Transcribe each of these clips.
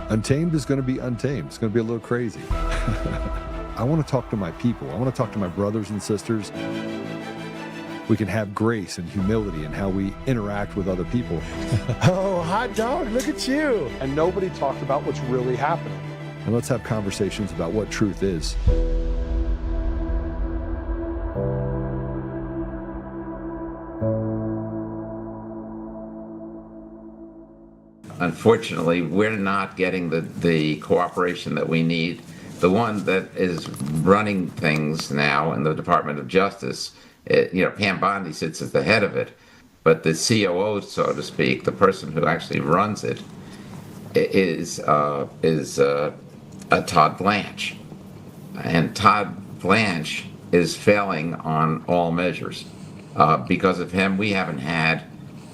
Untamed is going to be untamed. It's going to be a little crazy. I want to talk to my people. I want to talk to my brothers and sisters. We can have grace and humility in how we interact with other people. Oh, hot dog, look at you. And nobody talked about what's really happening. And let's have conversations about what truth is. Unfortunately, we're not getting the cooperation that we need. The one that is running things now in the Department of Justice, Pam Bondi sits at the head of it, but the COO, so to speak, the person who actually runs it, is Todd Blanche. And Todd Blanche is failing on all measures. Because of him, we haven't had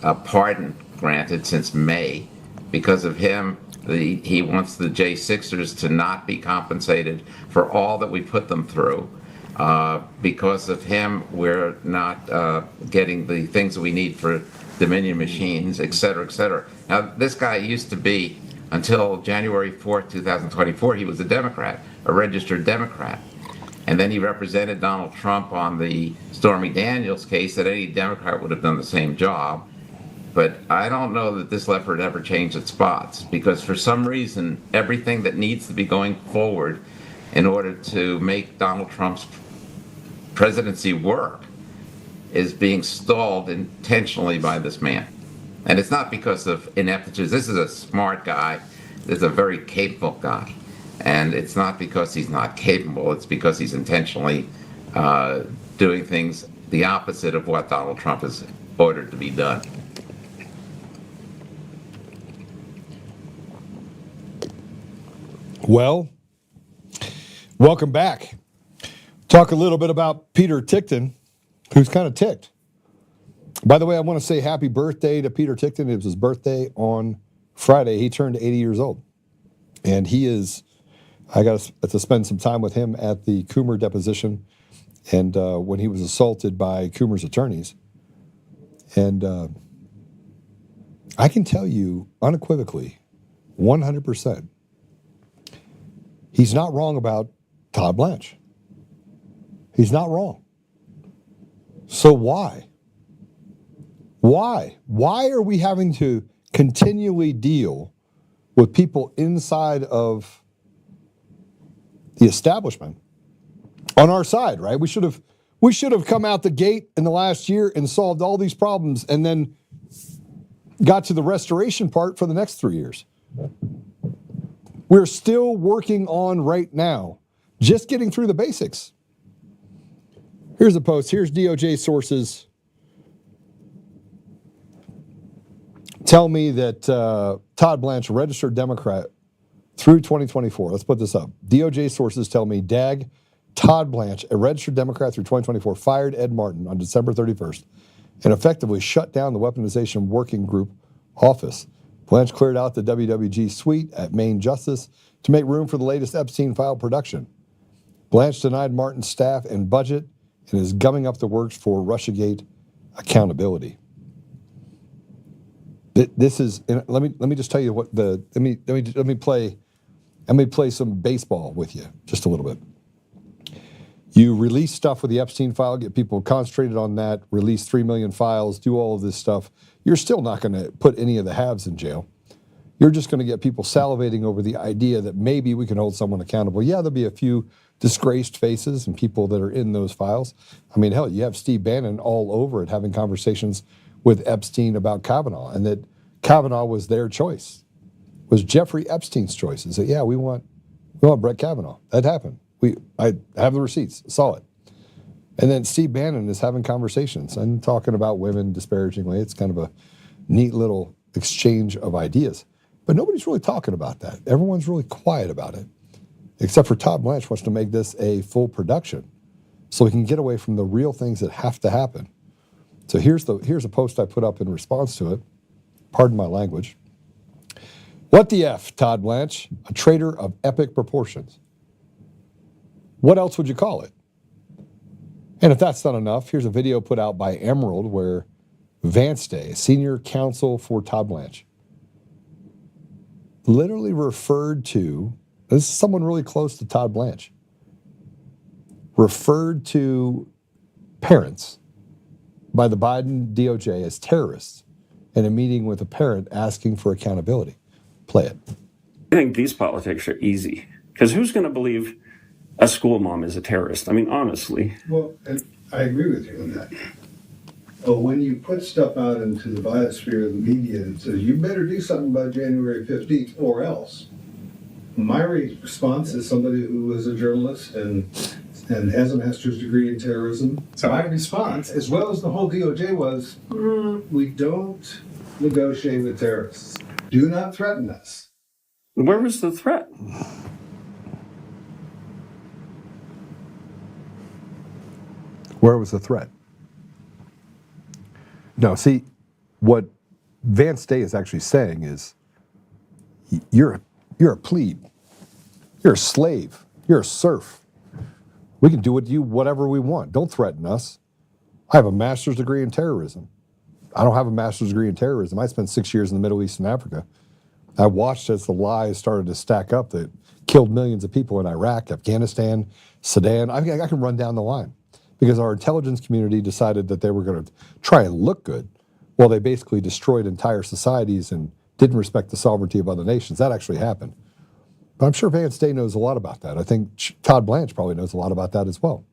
a pardon granted since May. Because of him, he wants the J6ers to not be compensated for all that we put them through. Because of him, we're not getting the things that we need for Dominion machines, et cetera, et cetera. Now, this guy used to be, until January 4th, 2024, he was a Democrat, a registered Democrat. And then he represented Donald Trump on the Stormy Daniels case that any Democrat would have done the same job. But I don't know that this leopard ever changed its spots, because for some reason, everything that needs to be going forward in order to make Donald Trump's presidency work is being stalled intentionally by this man. And it's not because of ineptitude. This is a smart guy. This is a very capable guy. And it's not because he's not capable. It's because he's intentionally doing things the opposite of what Donald Trump has ordered to be done. Well, welcome back. Talk a little bit about Peter Tickton, who's kind of ticked. By the way, I want to say happy birthday to Peter Tickton. It was his birthday on Friday. He turned 80 years old. And I got to spend some time with him at the Coomer deposition and when he was assaulted by Coomer's attorneys. And I can tell you unequivocally, 100%, he's not wrong about Todd Blanche. He's not wrong. So why? Why? Why are we having to continually deal with people inside of the establishment on our side, right? We should have come out the gate in the last year and solved all these problems and then got to the restoration part for the next 3 years. We're still working on right now, just getting through the basics. Here's a post. Here's DOJ sources tell me that Todd Blanche, a registered Democrat, through 2024. Let's put this up. DOJ sources tell me Todd Blanche, a registered Democrat through 2024, fired Ed Martin on December 31st and effectively shut down the Weaponization Working Group office. Blanche cleared out the WWG suite at Main Justice to make room for the latest Epstein file production. Blanche denied Martin's staff and budget and is gumming up the works for Russiagate accountability. This is. Let me just tell you what the. Let me play some baseball with you just a little bit. You release stuff with the Epstein file, get people concentrated on that, release 3 million files, do all of this stuff. You're still not going to put any of the haves in jail. You're just going to get people salivating over the idea that maybe we can hold someone accountable. Yeah, there'll be a few disgraced faces and people that are in those files. I mean, hell, you have Steve Bannon all over it having conversations with Epstein about Kavanaugh, and that Kavanaugh was their choice, was Jeffrey Epstein's choice. And said, yeah, we want Brett Kavanaugh. That happened. I have the receipts, saw it. And then Steve Bannon is having conversations and talking about women disparagingly. It's kind of a neat little exchange of ideas. But nobody's really talking about that. Everyone's really quiet about it, except for Todd Blanche wants to make this a full production so we can get away from the real things that have to happen. So here's a post I put up in response to it. Pardon my language. What the F, Todd Blanche, a traitor of epic proportions. What else would you call it? And if that's not enough, here's a video put out by Emerald where Vance Day, senior counsel for Todd Blanche, literally referred to, this is someone really close to Todd Blanche, referred to parents by the Biden DOJ as terrorists in a meeting with a parent asking for accountability. Play it. I think these politics are easy because who's going to believe a school mom is a terrorist? I mean, honestly. Well, and I agree with you on that. But when you put stuff out into the biosphere of the media and says, you better do something by January 15th or else, my response is somebody who was a journalist and has a master's degree in terrorism. So my response, as well as the whole DOJ, was, we don't negotiate with terrorists. Do not threaten us. Where was the threat? Where was the threat? No, see, what Vance Day is actually saying is, you're a plebe, you're a slave, you're a serf. We can do with you whatever we want. Don't threaten us. I have a master's degree in terrorism. I don't have a master's degree in terrorism. I spent 6 years in the Middle East and Africa. I watched as the lies started to stack up that killed millions of people in Iraq, Afghanistan, Sudan. I can run down the line because our intelligence community decided that they were going to try and look good while they basically destroyed entire societies and didn't respect the sovereignty of other nations. That actually happened. But I'm sure Vance Day knows a lot about that. I think Todd Blanche probably knows a lot about that as well.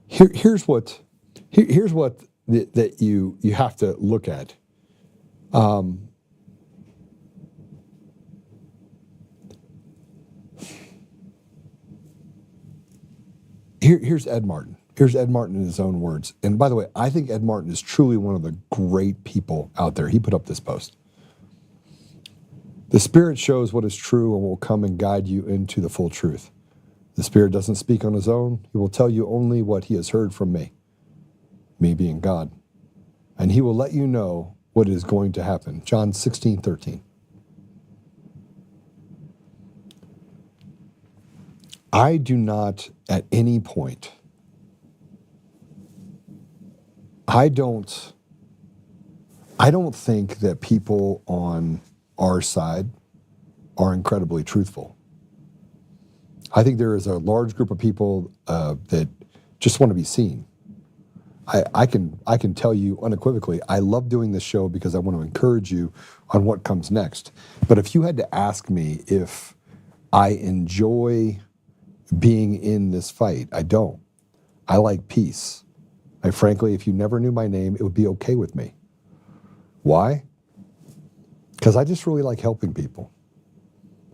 Here's what that you have to look at. Here's Ed Martin. Here's Ed Martin in his own words. And by the way, I think Ed Martin is truly one of the great people out there. He put up this post. The Spirit shows what is true and will come and guide you into the full truth. The Spirit doesn't speak on his own. He will tell you only what he has heard from me being God. And he will let you know what is going to happen. John 16:13. I do not at any point, I don't think that people on our side are incredibly truthful. I think there is a large group of people that just want to be seen. I can tell you unequivocally, I love doing this show because I want to encourage you on what comes next. But if you had to ask me if I enjoy being in this fight, I don't. I like peace. Frankly, if you never knew my name, it would be okay with me. Why? Because I just really like helping people.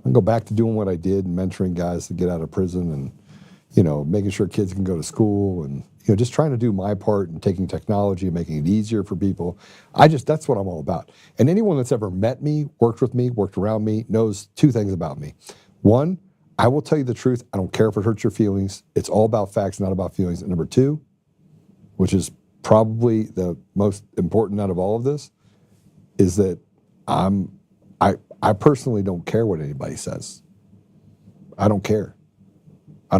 I go back to doing what I did and mentoring guys to get out of prison and, making sure kids can go to school and, just trying to do my part and taking technology and making it easier for people. That's what I'm all about. And anyone that's ever met me, worked with me, worked around me, knows two things about me. One, I will tell you the truth. I don't care if it hurts your feelings. It's all about facts, not about feelings. And number two, which is probably the most important out of all of this, is that I personally don't care what anybody says. I don't care. I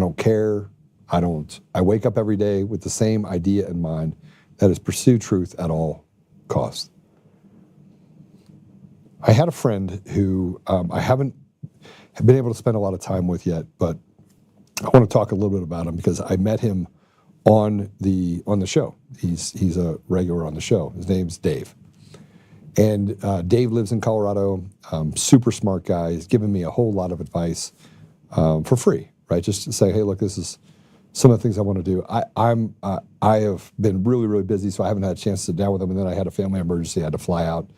wake up every day with the same idea in mind, that is pursue truth at all costs. I had a friend who I haven't been able to spend a lot of time with yet, but I want to talk a little bit about him because I met him on the show. He's a regular on the show. His name's Dave. And Dave lives in Colorado, super smart guy. He's given me a whole lot of advice for free, right? Just to say, hey, look, this is some of the things I want to do. I have been really, really busy, so I haven't had a chance to sit down with him. And then I had a family emergency. I had to fly out,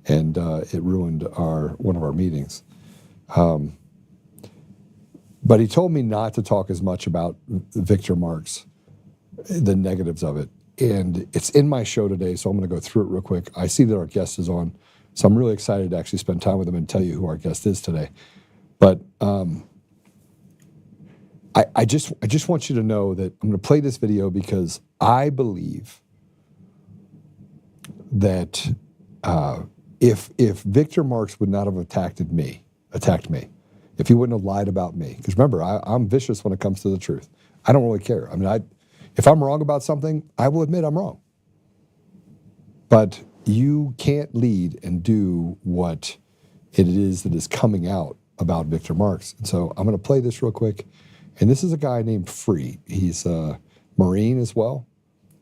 and it ruined one of our meetings. But he told me not to talk as much about Victor Marx, the negatives of it. And it's in my show today, so I'm going to go through it real quick. I see that our guest is on, so I'm really excited to actually spend time with him and tell you who our guest is today. But I just want you to know that I'm going to play this video because I believe that if Victor Marx would not have attacked me, if he wouldn't have lied about me, because remember, I'm vicious when it comes to the truth. I don't really care. I mean, if I'm wrong about something, I will admit I'm wrong. But you can't lead and do what it is that is coming out about Victor Marx. And so I'm going to play this real quick. And this is a guy named Free. He's a Marine as well,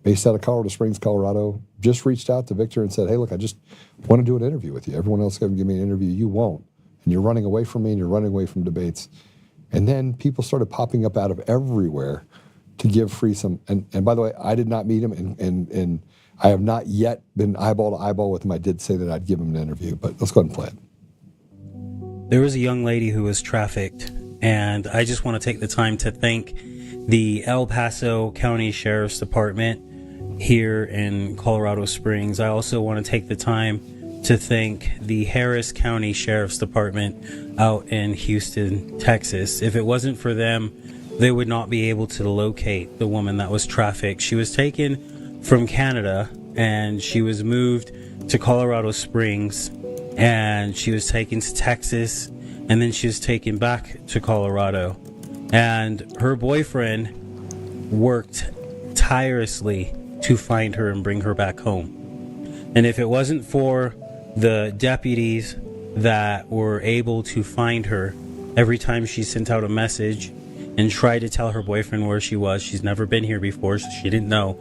based out of Colorado Springs, Colorado. Just reached out to Victor and said, hey, look, I just want to do an interview with you. Everyone else is going to give me an interview. You won't. And you're running away from me and you're running away from debates. And then people started popping up out of everywhere to give Free some. And by the way, I did not meet him, and I have not yet been eyeball to eyeball with him. I did say that I'd give him an interview, but let's go ahead and play it. There was a young lady who was trafficked, and I just want to take the time to thank the El Paso County Sheriff's Department here in Colorado Springs. I also want to take the time to thank the Harris County Sheriff's Department out in Houston, Texas. If it wasn't for them, they would not be able to locate the woman that was trafficked. She was taken from Canada and she was moved to Colorado Springs, and she was taken to Texas, and then she was taken back to Colorado. And her boyfriend worked tirelessly to find her and bring her back home. And if it wasn't for the deputies that were able to find her every time she sent out a message and tried to tell her boyfriend where she was, she's never been here before, so she didn't know.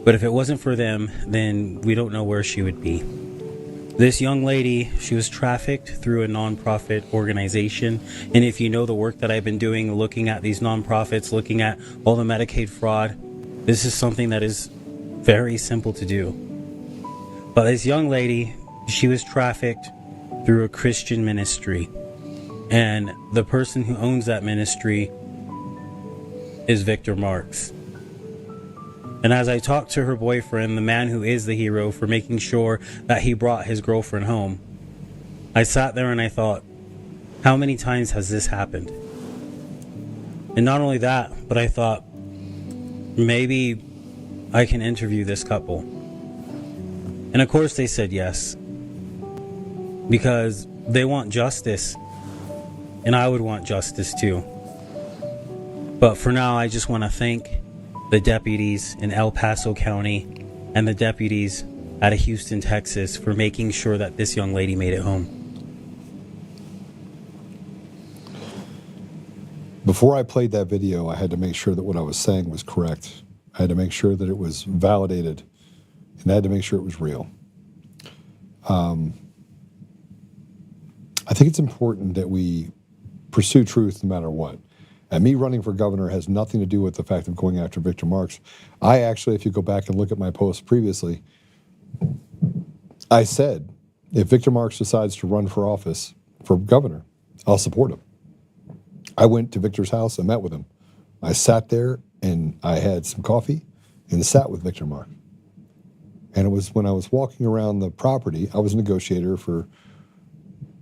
But if it wasn't for them, then we don't know where she would be. This young lady, she was trafficked through a nonprofit organization. And if you know the work that I've been doing, looking at these nonprofits, looking at all the Medicaid fraud, this is something that is very simple to do. But this young lady, she was trafficked through a Christian ministry. And the person who owns that ministry is Victor Marx. And as I talked to her boyfriend, the man who is the hero for making sure that he brought his girlfriend home, I sat there and I thought, how many times has this happened? And not only that, but I thought, maybe I can interview this couple. And of course they said yes, because they want justice, and I would want justice too. But for now, I just want to thank the deputies in El Paso County and the deputies out of Houston, Texas, for making sure that this young lady made it home. Before I played that video, I had to make sure that what I was saying was correct. I had to make sure that it was validated, and I had to make sure it was real. I think it's important that we pursue truth no matter what. And me running for governor has nothing to do with the fact of going after Victor Marx. I actually, if you go back and look at my posts previously, I said, if Victor Marx decides to run for office, for governor, I'll support him. I went to Victor's house and met with him. I sat there and I had some coffee and sat with Victor Marx. And it was when I was walking around the property, I was a negotiator for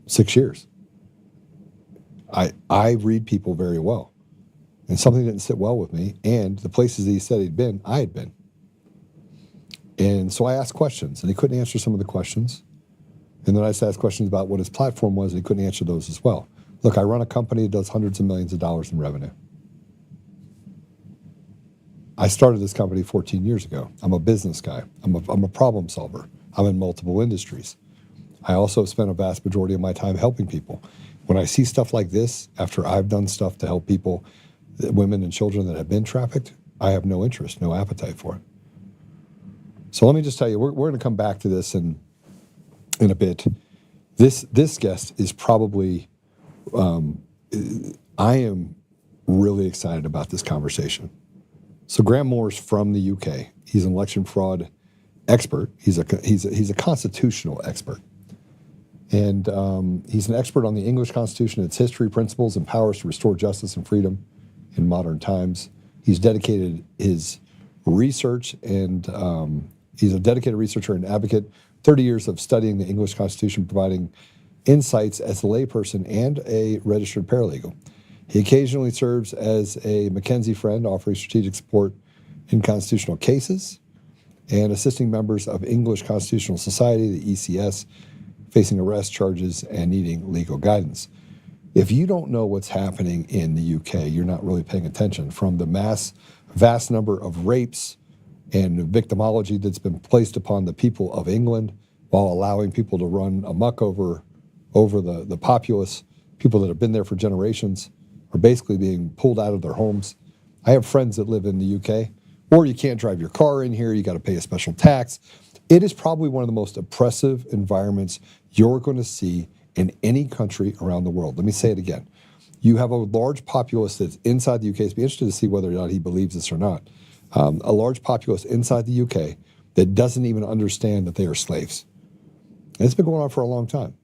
6 years. I read people very well. And something didn't sit well with me. And the places that he said he'd been, I had been. And so I asked questions, and he couldn't answer some of the questions. And then I just asked questions about what his platform was, and he couldn't answer those as well. Look, I run a company that does hundreds of millions of dollars in revenue. I started this company 14 years ago. I'm a business guy. I'm a problem solver. I'm in multiple industries. I also spent a vast majority of my time helping people. When I see stuff like this, after I've done stuff to help people, women and children that have been trafficked, I have no interest, no appetite for it. So let me just tell you, we're going to come back to this in a bit. This guest is probably, I am really excited about this conversation. So Graham Moore's from the UK. He's an election fraud expert. He's a constitutional expert. And he's an expert on the English Constitution, its history, principles, and powers to restore justice and freedom in modern times. He's dedicated his research, and he's a dedicated researcher and advocate. 30 years of studying the English Constitution, providing insights as a layperson and a registered paralegal. He occasionally serves as a McKinsey friend, offering strategic support in constitutional cases and assisting members of English Constitutional Society, the ECS, facing arrest charges and needing legal guidance. If you don't know what's happening in the UK, you're not really paying attention. From the vast number of rapes and victimology that's been placed upon the people of England while allowing people to run amok over over the populace, people that have been there for generations, are basically being pulled out of their homes. I have friends that live in the UK, or you can't drive your car in here, you got to pay a special tax. It is probably one of the most oppressive environments you're going to see in any country around the world. Let me say it again. You have a large populace that's inside the UK. It's be interested to see whether or not he believes this or not. A large populace inside the UK that doesn't even understand that they are slaves. And it's been going on for a long time,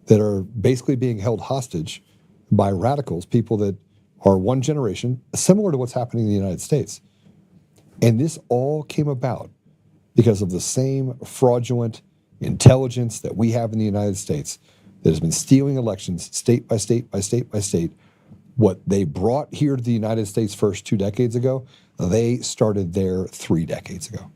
that are basically being held hostage by radicals, people that are one generation, similar to what's happening in the United States. And this all came about because of the same fraudulent intelligence that we have in the United States that has been stealing elections state by state by state by state. What they brought here to the United States first 2 decades ago, they started there 3 decades ago.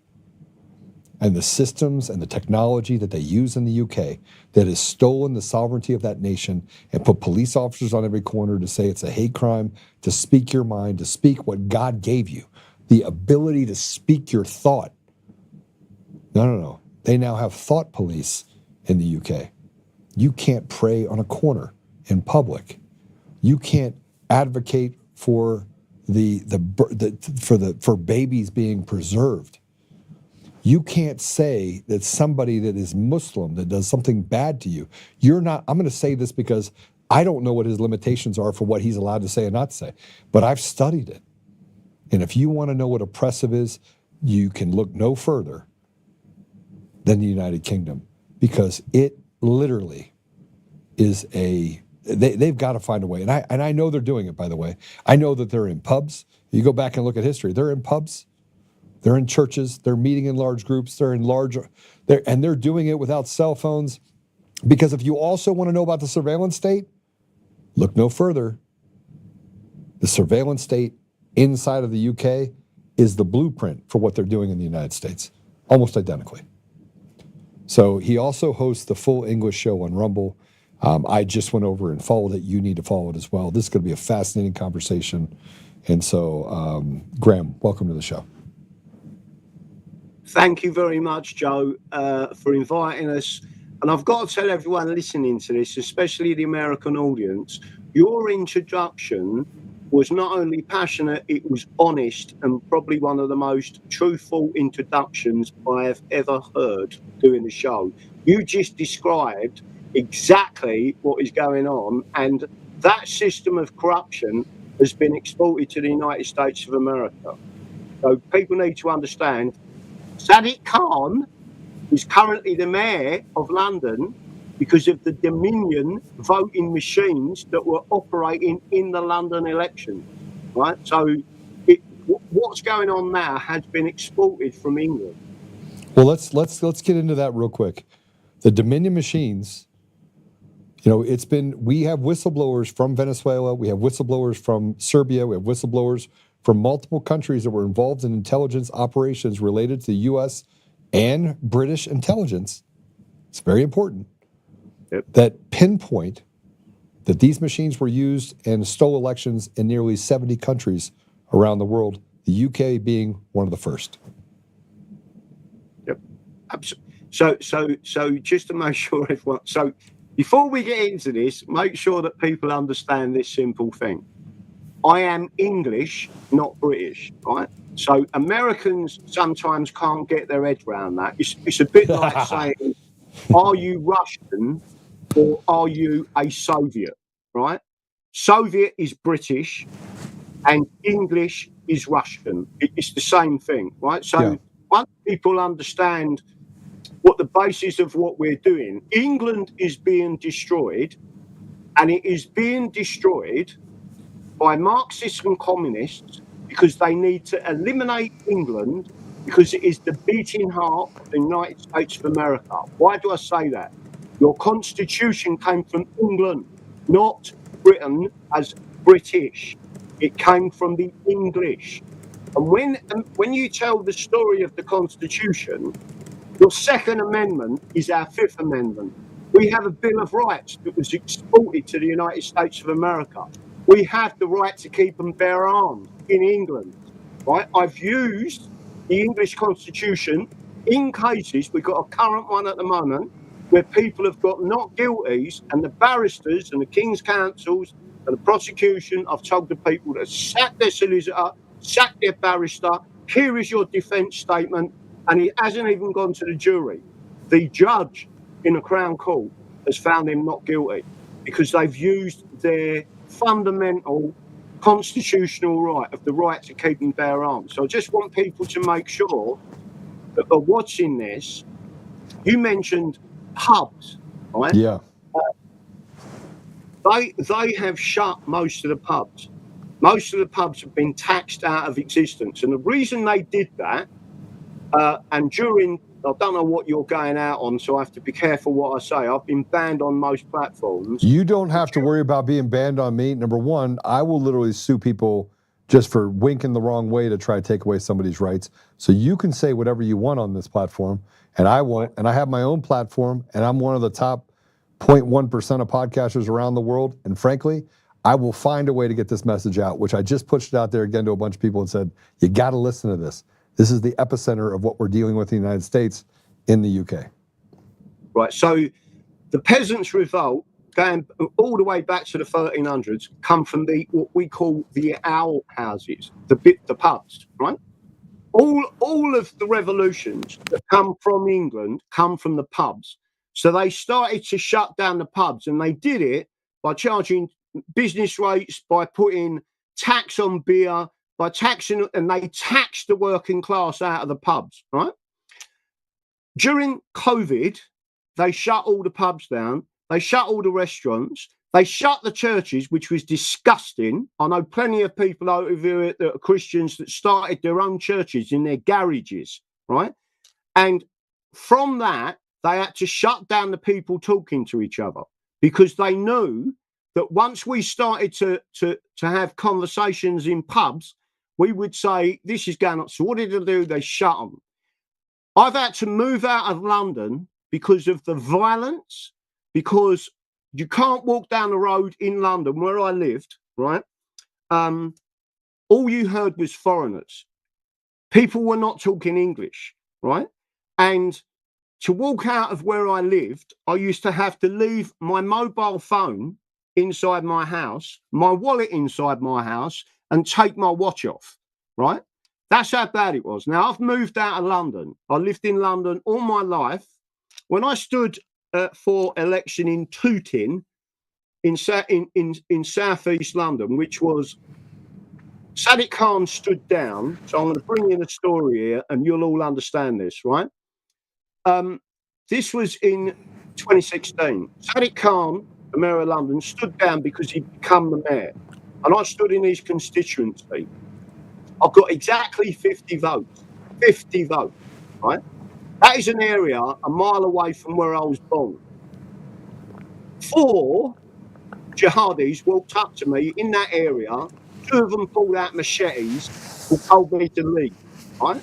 And the systems and the technology that they use in the UK that has stolen the sovereignty of that nation and put police officers on every corner to say it's a hate crime, to speak your mind, to speak what God gave you, the ability to speak your thought. No. They now have thought police in the UK. You can't pray on a corner in public. You can't advocate for for babies being preserved. You can't say that somebody that is Muslim that does something bad to you. You're not. I'm going to say this because I don't know what his limitations are for what he's allowed to say and not say, but I've studied it. And if you want to know what oppressive is, you can look no further than the United Kingdom, because it literally is they've got to find a way. And I know they're doing it, by the way. I know that they're in pubs. You go back and look at history. They're in pubs. They're in churches. They're meeting in large groups. They're doing it without cell phones. Because if you also want to know about the surveillance state, look no further. The surveillance state inside of the UK is the blueprint for what they're doing in the United States, almost identically. So he also hosts the Full English Show on Rumble. I just went over and followed it. You need to follow it as well. This is going to be a fascinating conversation. And so, Graham, welcome to the show. Thank you very much, Joe, for inviting us. And I've got to tell everyone listening to this, especially the American audience, your introduction was not only passionate, it was honest, and probably one of the most truthful introductions I have ever heard doing the show. You just described exactly what is going on, and that system of corruption has been exported to the United States of America. So people need to understand Sadiq Khan is currently the mayor of London because of the Dominion voting machines that were operating in the London election, right? So what's going on now has been exported from England. Well, let's get into that real quick. The Dominion machines, we have whistleblowers from Venezuela, we have whistleblowers from Serbia, we have whistleblowers from multiple countries that were involved in intelligence operations related to the U.S. and British intelligence. It's very important. Yep. That pinpoint that these machines were used and stole elections in nearly 70 countries around the world, the UK being one of the first. Yep. So just to make sure everyone, so before we get into this, make sure that people understand this simple thing. I am English, not British, right? So Americans sometimes can't get their heads around that. It's a bit like saying, are you Russian or are you a Soviet, right? Soviet is British and English is Russian. It's the same thing, right? So once people understand what the basis of what we're doing, England is being destroyed, and it is being destroyed by Marxists and communists because they need to eliminate England because it is the beating heart of the United States of America. Why do I say that? Your constitution came from England, not Britain as British. It came from the English. And when you tell the story of the Constitution, your Second Amendment is our Fifth Amendment. We have a Bill of Rights that was exported to the United States of America. We have the right to keep and bear arms in England, right? I've used the English Constitution in cases. We've got a current one at the moment where people have got not guilties, and the barristers and the King's counsels and the prosecution have told the people to sack their solicitor, sack their barrister, here is your defence statement, and it hasn't even gone to the jury. The judge in the Crown Court has found him not guilty because they've used their fundamental constitutional right of the right to keep and bear arms. So I just want people to make sure that are watching this. You mentioned pubs, right? Yeah. They have shut most of the pubs. Most of the pubs have been taxed out of existence. And the reason they did that, and during, I don't know what you're going out on, so I have to be careful what I say. I've been banned on most platforms. You don't have to worry about being banned on me. Number one, I will literally sue people just for winking the wrong way to try to take away somebody's rights. So you can say whatever you want on this platform, and I won't. And I have my own platform, and I'm one of the top 0.1% of podcasters around the world. And frankly, I will find a way to get this message out, which I just pushed it out there again to a bunch of people and said, you got to listen to this. This is the epicenter of what we're dealing with in the United States in the UK. Right. So the Peasants' Revolt, going all the way back to the 1300s, come from what we call the owl houses, the pubs, right? All of the revolutions that come from England come from the pubs. So they started to shut down the pubs, and they did it by charging business rates, by putting tax on beer, by taxing, and they taxed the working class out of the pubs, right? During COVID, they shut all the pubs down. They shut all the restaurants. They shut the churches, which was disgusting. I know plenty of people over here that are Christians that started their own churches in their garages, right? And from that, they had to shut down the people talking to each other because they knew that once we started to have conversations in pubs, we would say, this is going on. So what did they do? They shut them. I've had to move out of London because of the violence, because you can't walk down the road in London where I lived, right? All you heard was foreigners. People were not talking English, right? And to walk out of where I lived, I used to have to leave my mobile phone inside my house, my wallet inside my house, and take my watch off, right? That's how bad it was. Now, I've moved out of London. I lived in London all my life. When I stood for election in Tooting, in southeast London, which was Sadiq Khan stood down. So I'm going to bring in a story here, and you'll all understand this, right? This was in 2016. Sadiq Khan, the mayor of London, stood down because he'd become the mayor. And I stood in his constituency. I got exactly 50 votes. 50 votes, right? That is an area a mile away from where I was born. 4 jihadis walked up to me in that area. 2 of them pulled out machetes and told me to leave, right?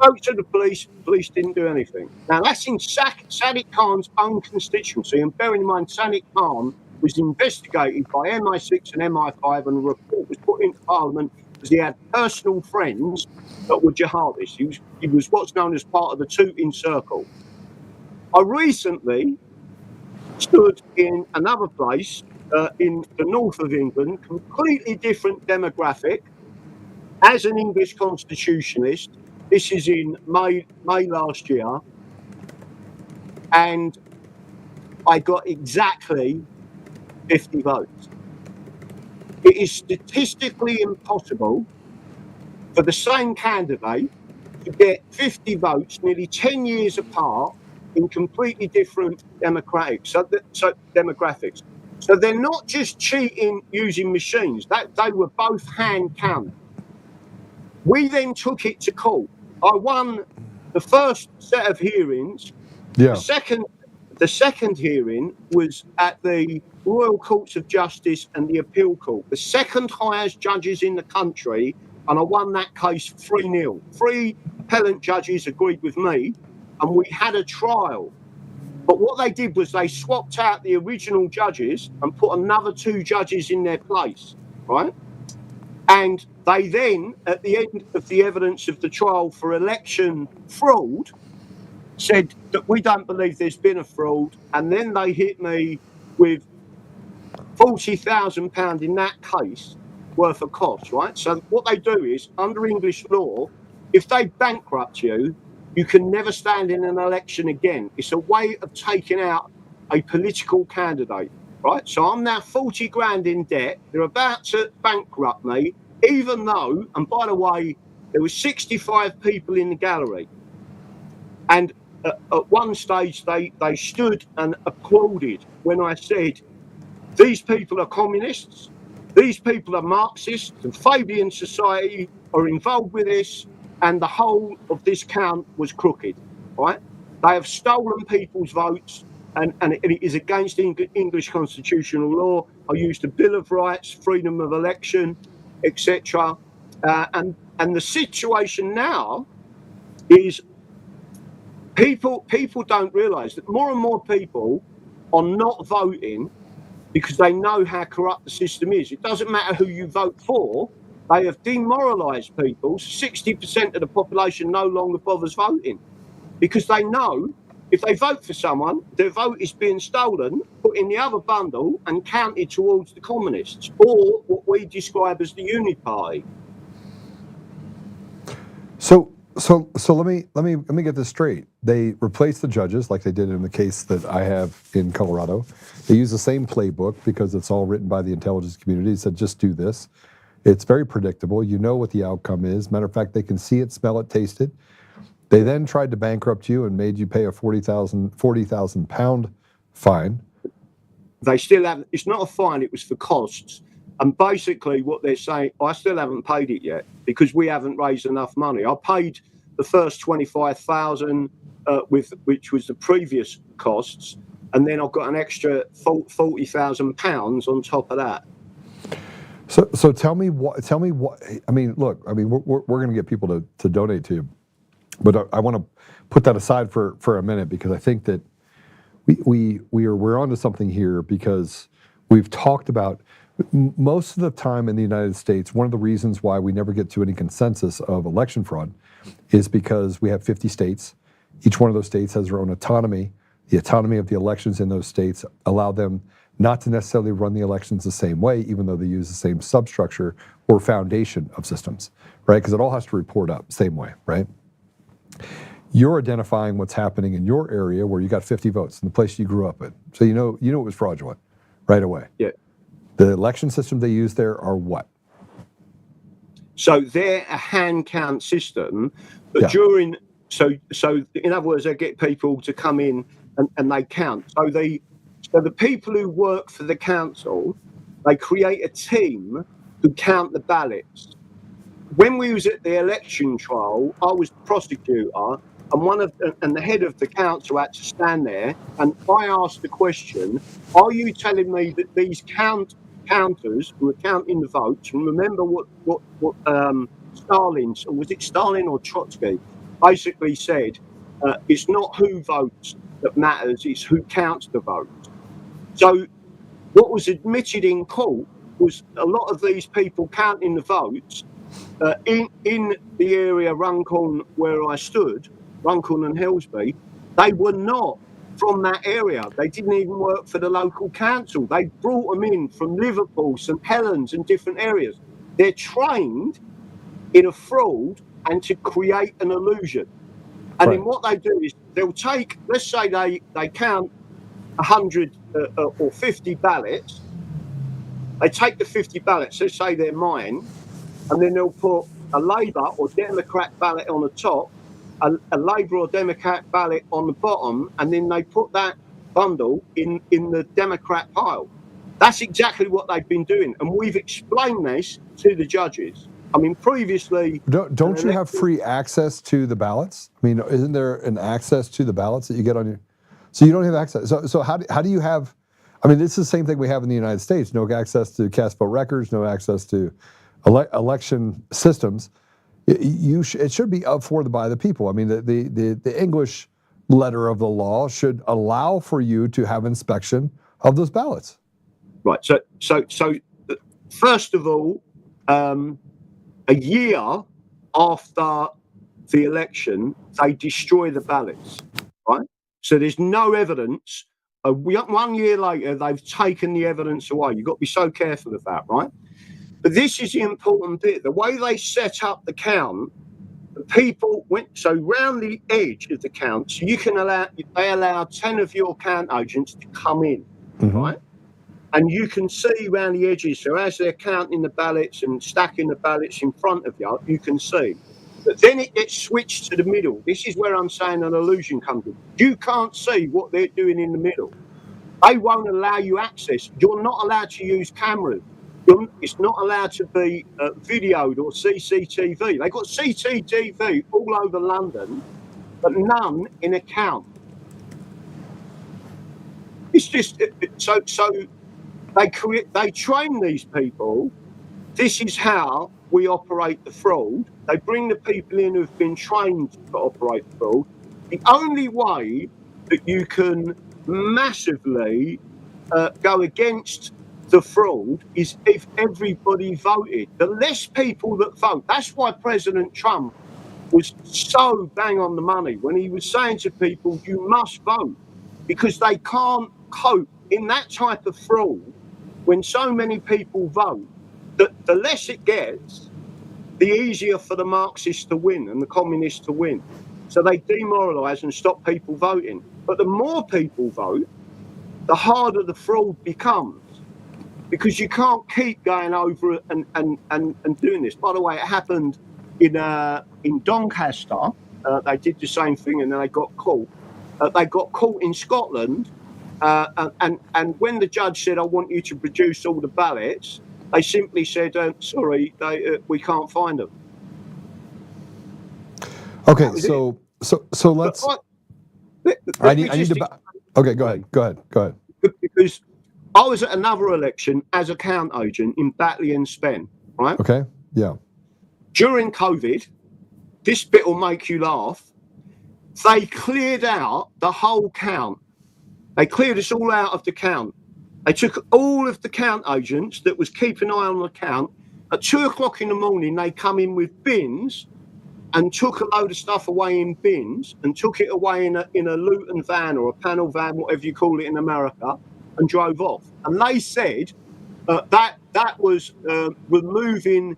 Spoke to the police didn't do anything. Now, that's in Sadiq Khan's own constituency, and bearing in mind, Sadiq Khan was investigated by MI6 and MI5, and a report was put into Parliament because he had personal friends that were jihadis. He was what's known as part of the Tooting Circle. I recently stood in another place in the north of England, completely different demographic, as an English constitutionalist. This is in May last year, and I got exactly 50 votes. It is statistically impossible for the same candidate to get 50 votes nearly 10 years apart in completely different demographics. So they're not just cheating using machines. They were both hand counted. We then took it to court. I won the first set of hearings. Yeah. The second hearing was at the Royal Courts of Justice and the Appeal Court, the second highest judges in the country, and I won that case 3-0. 3 appellant judges agreed with me, and we had a trial. But what they did was they swapped out the original judges and put another 2 judges in their place, right? And they then, at the end of the evidence of the trial for election fraud, said that we don't believe there's been a fraud, and then they hit me with £40,000 in that case worth of costs, right? So what they do is, under English law, if they bankrupt you, you can never stand in an election again. It's a way of taking out a political candidate, right? So I'm now 40 grand in debt. They're about to bankrupt me, even though, and by the way, there were 65 people in the gallery. And at one stage, they stood and applauded when I said, these people are communists, these people are Marxists, and Fabian Society are involved with this, and the whole of this count was crooked, right? They have stolen people's votes, and it is against English constitutional law. I used the Bill of Rights, freedom of election, etc. And the situation now is people don't realise that more and more people are not voting because they know how corrupt the system is. It doesn't matter who you vote for. They have demoralised people. 60% of the population no longer bothers voting because they know if they vote for someone, their vote is being stolen, put in the other bundle and counted towards the communists, or what we describe as the Unity Party. So let me get this straight. They replaced the judges like they did in the case that I have in Colorado. They use the same playbook because it's all written by the intelligence community. It said just do this. It's very predictable. You know what the outcome is. Matter of fact, they can see it, smell it, taste it. They then tried to bankrupt you and made you pay a £40,000 fine. They still have. It's not a fine. It was for costs. And basically, what they're saying, I still haven't paid it yet because we haven't raised enough money. I paid the first 25,000, which was the previous costs, and then I've got an extra £40,000 on top of that. So tell me what. I mean, look. I mean, we're going to get people to donate to you, but I want to put that aside for a minute because I think that we're onto something here because we've talked about. Most of the time in the United States, one of the reasons why we never get to any consensus of election fraud is because we have 50 states. Each one of those states has their own autonomy. The autonomy of the elections in those states allow them not to necessarily run the elections the same way, even though they use the same substructure or foundation of systems, right? Because it all has to report up same way, right? You're identifying what's happening in your area where you got 50 votes in the place you grew up in. So you know it was fraudulent right away. Yeah. The election system they use there are what? So they're a hand count system, but during so in other words, they get people to come in and they count. So the people who work for the council, they create a team who count the ballots. When we was at the election trial, I was the prosecutor, and the head of the council had to stand there, and I asked the question: are you telling me that these counters who are counting the votes, and remember what Stalin, or was it Stalin or Trotsky, basically said, it's not who votes that matters, it's who counts the votes. So what was admitted in court was a lot of these people counting the votes in the area Runcorn where I stood, Runcorn and Hillsby, they were not from that area. They didn't even work for the local council. They brought them in from Liverpool, St Helens and different areas. They're trained in a fraud and to create an illusion. And then what they do is they'll take, let's say they count 100 or 50 ballots. They take the 50 ballots, let's say they're mine, and then they'll put a Labour or Democrat ballot on the top, a Labour or Democrat ballot on the bottom, and then they put that bundle in the Democrat pile. That's exactly what they've been doing, and we've explained this to the judges. I mean, previously... Don't you have free access to the ballots? I mean, isn't there an access to the ballots that you get on your... So you don't have access. So how do you have... I mean, it's the same thing we have in the United States. No access to cast vote records, no access to election systems. It should be up for by the people. I mean, the English letter of the law should allow for you to have inspection of those ballots. Right. So first of all, a year after the election, they destroy the ballots. So there's no evidence. 1 year later, they've taken the evidence away. You've got to be so careful of that, right? But this is the important bit. The way they set up the count, the people went so round the edge of the count. So they allow 10 of your count agents to come in, right? And you can see around the edges. So as they're counting the ballots and stacking the ballots in front of you, you can see. But then it gets switched to the middle. This is where I'm saying an illusion comes in. You can't see what they're doing in the middle. They won't allow you access. You're not allowed to use cameras. It's not allowed to be videoed or CCTV. They've got CCTV all over London, but none in a count. It's just so they train these people. This is how we operate the fraud. They bring the people in who've been trained to operate the fraud. The only way that you can massively go against the fraud is if everybody voted. The less people that vote. That's why President Trump was so bang on the money when he was saying to people, you must vote, because they can't cope in that type of fraud when so many people vote. The less it gets, the easier for the Marxists to win and the communists to win. So they demoralise and stop people voting. But the more people vote, the harder the fraud becomes, because you can't keep going over and doing this. By the way, it happened in Doncaster. They did the same thing and then they got caught. They got caught in Scotland, and when the judge said, I want you to produce all the ballots, they simply said, sorry, we can't find them. Okay, so let's. I need to. Okay, go ahead. Because I was at another election as a count agent in Batley and Spen, right? Okay, yeah. During COVID, this bit will make you laugh. They cleared out the whole count. They cleared us all out of the count. They took all of the count agents that was keeping an eye on the count. At 2:00 in the morning, they come in with bins and took a load of stuff away in bins and took it away in a Luton van or a panel van, whatever you call it in America, and drove off. And they said that was removing.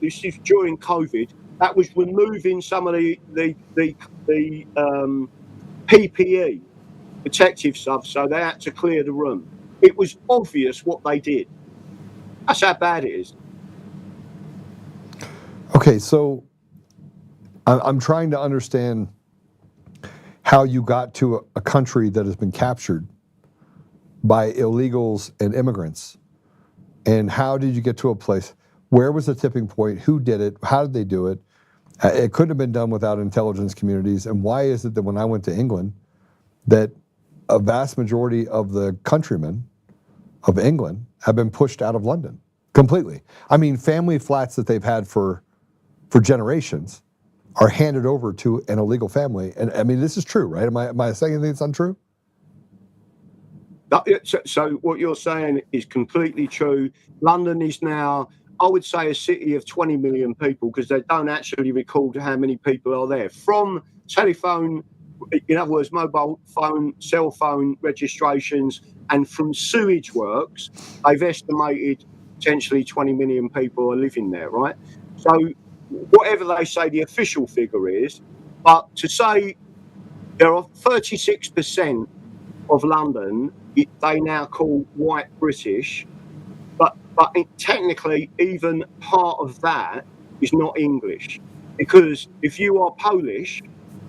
This is during COVID. That was removing some of the PPE, protective stuff, so they had to clear the room. It was obvious what they did. That's how bad it is. Okay, so I'm trying to understand how you got to a country that has been captured by illegals and immigrants, and how did you get to a place? Where was the tipping point? Who did it? How did they do it? It couldn't have been done without intelligence communities. And why is it that when I went to England, that a vast majority of the countrymen of England have been pushed out of London completely? I mean, family flats that they've had for generations are handed over to an illegal family. And I mean, this is true, right? Am I saying anything that's untrue? So what you're saying is completely true. London is now, I would say, a city of 20 million people, because they don't actually record how many people are there. From telephone, in other words, mobile phone, cell phone registrations, and from sewage works, they've estimated potentially 20 million people are living there, right? So whatever they say the official figure is, but to say there are 36% of London they now call white British, but technically even part of that is not English, because if you are Polish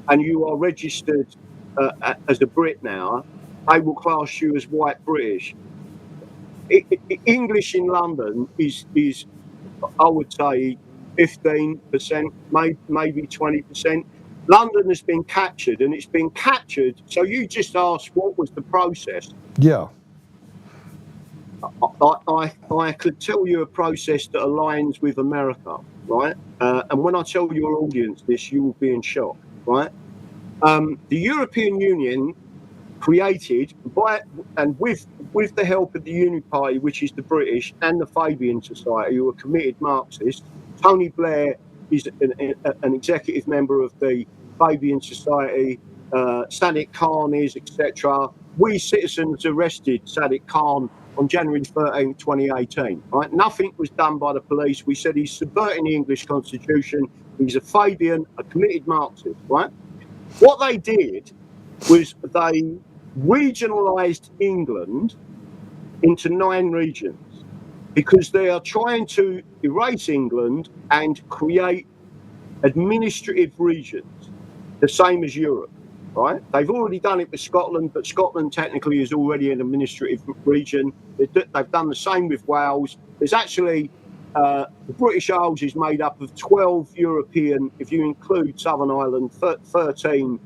and you are registered as a Brit now, they will class you as white British. English in London is I would say 15%, maybe 20%. London has been captured, and it's been captured. So you just asked what was the process. Yeah. I could tell you a process that aligns with America, right? And when I tell your audience this, you will be in shock, right? The European Union created with the help of the Union Party, which is the British, and the Fabian Society, who are committed Marxists. Tony Blair is an executive member of the Fabian Society. Sadiq Khan is, etc. We citizens arrested Sadiq Khan on January 13, 2018. Right? Nothing was done by the police. We said he's subverting the English constitution. He's a Fabian, a committed Marxist. Right? What they did was they regionalised England into 9 regions because they are trying to erase England and create administrative regions, the same as Europe, right? They've already done it with Scotland, but Scotland technically is already an administrative region. They've done the same with Wales. There's actually, the British Isles is made up of 12 European, if you include Southern Ireland, 13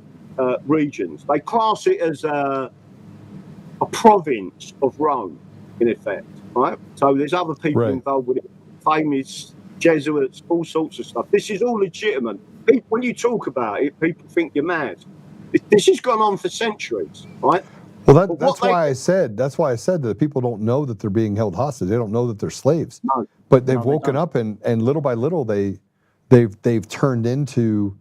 regions. They class it as a province of Rome, in effect, right? So there's other people involved with it, famous Jesuits, all sorts of stuff. This is all legitimate. When you talk about it, people think you're mad. This has gone on for centuries, right? Well, that's why I said that people don't know that they're being held hostage. They don't know that they're slaves. No, but they've woken up, and little by little they've turned into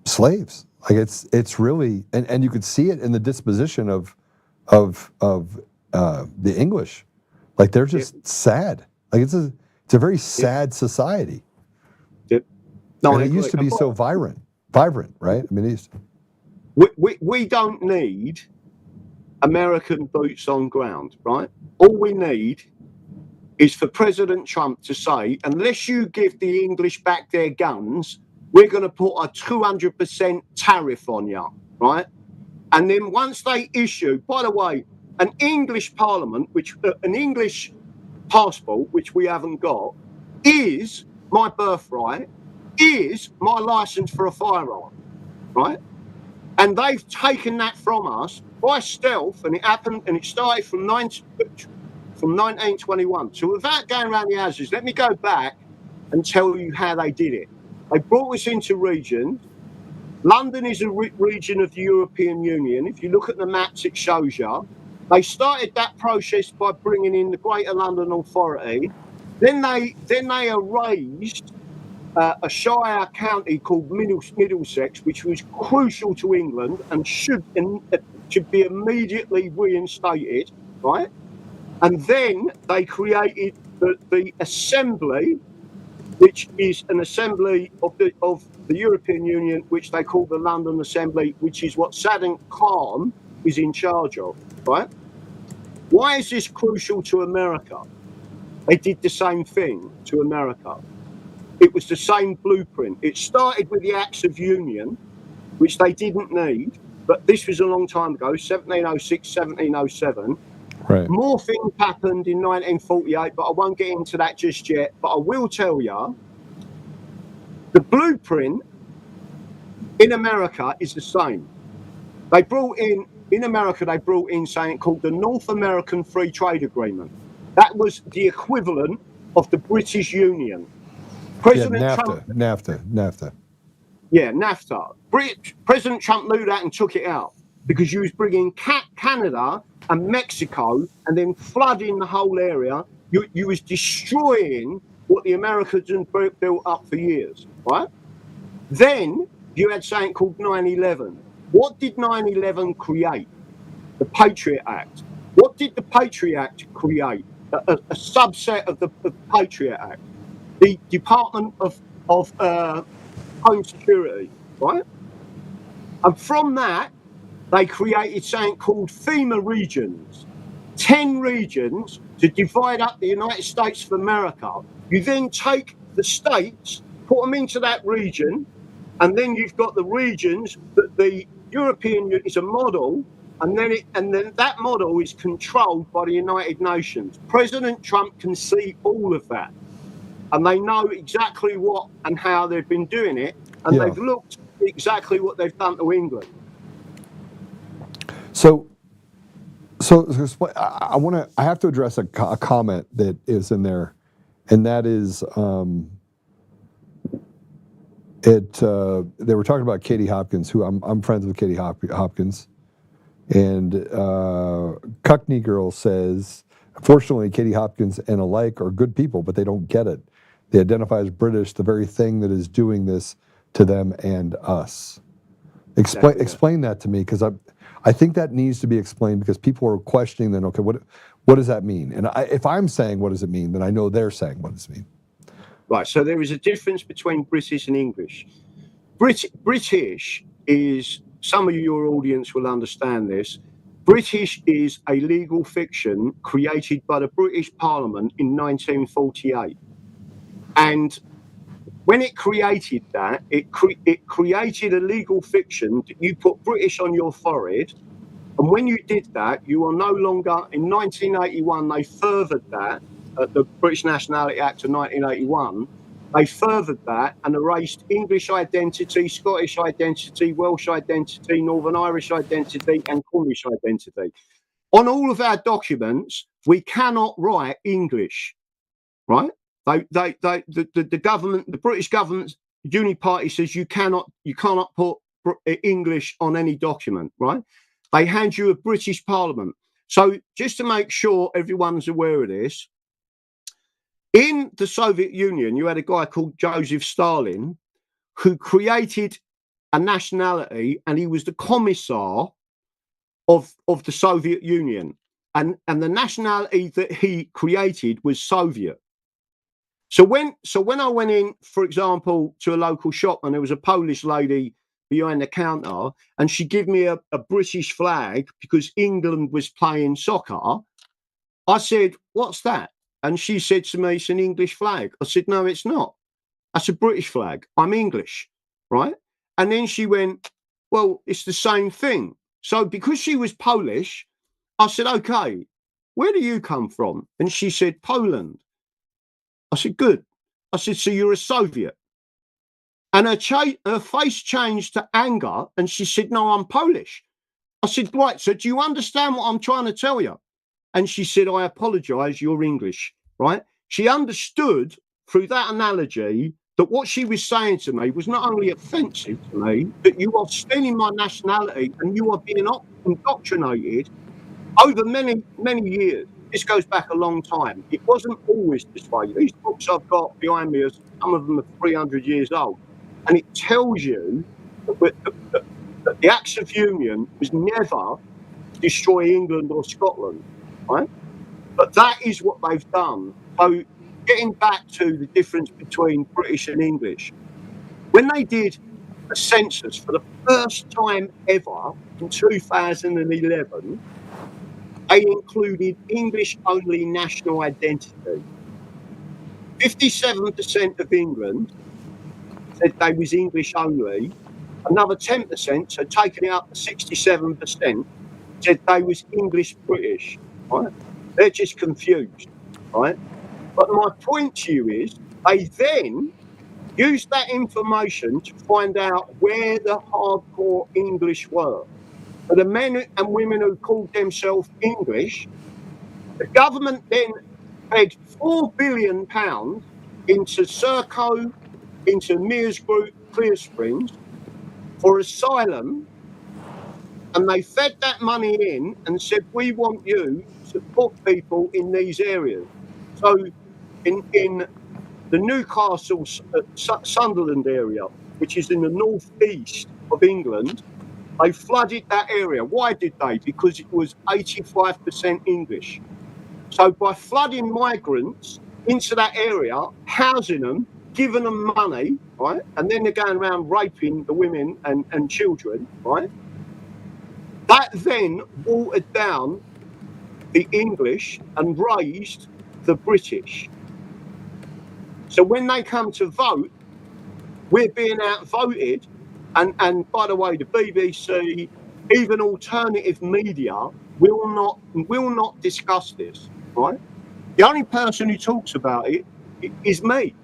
slaves. Like it's really, and you could see it in the disposition of the English. Like they're just sad. Like it's a very sad society. No, and it used to be so vibrant, right? I mean, we don't need American boots on ground, right? All we need is for President Trump to say, unless you give the English back their guns, we're going to put a 200% tariff on you, right? And then once they issue, by the way, an English parliament, an English passport, which we haven't got, is my birthright, is my license for a firearm, right? And they've taken that from us by stealth, and it happened, and it started from 1921. So without going around the houses, let me go back and tell you how they did it. They brought us into regions. London is a region of the European Union. If you look at the maps, it shows you. They started that process by bringing in the Greater London Authority. Then they erased a shire county called Middlesex, which was crucial to England and should be immediately reinstated, right? And then they created the Assembly, which is an assembly of the European Union, which they call the London Assembly, which is what Sadiq Khan is in charge of, right? Why is this crucial to America? They did the same thing to America. It was the same blueprint. It started with the Acts of Union, which they didn't need, but this was a long time ago, 1706, 1707. right. More things happened in 1948, but I won't get into that just yet. But I will tell you, the blueprint in America is the same. They brought in something called the North American Free Trade Agreement. That was the equivalent of the British Union. NAFTA. Yeah, NAFTA. President Trump knew that and took it out because you was bringing Canada and Mexico and then flooding the whole area. You was destroying what the Americans had built up for years, right? Then you had something called 9/11. What did 9/11 create? The Patriot Act. What did the Patriot Act create? A subset of the Patriot Act. The Department of Home Security, right? And from that, they created something called FEMA regions. 10 regions to divide up the United States of America. You then take the states, put them into that region, and then you've got the regions that the European Union is a model, and then that model is controlled by the United Nations. President Trump can see all of that, and they know exactly what and how they've been doing it, and they've looked at exactly what they've done to England. So I have to address a comment that is in there, and that is they were talking about Katie Hopkins, who I'm friends with Katie Hopkins, and Cuckney Girl says, unfortunately, Katie Hopkins and alike are good people, but they don't get it. They identify as British, the very thing that is doing this to them and us. Exactly that. Explain that to me, because I think that needs to be explained, because people are questioning then, okay, what does that mean? And if I'm saying what does it mean, then I know they're saying what does it mean. Right, so there is a difference between British and English. British is, some of your audience will understand this, British is a legal fiction created by the British Parliament in 1948. And when it created that, it created a legal fiction that you put British on your forehead. And when you did that, you are no longer, in 1981, they furthered that, the British Nationality Act of 1981, they furthered that and erased English identity, Scottish identity, Welsh identity, Northern Irish identity, and Cornish identity. On all of our documents, we cannot write English, right? The government, the British government's Uniparty says you cannot put English on any document, right? They hand you a British Parliament. So just to make sure everyone's aware of this, in the Soviet Union, you had a guy called Joseph Stalin who created a nationality, and he was the commissar of the Soviet Union. And the nationality that he created was Soviet. So when I went in, for example, to a local shop, and there was a Polish lady behind the counter, and she gave me a British flag because England was playing soccer, I said, "What's that?" And she said to me, "It's an English flag." I said, "No, it's not. That's a British flag. I'm English," right? And then she went, "Well, it's the same thing." So because she was Polish, I said, "Okay, where do you come from?" And she said, "Poland." I said, "Good." I said, "So you're a Soviet?" And her face changed to anger, and she said, "No, I'm Polish." I said, "Right, so do you understand what I'm trying to tell you?" And she said, "I apologise, you're English," right? She understood through that analogy that what she was saying to me was not only offensive to me, but you are stealing my nationality and you are being indoctrinated over many, many years. This goes back a long time. It wasn't always this way. These books I've got behind me, some of them are 300 years old. And it tells you that the Acts of Union was never to destroy England or Scotland, right? But that is what they've done. So getting back to the difference between British and English, when they did a census for the first time ever in 2011, they included English-only national identity. 57% of England said they was English-only. Another 10%, so taking it up to 67%, said they was English-British. Right? They're just confused, right? But my point to you is, they then used that information to find out where the hardcore English were. For the men and women who called themselves English, the government then paid £4 billion into Serco, into Mears Group, Clear Springs, for asylum, and they fed that money in and said, "We want you to put people in these areas." So in the Newcastle, Sunderland area, which is in the northeast of England, they flooded that area. Why did they? Because it was 85% English. So by flooding migrants into that area, housing them, giving them money, right? And then they're going around raping the women and children, right? That then watered down the English and raised the British. So when they come to vote, we're being outvoted. And by the way, the BBC, even alternative media, will not discuss this, right? The only person who talks about it is me.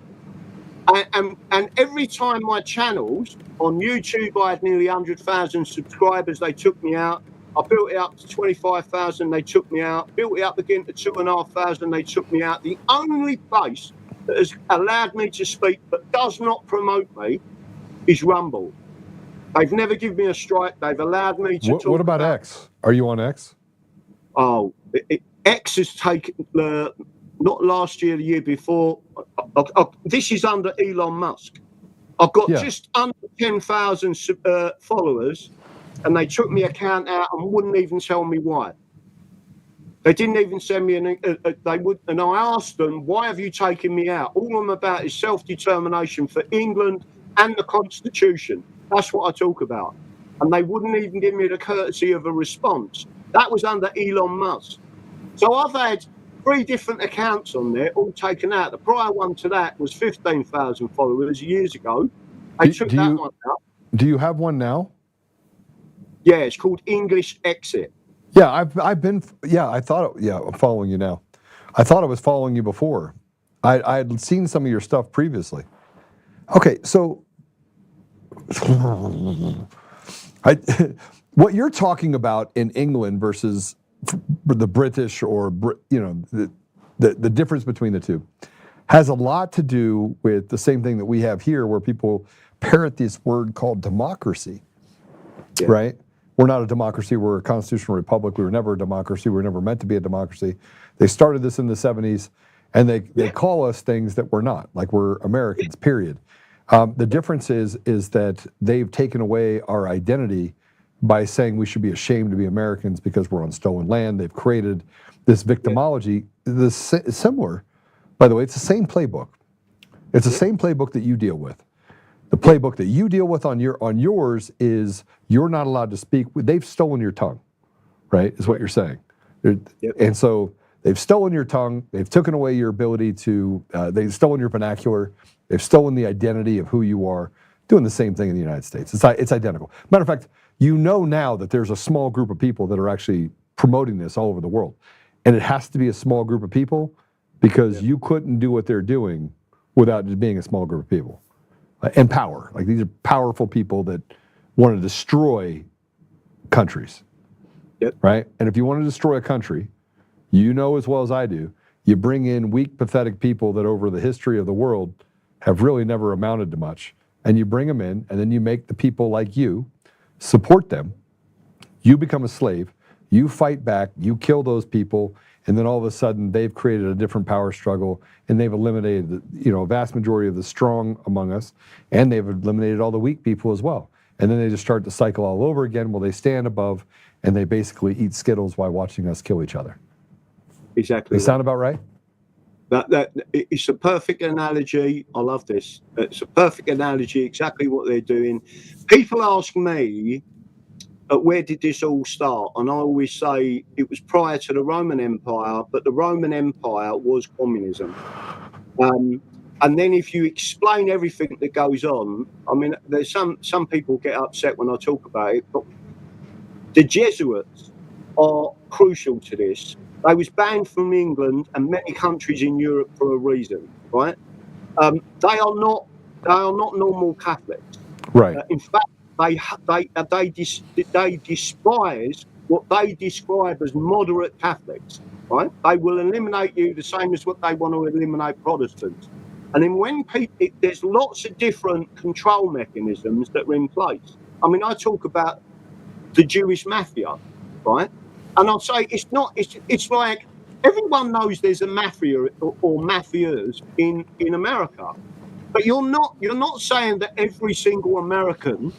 And every time my channels on YouTube, I had nearly 100,000 subscribers, they took me out. I built it up to 25,000, they took me out. Built it up again to 2,500, they took me out. The only place that has allowed me to speak but does not promote me is Rumble. They've never given me a strike. They've allowed me to talk. What about X? Are you on X? Oh, X has taken, not last year, the year before. This is under Elon Musk. I've got Yeah. just under 10,000 followers, and they took my account out and wouldn't even tell me why. They didn't even send me they would, and I asked them, why have you taken me out? All I'm about is self-determination for England and the Constitution. That's what I talk about. And they wouldn't even give me the courtesy of a response. That was under Elon Musk. So I've had 3 different accounts on there, all taken out. The prior one to that was 15,000 followers years ago. They took that one out. Do you have one now? Yeah, it's called English Exit. Yeah, I've been. Yeah, I thought. I'm following you now. I thought I was following you before. I had seen some of your stuff previously. Okay, so what you're talking about in England versus the British, or the difference between the two, has a lot to do with the same thing that we have here, where people parrot this word called democracy, right? We're not a democracy. We're a constitutional republic. We were never a democracy. We were never meant to be a democracy. They started this in the 70s, and they call us things that we're not, like we're Americans, period. The difference is that they've taken away our identity by saying we should be ashamed to be Americans because we're on stolen land. They've created this victimology. Similar, by the way, it's the same playbook. It's the same playbook that you deal with. The playbook that you deal with on yours is you're not allowed to speak. They've stolen your tongue, right? Is what you're saying. And so they've stolen your tongue. They've taken away your ability to. They've stolen your vernacular. They've stolen the identity of who you are. Doing the same thing in the United States. It's identical. Matter of fact, you know now that there's a small group of people that are actually promoting this all over the world, and it has to be a small group of people because you couldn't do what they're doing without it being a small group of people. And power. Like, these are powerful people that want to destroy countries. Right? And if you want to destroy a country, you know as well as I do, you bring in weak, pathetic people that over the history of the world have really never amounted to much. And you bring them in, and then you make the people like you support them. You become a slave. You fight back. You kill those people. And then all of a sudden, they've created a different power struggle, and they've eliminated, a vast majority of the strong among us, and they've eliminated all the weak people as well. And then they just start the cycle all over again. Well, they stand above, and they basically eat Skittles while watching us kill each other. Exactly. Does that sound about right? That it's a perfect analogy. I love this. It's a perfect analogy. Exactly what they're doing. People ask me, where did this all start? And I always say it was prior to the Roman Empire, but the Roman Empire was communism. And then if you explain everything that goes on, I mean, there's some people get upset when I talk about it, but the Jesuits are crucial to this. They was banned from England and many countries in Europe for a reason, right? They are not normal Catholics. Right. In fact, they despise what they describe as moderate Catholics, right? They will eliminate you the same as what they want to eliminate Protestants. And then when there's lots of different control mechanisms that are in place. I mean, I talk about the Jewish mafia, right? And I'll say it's like everyone knows there's a mafia or mafias in America, but you're not saying that every single American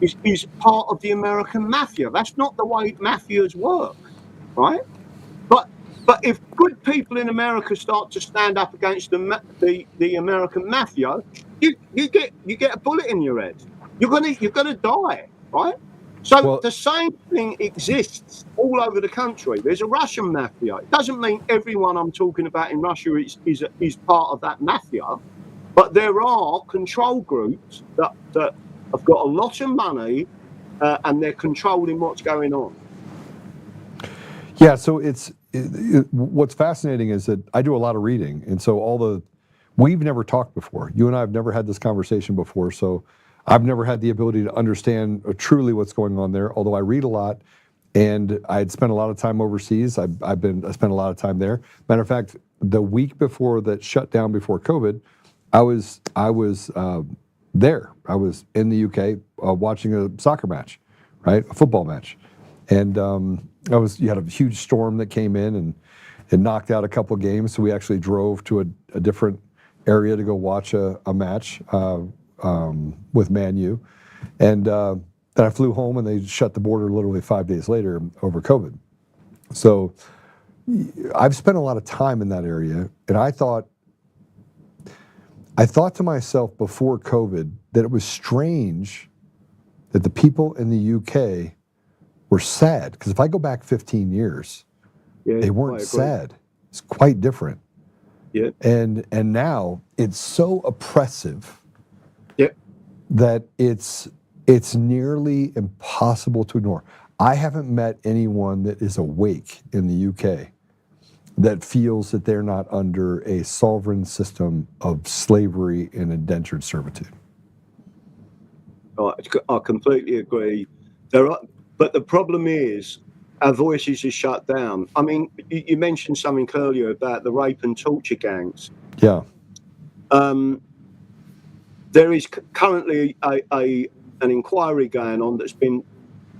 is part of the American mafia. That's not the way mafias work, right? But if good people in America start to stand up against the American mafia, you get a bullet in your head. You're gonna die, right? So the same thing exists all over the country. There's a Russian mafia. It doesn't mean everyone I'm talking about in Russia is part of that mafia, but there are control groups that have got a lot of money and they're controlling what's going on. Yeah, so what's fascinating is that I do a lot of reading, and so we've never talked before. You and I have never had this conversation before, so I've never had the ability to understand truly what's going on there, although I read a lot, and I had spent a lot of time overseas. I spent a lot of time there. Matter of fact, the week before that shutdown before COVID, I was there. I was in the UK watching a soccer match, right? A football match. And you had a huge storm that came in, and it knocked out a couple games, so we actually drove to a different area to go watch a match. with Man U, and then I flew home, and they shut the border literally 5 days later over COVID. So I've spent a lot of time in that area, and I thought to myself before COVID that it was strange that the people in the UK were sad, because if I go back 15 years, Yeah, they I weren't agree. sad. It's quite different. Yeah. And now it's so oppressive Yeah. that it's nearly impossible to ignore. I haven't met anyone that is awake in the UK that feels that they're not under a sovereign system of slavery and indentured servitude. I completely agree. But the problem is our voices are shut down. I mean, you mentioned something earlier about the rape and torture gangs. Yeah. There is currently an inquiry going on that's been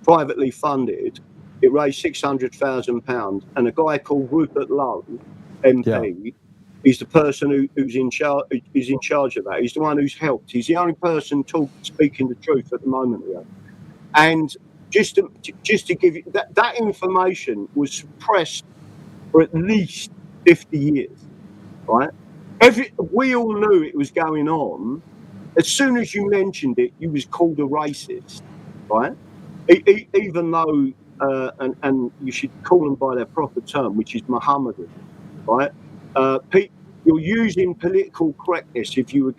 privately funded. It raised £600,000, and a guy called Rupert Lowe, MP, is the person who's in charge. Is in charge of that. He's the one who's helped. He's the only person speaking the truth at the moment here. And just to give you that information was suppressed for at least 50 years, right? We all knew it was going on. As soon as you mentioned it, you was called a racist, right? Even though, and you should call them by their proper term, which is Mohammedan, right? You're using political correctness if you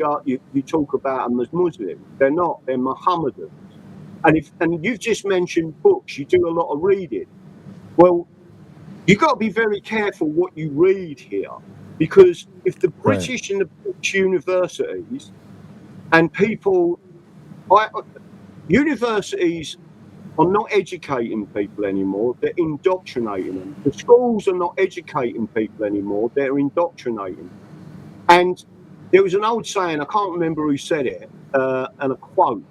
talk about them as Muslim. They're not. They're Mohammedan. And you've just mentioned books. You do a lot of reading. Well, you've got to be very careful what you read here, because if the British and the British universities and people, universities are not educating people anymore, they're indoctrinating them. The schools are not educating people anymore, they're indoctrinating. And there was an old saying, I can't remember who said it, and a quote.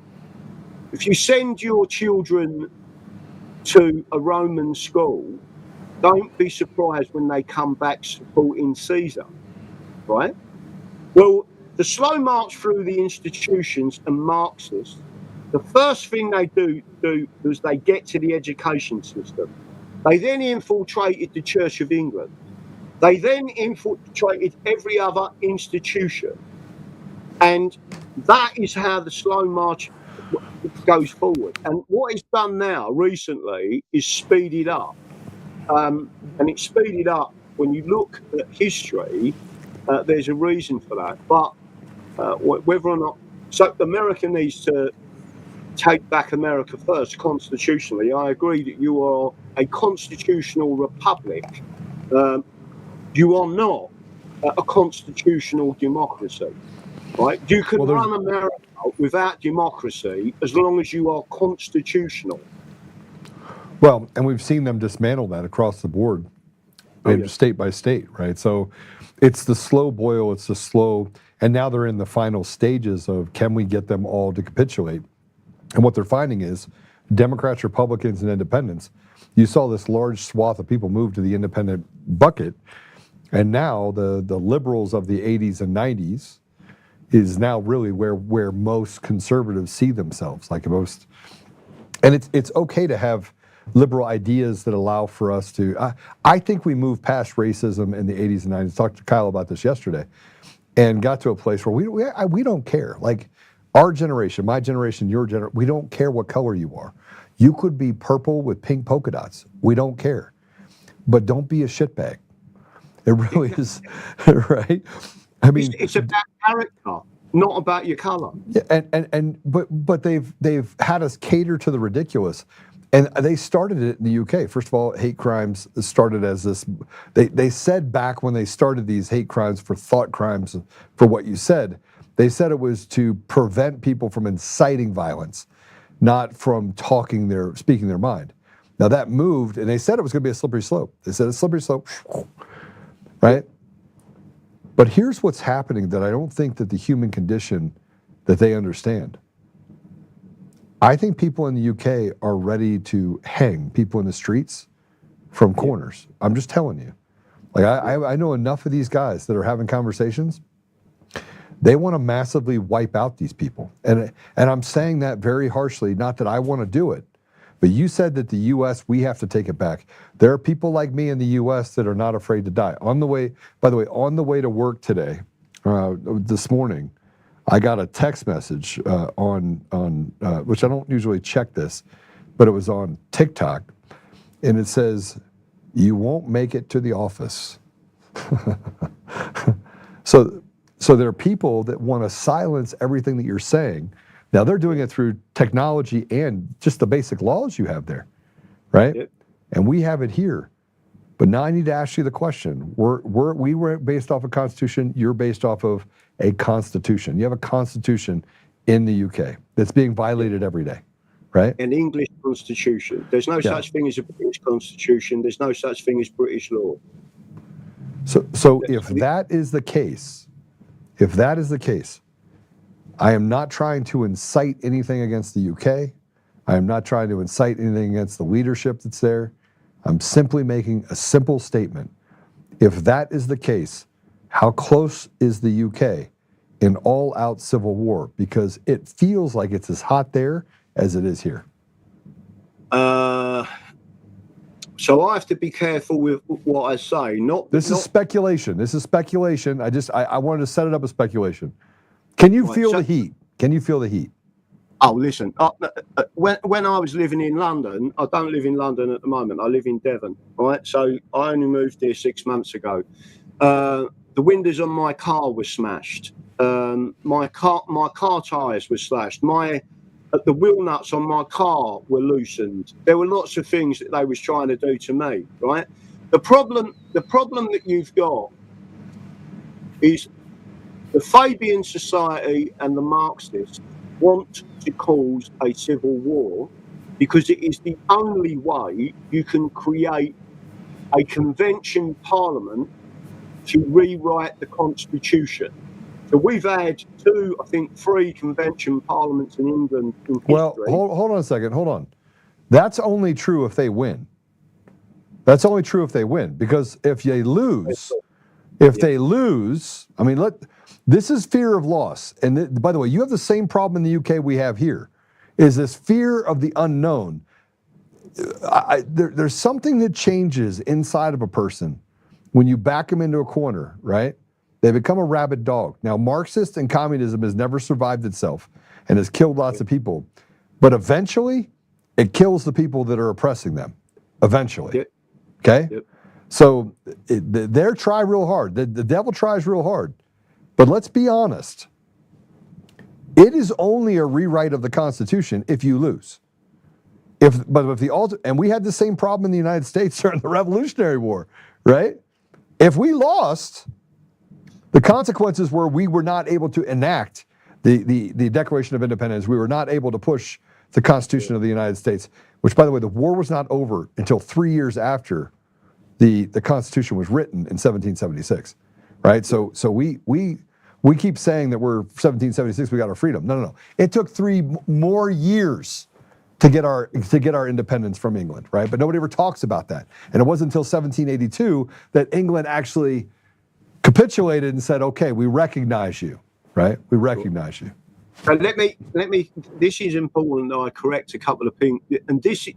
If you send your children to a Roman school, don't be surprised when they come back supporting Caesar, right? Well, the slow march through the institutions and Marxists, the first thing they do is they get to the education system. They then infiltrated the Church of England. They then infiltrated every other institution. And that is how the slow march goes forward. And what it's done now recently is speed it up. And it's speeded up when you look at history. There's a reason for that. But whether or not, so America needs to take back America first constitutionally. I agree that you are a constitutional republic. You are not a constitutional democracy, right? You can run America without democracy as long as you are constitutional. Well, and we've seen them dismantle that across the board, state by state, right? So it's the slow boil, and now they're in the final stages of, can we get them all to capitulate? And what they're finding is Democrats, Republicans, and independents, you saw this large swath of people move to the independent bucket, and now the liberals of the 80s and 90s is now really where most conservatives see themselves, and it's okay to have liberal ideas that allow for us to, I think we moved past racism in the 80s and 90s. Talked to Kyle about this yesterday, and got to a place where we don't care. Like our generation, my generation, your generation, we don't care what color you are. You could be purple with pink polka dots. We don't care. But don't be a shitbag. It really is, right? I mean, it's about character, not about your color. Yeah, but they've had us cater to the ridiculous. And they started it in the UK. First of all, hate crimes started as this. They said back when they started these hate crimes for thought crimes, for what you said, they said it was to prevent people from inciting violence, not from speaking their mind. Now that moved, and they said it was going to be a slippery slope. They said a slippery slope, right? But here's what's happening that I don't think that the human condition that they understand. I think people in the UK are ready to hang people in the streets from corners. I'm just telling you. Like I know enough of these guys that are having conversations They want to massively wipe out these people. And I'm saying that very harshly, not that I want to do it, but you said that the U.S., we have to take it back. There are people like me in the U.S. that are not afraid to die. On the way, by the way, on the way to work today, this morning, I got a text message on which I don't usually check this, but it was on TikTok, and it says, "You won't make it to the office." So there are people that want to silence everything that you're saying. Now they're doing it through technology and just the basic laws you have there, right? Yep. And we have it here. But now I need to ask you the question. We were based off a constitution. You're based off of a constitution. You have a constitution in the UK that's being violated every day, right? An English constitution. There's no such thing as a British constitution. There's no such thing as British law. So if that is the case, I am not trying to incite anything against the UK. I am not trying to incite anything against the leadership that's there. I'm simply making a simple statement. If that is the case, how close is the UK in all-out civil war? Because it feels like it's as hot there as it is here. So I have to be careful with what I say. This is speculation. This is speculation. I wanted to set it up as speculation. Can you feel the heat? Can you feel the heat? Oh, listen. When I was living in London, I don't live in London at the moment. I live in Devon, right? So I only moved here 6 months ago. The windows on my car were smashed. My car tires were slashed. The wheel nuts on my car were loosened. There were lots of things that they was trying to do to me, right? The problem that you've got is the Fabian Society and the Marxists want to cause a civil war because it is the only way you can create a convention parliament to rewrite the constitution. So we've had 2, I think 3 convention parliaments in England in history. Well, hold on a second. Hold on. That's only true if they win. That's only true if they win. Because if they lose, I mean, this is fear of loss. And by the way, you have the same problem in the UK we have here, is this fear of the unknown. There's something that changes inside of a person when you back them into a corner, right? They become a rabid dog. Now, Marxist and communism has never survived itself and has killed lots of people. But eventually, it kills the people that are oppressing them. Eventually. Yep. Okay? Yep. So they try real hard. The devil tries real hard. But let's be honest. It is only a rewrite of the Constitution if you lose. And we had the same problem in the United States during the Revolutionary War, right? If we lost, the consequences were we were not able to enact the Declaration of Independence. We were not able to push the Constitution of the United States, which, by the way, the war was not over until 3 years after the Constitution was written in 1776, right? So we keep saying that we're 1776, we got our freedom. No. It took 3 more years to get our independence from England, right? But nobody ever talks about that. And it wasn't until 1782 that England actually capitulated and said, "Okay, we recognize you," right? We recognize you. And let me. This is important that I correct a couple of things. And this,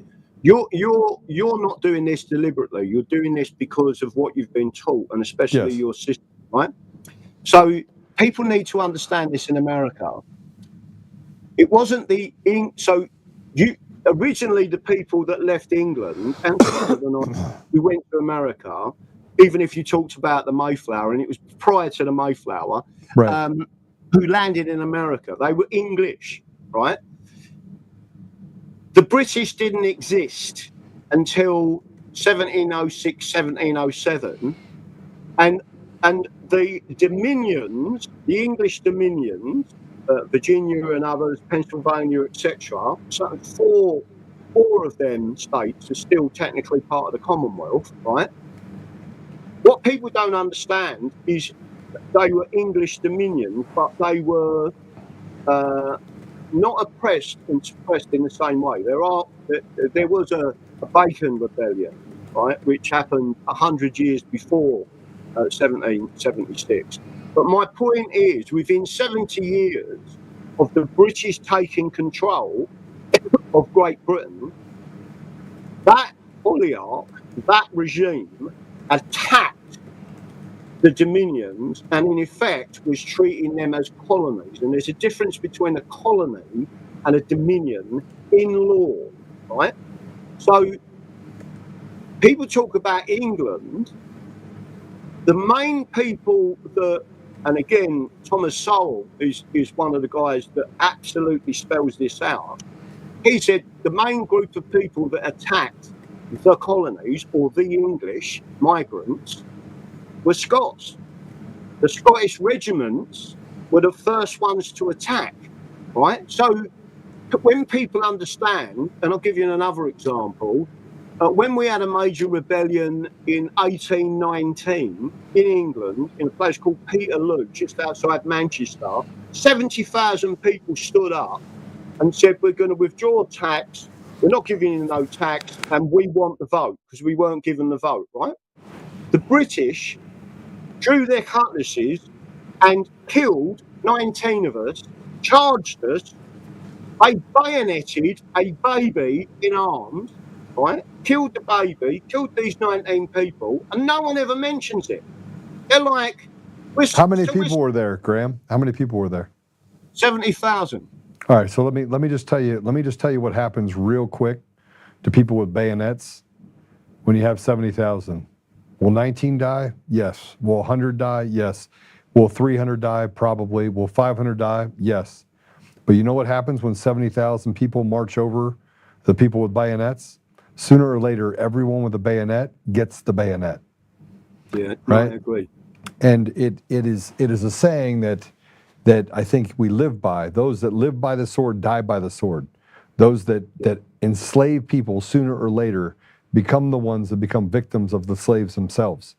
you're not doing this deliberately. You're doing this because of what you've been taught, and especially your system, right? So people need to understand this in America. It wasn't originally the people that left England and we went to America. Even if you talked about the Mayflower, and it was prior to the Mayflower, right. Who landed in America. They were English, right? The British didn't exist until 1706, 1707, and the dominions, the English dominions, Virginia and others, Pennsylvania, etc. So four of them states are still technically part of the Commonwealth, right? What people don't understand is they were English dominions, but they were not oppressed and suppressed in the same way. There was a Bacon Rebellion, right, which happened 100 years before 1776. But my point is, within 70 years of the British taking control of Great Britain, that oligarch, that regime, attacked the Dominions and in effect was treating them as colonies. And there's a difference between a colony and a Dominion in law, right? So people talk about England. The main people that, and again, Thomas Sowell is one of the guys that absolutely spells this out. He said the main group of people that attacked the colonies or the English migrants were Scots. The Scottish regiments were the first ones to attack, right? So when people understand, and I'll give you another example, when we had a major rebellion in 1819 in England, in a place called Peterloo, just outside Manchester, 70,000 people stood up and said, we're going to withdraw tax, we're not giving you no tax, and we want the vote, because we weren't given the vote, right? The British drew their cutlasses and killed 19 of us, charged us, they bayoneted a baby in arms, right? Killed the baby, killed these 19 people, and no one ever mentions it. They're like, how many people were there, Graham? How many people were there? 70,000. All right, so let me just tell you what happens real quick to people with bayonets when you have 70,000. Will 19 die? Yes. Will 100 die? Yes. Will 300 die? Probably. Will 500 die? Yes. But you know what happens when 70,000 people march over the people with bayonets? Sooner or later, everyone with a bayonet gets the bayonet. Yeah, right. I agree. And it is a saying that I think we live by. Those that live by the sword die by the sword. Those that enslave people sooner or later become the ones that become victims of the slaves themselves.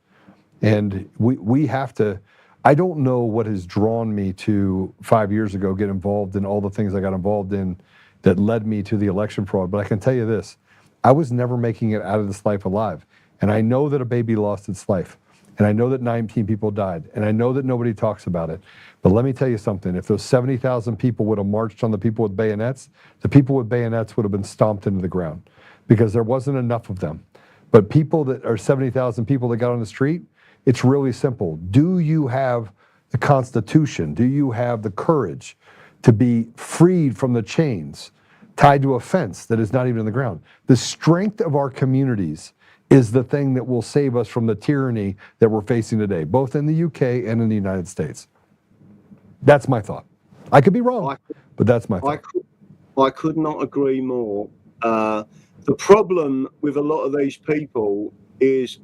And we have to. I don't know what has drawn me to 5 years ago get involved in all the things I got involved in that led me to the election fraud. But I can tell you this, I was never making it out of this life alive. And I know that a baby lost its life. And I know that 19 people died. And I know that nobody talks about it. But let me tell you something. If those 70,000 people would have marched on the people with bayonets, the people with bayonets would have been stomped into the ground because there wasn't enough of them. But people that are 70,000 people that got on the street, it's really simple. Do you have the Constitution? Do you have the courage to be freed from the chains tied to a fence that is not even in the ground? The strength of our communities is the thing that will save us from the tyranny that we're facing today, both in the UK and in the United States. That's my thought. I could be wrong, but that's my thought. I could not agree more. The problem with a lot of these people is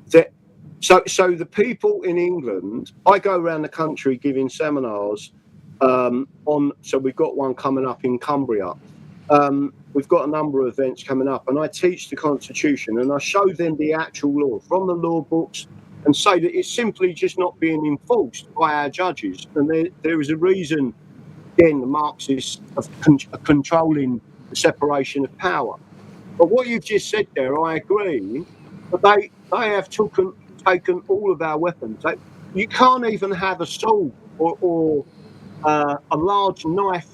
that so the people in England, I go around the country giving seminars so we've got one coming up in Cumbria. We've got a number of events coming up, and I teach the Constitution and I show them the actual law from the law books and say that it's simply just not being enforced by our judges. And there is a reason, again, the Marxists are controlling the separation of power. But what you've just said there, I agree, but they have taken all of our weapons. You can't even have a sword or a large knife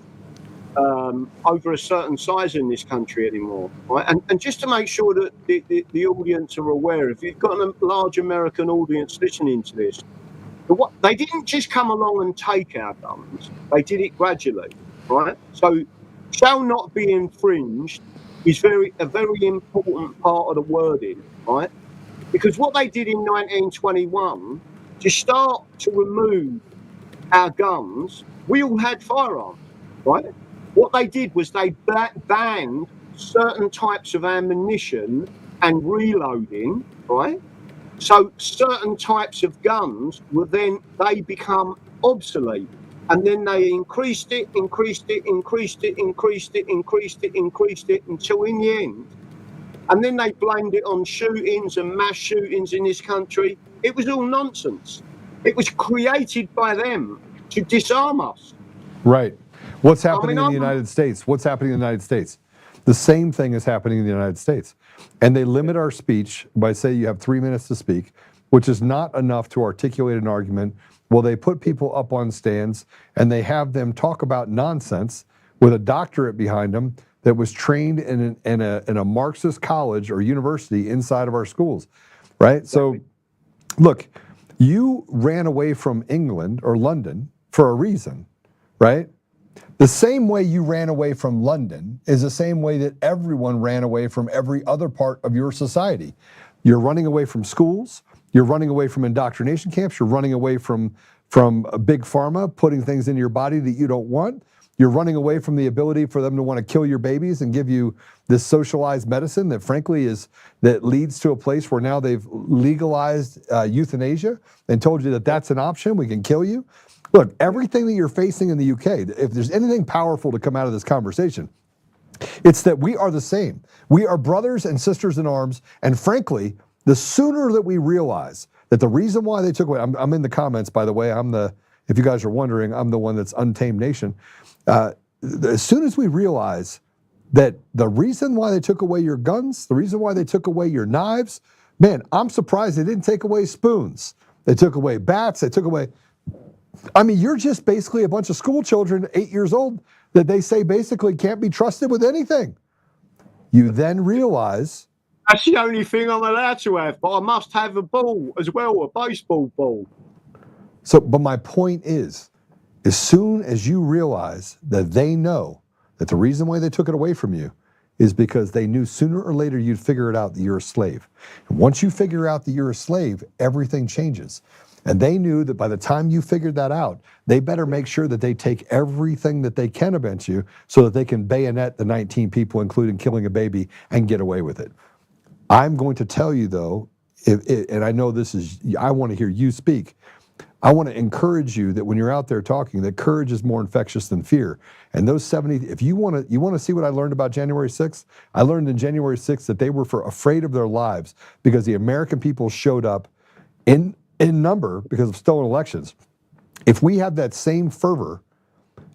over a certain size in this country anymore, right? And just to make sure that the audience are aware, if you've got a large American audience listening to this, they didn't just come along and take our guns, they did it gradually, right? So shall not be infringed is a very important part of the wording, right? Because what they did in 1921 to start to remove our guns, we all had firearms, right? What they did was they banned certain types of ammunition and reloading, right? So certain types of guns they become obsolete. And then they increased it until in the end. And then they blamed it on shootings and mass shootings in this country. It was all nonsense. It was created by them to disarm us. Right. What's happening in the United States? What's happening in the United States? The same thing is happening in the United States. And they limit our speech by saying you have 3 minutes to speak, which is not enough to articulate an argument Well, they put people up on stands and they have them talk about nonsense with a doctorate behind them that was trained in a Marxist college or university inside of our schools, right? So, look, you ran away from England or London for a reason, right? The same way you ran away from London is the same way that everyone ran away from every other part of your society. You're running away from schools. You're running away from indoctrination camps. You're running away from a big pharma putting things into your body that you don't want. You're running away from the ability for them to want to kill your babies and give you this socialized medicine that frankly that leads to a place where now they've legalized euthanasia and told you that that's an option. We can kill you. Look, everything that you're facing in the UK, if there's anything powerful to come out of this conversation, it's that we are the same. We are brothers and sisters in arms. And frankly, the sooner that we realize that the reason why they took away, I'm in the comments, by the way, if you guys are wondering, I'm the one that's Untamed Nation. As soon as we realize that the reason why they took away your guns, the reason why they took away your knives, man, I'm surprised they didn't take away spoons. They took away bats, they took away, I mean, you're just basically a bunch of school children, 8 years old, that they say basically can't be trusted with anything. You then realize... That's the only thing I'm allowed to have, but I must have a ball as well, a baseball ball. So, but my point is, as soon as you realize that they know that the reason why they took it away from you is because they knew sooner or later you'd figure it out that you're a slave. And once you figure out that you're a slave, everything changes. And they knew that by the time you figured that out, they better make sure that they take everything that they can against you so that they can bayonet the 19 people, including killing a baby, and get away with it. I'm going to tell you, though, and I know this is, I want to hear you speak. I want to encourage you that when you're out there talking, that courage is more infectious than fear. And those 70, if you want to see what I learned about January 6th, I learned in January 6th that they were afraid of their lives because the American people showed up in number because of stolen elections. If we have that same fervor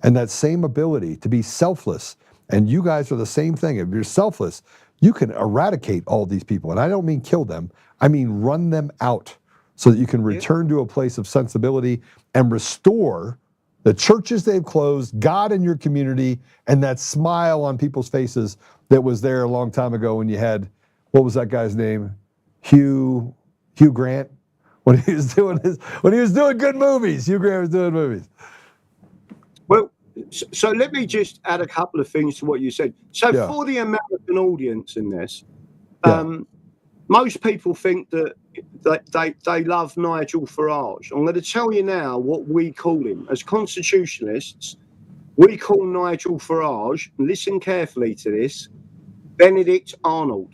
and that same ability to be selfless, and you guys are the same thing, if you're selfless, you can eradicate all these people. And I don't mean kill them, I mean run them out so that you can return to a place of sensibility and restore the churches they've closed, God in your community, and that smile on people's faces that was there a long time ago when you had, what was that guy's name? Hugh Grant? When he was doing good movies. Hugh Grant was doing movies. Well, so let me just add a couple of things to what you said. So for the American audience in this, most people think that they love Nigel Farage. I'm going to tell you now what we call him. As constitutionalists, we call Nigel Farage, listen carefully to this, Benedict Arnold.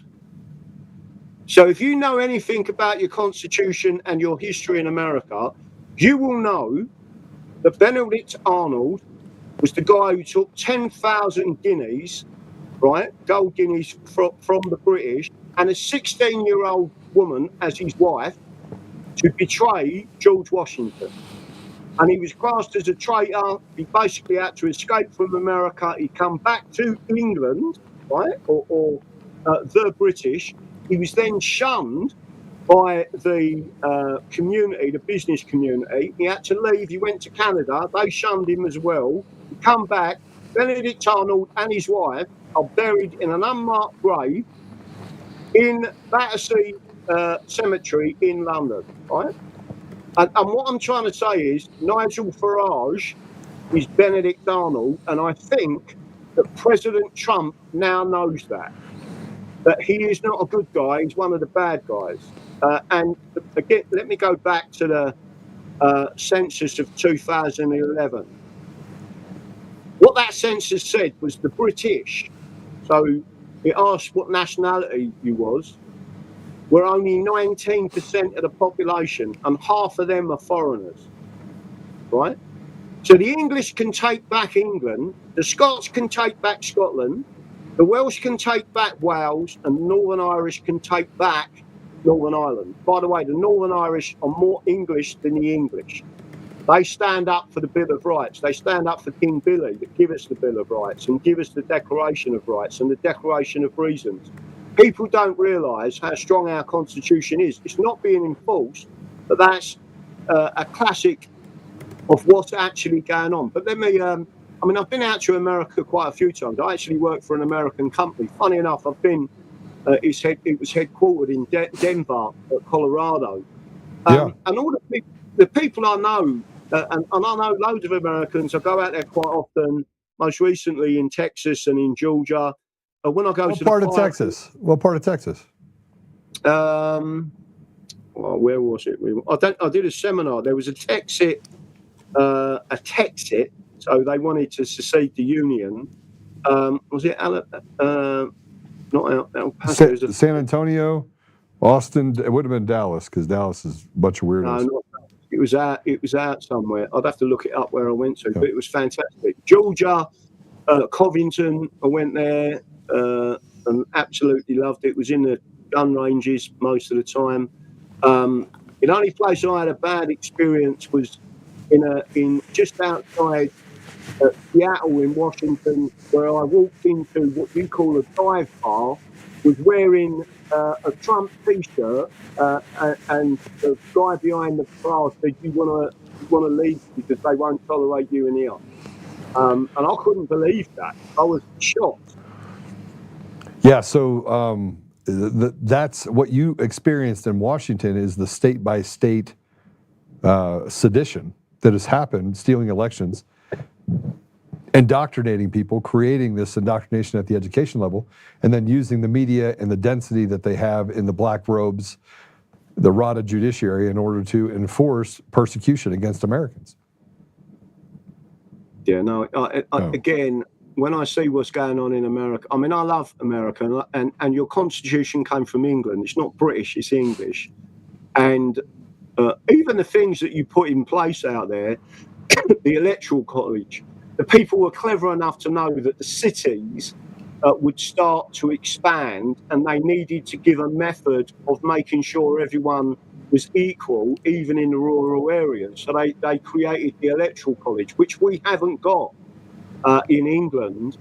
So if you know anything about your constitution and your history in America, you will know that Benedict Arnold was the guy who took 10,000 guineas, right, gold guineas from the British, and a 16-year-old woman as his wife to betray George Washington. And he was classed as a traitor. He basically had to escape from America. He come back to England, right, or the British. He was then shunned by the community, the business community. He had to leave. He went to Canada. They shunned him as well. He come back. Benedict Arnold and his wife are buried in an unmarked grave in Battersea Cemetery in London, right? And what I'm trying to say is Nigel Farage is Benedict Arnold, and I think that President Trump now knows that he is not a good guy, he's one of the bad guys. And again, let me go back to the census of 2011. What that census said was the British, so it asked what nationality you was, were only 19% of the population, and half of them are foreigners, right? So the English can take back England, the Scots can take back Scotland, the Welsh can take back Wales, and the Northern Irish can take back Northern Ireland. By the way, the Northern Irish are more English than the English. They stand up for the Bill of Rights. They stand up for King Billy that give us the Bill of Rights and give us the Declaration of Rights and the Declaration of Reasons. People don't realise how strong our Constitution is. It's not being enforced, but that's a classic of what's actually going on. But let me, I mean, I've been out to America quite a few times. I actually work for an American company. Funny enough, I've been, it was headquartered in Denver, Colorado. Yeah. And all the people I know, and I know loads of Americans, I go out there quite often, most recently in Texas and in Georgia. When I go What to part of Texas? What part of Texas? Well, where was it? I did a seminar. There was a Texit, so they wanted to secede the Union. Was it not El Paso? San Antonio, Austin. It would have been Dallas because Dallas is a bunch of weirdos. No, it was out somewhere. I'd have to look it up where I went to, but it was fantastic. Georgia, Covington. I went there and absolutely loved it. It was in the gun ranges most of the time. The only place I had a bad experience was in just outside Seattle in Washington, where I walked into what you call a dive bar, was wearing a Trump T-shirt, and the guy behind the bar said, "You want to leave because they won't tolerate you in here." And I couldn't believe that. I was shocked. Yeah. So that's what you experienced in Washington is the state by state sedition that has happened, stealing elections, indoctrinating people, creating this indoctrination at the education level, and then using the media and the density that they have in the black robes, the rotted judiciary, in order to enforce persecution against Americans. Yeah, no, again, when I see what's going on in America, I mean, I love America, and your constitution came from England. It's not British, it's English. And even the things that you put in place out there, the electoral college, the people were clever enough to know that the cities would start to expand, and they needed to give a method of making sure everyone was equal, even in the rural areas. So they created the electoral college, which we haven't got in England.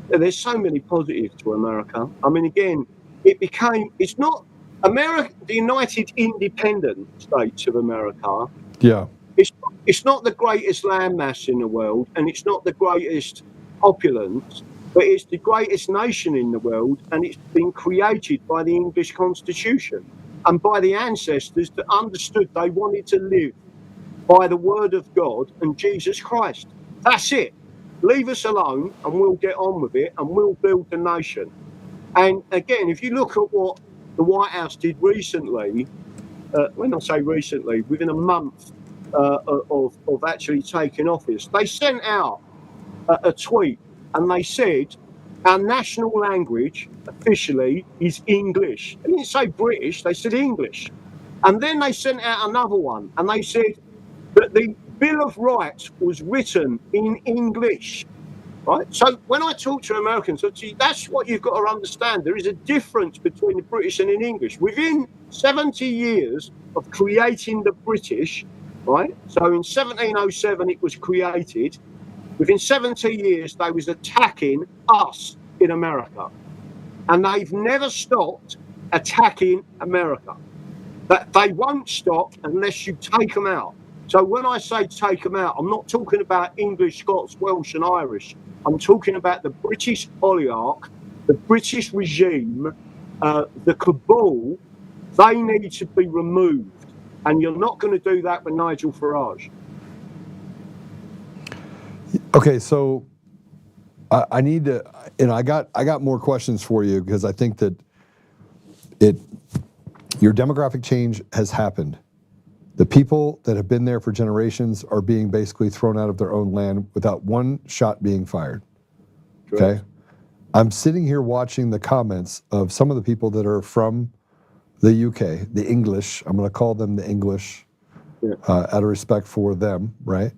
There's so many positives to America. I mean, again, it's not America, the United Independent States of America. Yeah. It's not the greatest landmass in the world, and it's not the greatest opulence, but it's the greatest nation in the world, and it's been created by the English Constitution and by the ancestors that understood they wanted to live by the word of God and Jesus Christ. That's it. Leave us alone and we'll get on with it, and we'll build the nation. And again, if you look at what the White House did recently, when I say recently, within a month of actually taking office, they sent out a tweet and they said, our national language officially is English. They didn't say British, they said English. And then they sent out another one and they said that the Bill of Rights was written in English. Right? So when I talk to Americans, that's what you've got to understand. There is a difference between the British and in English. Within 70 years of creating the British, right? So in 1707 it was created. Within 70 years they was attacking us in America. And they've never stopped attacking America. But they won't stop unless you take them out. So when I say take them out, I'm not talking about English, Scots, Welsh and Irish. I'm talking about the British oligarch, the British regime, the cabal. They need to be removed. And you're not going to do that with Nigel Farage. Okay, so I need to, and I got more questions for you because I think that your demographic change has happened. The people that have been there for generations are being basically thrown out of their own land without one shot being fired. Okay? I'm sitting here watching the comments of some of the people that are from the UK, the English. I'm going to call them the English out of respect for them, right?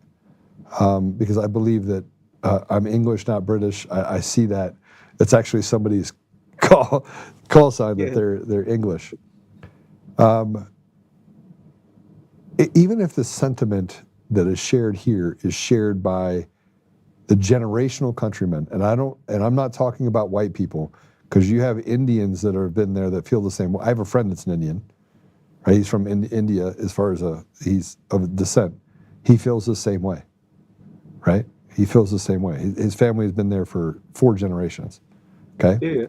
Because I believe that I'm English, not British. I see that. It's actually somebody's call sign that they're English. Even if the sentiment that is shared here is shared by the generational countrymen, and I'm not talking about white people, because you have Indians that have been there that feel the same way. I have a friend that's an Indian, right? He's from India as far as he's of descent. He feels the same way, right? He feels the same way. His family has been there for 4 generations, okay? Yeah.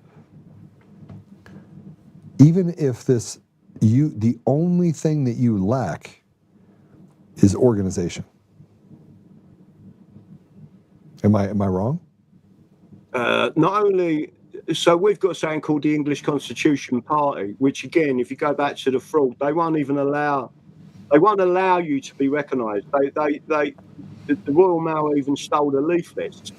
Even if the only thing that you lack is organization. Am I wrong? Not only, so we've got something called the English Constitution Party, which again, if you go back to the fraud, they won't allow you to be recognised. The Royal Mail even stole the leaflets.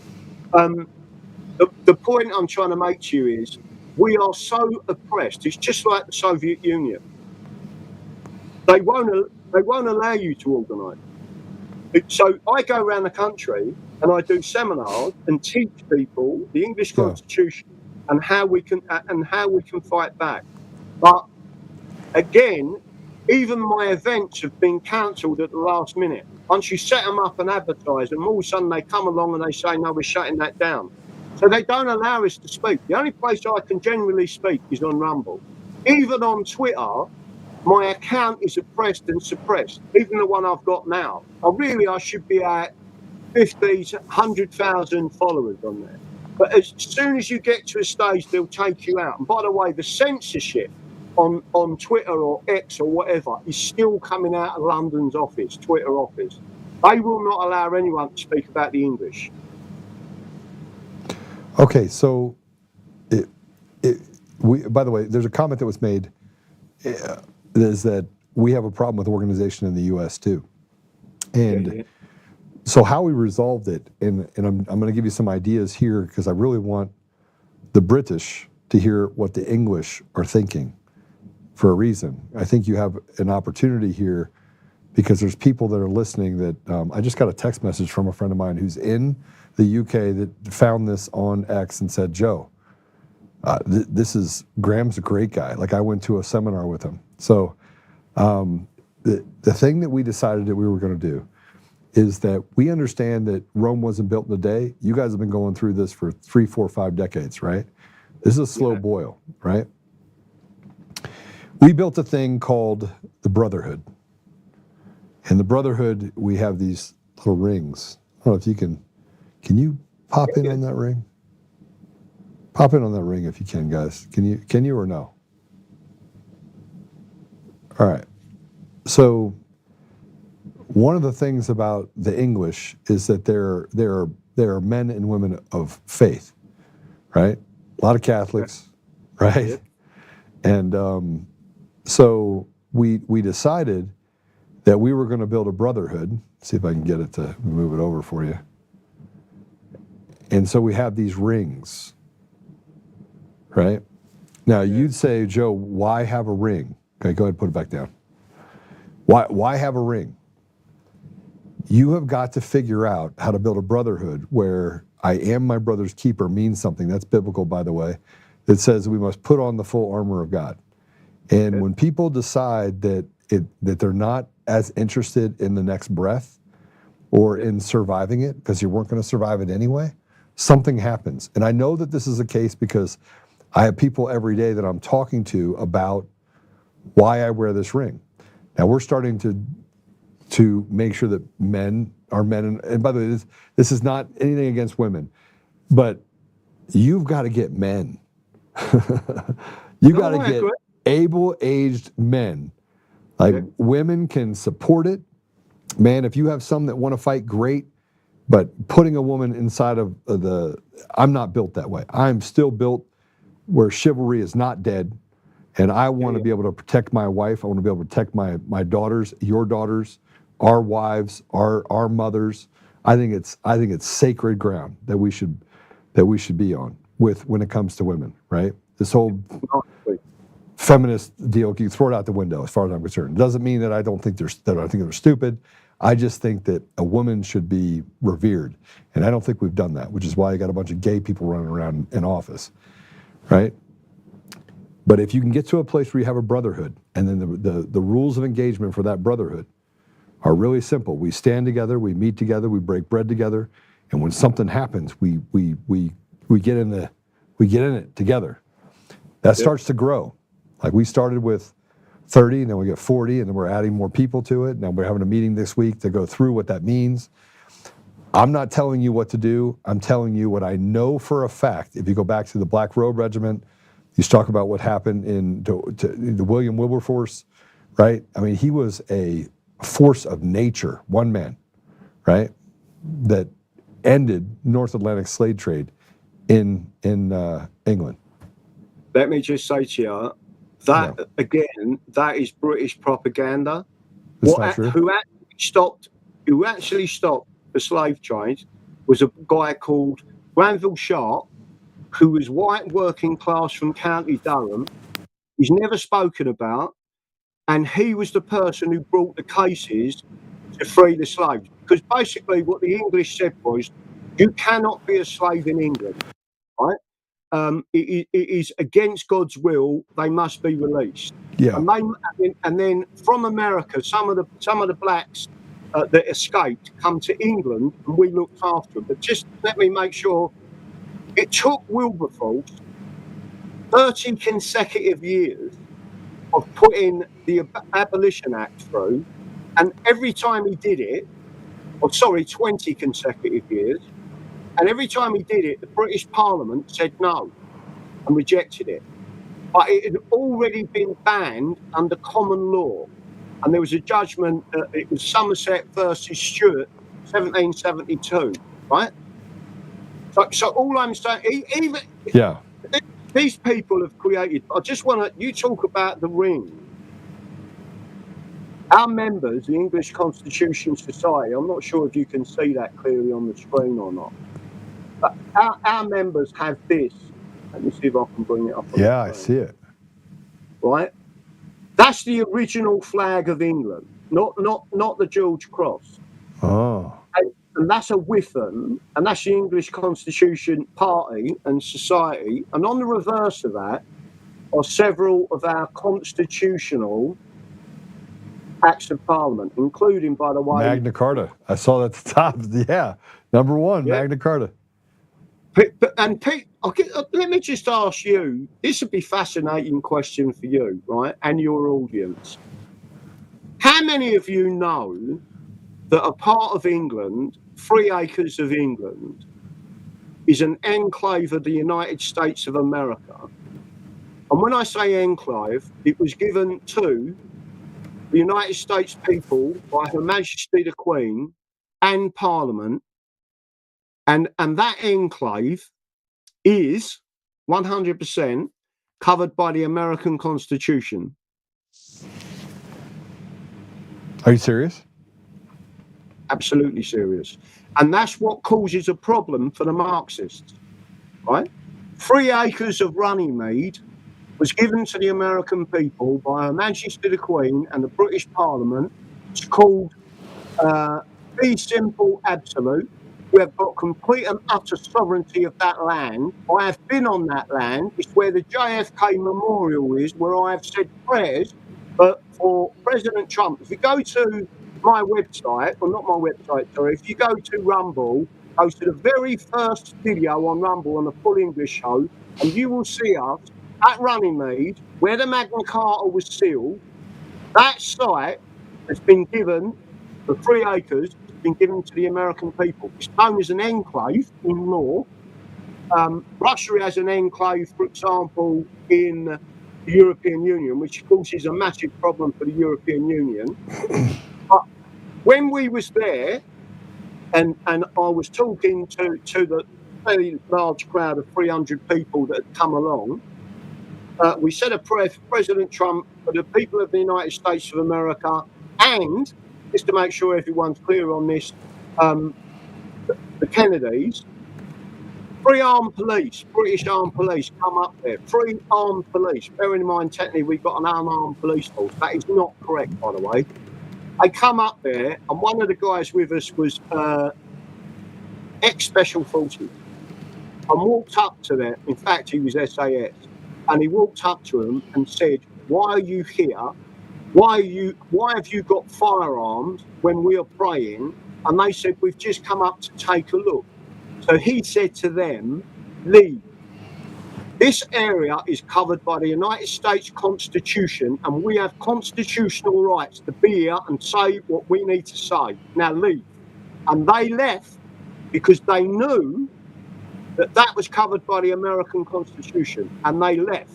The point I'm trying to make to you is, we are so oppressed. It's just like the Soviet Union. They won't allow you to organise. So I go around the country and I do seminars and teach people the English Constitution and how we can fight back. But again, even my events have been cancelled at the last minute. Once you set them up and advertise them, all of a sudden they come along and they say, no, we're shutting that down. So they don't allow us to speak. The only place I can generally speak is on Rumble. Even on Twitter, my account is oppressed and suppressed, even the one I've got now. I should be at 50, 100,000 followers on there. But as soon as you get to a stage, they'll take you out. And by the way, the censorship on Twitter or X or whatever is still coming out of London's office, Twitter office. They will not allow anyone to speak about the English. Okay, so by the way, there's a comment that was made is that we have a problem with organization in the U.S. too. And so how we resolved it, and I'm going to give you some ideas here because I really want the British to hear what the English are thinking for a reason. I think you have an opportunity here because there's people that are listening that I just got a text message from a friend of mine who's in the UK that found this on X and said, Joe, Graham's a great guy. Like I went to a seminar with him. So the thing that we decided that we were going to do is that we understand that Rome wasn't built in a day. You guys have been going through this for 3, 4, 5 decades, right? This is a slow boil, right? We built a thing called the Brotherhood. And the Brotherhood, we have these little rings. I don't know if you can you pop in on that ring? Pop in on that ring if you can, guys. Can you or no? All right. So one of the things about the English is that there are men and women of faith, right? A lot of Catholics, right? And so we decided that we were going to build a brotherhood. See if I can get it to move it over for you. And so we have these rings, right? Now you'd say, Joe, why have a ring? Okay, go ahead and put it back down. Why have a ring? You have got to figure out how to build a brotherhood where I am my brother's keeper means something. That's biblical, by the way. That says we must put on the full armor of God. And when people decide that they're not as interested in the next breath or in surviving it, because you weren't going to survive it anyway, something happens. And I know that this is the case because I have people every day that I'm talking to about why I wear this ring. Now we're starting to make sure that men are men. And by the way, this is not anything against women, but you've got to get men. You got to get able-aged men. Like women can support it. Man, if you have some that want to fight, great. But putting a woman inside of I'm not built that way. I'm still built where chivalry is not dead. And I want to be able to protect my wife. I want to be able to protect my daughters, your daughters, our wives, our mothers. I think it's sacred ground that we should be on when it comes to women, right? This whole feminist deal, you throw it out the window as far as I'm concerned. It doesn't mean that I think they're stupid. I just think that a woman should be revered. And I don't think we've done that, which is why you got a bunch of gay people running around in office, right? But if you can get to a place where you have a brotherhood, and then the rules of engagement for that brotherhood are really simple. We stand together, we meet together, we break bread together, and when something happens, we get in it together. That starts to grow. Like we started with 30, and then we get 40, and then we're adding more people to it. Now we're having a meeting this week to go through what that means. I'm not telling you what to do. I'm telling you what I know for a fact. If you go back to the Black Robe Regiment, you talk about what happened in the William Wilberforce, right? I mean, he was a force of nature, one man, right? That ended North Atlantic slave trade in England. Let me just say to you, that again, that is British propaganda. That's not true. Who actually stopped the slave trade was a guy called Granville Sharp, who was white working class from County Durham. He's never spoken about, and he was the person who brought the cases to free the slaves. Because basically what the English said was, you cannot be a slave in England, right? It is against God's will. They must be released. Yeah. And then from America, some of the blacks that escaped come to England, and we looked after them. But just let me make sure, it took Wilberforce 30 consecutive years of putting the Abolition Act through, and every time he did it, 20 consecutive years, and every time he did it, the British Parliament said no and rejected it. But it had already been banned under common law. And there was a judgment, it was Somerset versus Stewart, 1772, right? So all I'm saying, even these people have created, I just want to, you talk about the ring. Our members, the English Constitution Society, I'm not sure if you can see that clearly on the screen or not, but our members have this. Let me see if I can bring it up. Yeah, I see it. Right? That's the original flag of England, not the George Cross. Oh. And that's a Whiffen, and that's the English Constitution Party and Society. And on the reverse of that are several of our constitutional acts of Parliament, including, by the way, Magna Carta. I saw that at the top. Yeah, number one, Magna Carta. And Pete, let me just ask you, this would be a fascinating question for you, right, and your audience. How many of you know that a part of England, 3 acres of England, is an enclave of the United States of America? And when I say enclave, it was given to the United States people by Her Majesty the Queen and Parliament. And that enclave is 100% covered by the American Constitution. Are you serious? Absolutely serious. And that's what causes a problem for the Marxists, right? 3 acres of Runnymede was given to the American people by Her Majesty the Queen and the British Parliament. It's called fee simple absolute. We have got complete and utter sovereignty of that land. I have been on that land. It's where the JFK Memorial is, where I have said prayers for President Trump. If you go to my website, or not my website, sorry, if you go to Rumble, go to the very first video on Rumble on the Full English Show, and you will see us at Runnymede, where the Magna Carta was sealed. That site has been given, for 3 acres, been given to the American people. It's known as an enclave in law. Russia has an enclave, for example, in the European Union, which of course is a massive problem for the European Union. But when we was there, and I was talking to the very large crowd of 300 people that had come along, we said a prayer for President Trump, for the people of the United States of America, and just to make sure everyone's clear on this, the Kennedys, 3 armed police, British armed police come up there, 3 armed police. Bearing in mind, technically, we've got an unarmed police force. That is not correct, by the way. They come up there, and one of the guys with us was ex-Special Forces, and walked up to them. In fact, he was SAS, and he walked up to them and said, "Why are you here? Why have you got firearms when we are praying?" And they said, "We've just come up to take a look." So he said to them, "Leave." This area is covered by the United States Constitution, and we have constitutional rights to be here and say what we need to say. Now leave. And they left because they knew that that was covered by the American Constitution, and they left.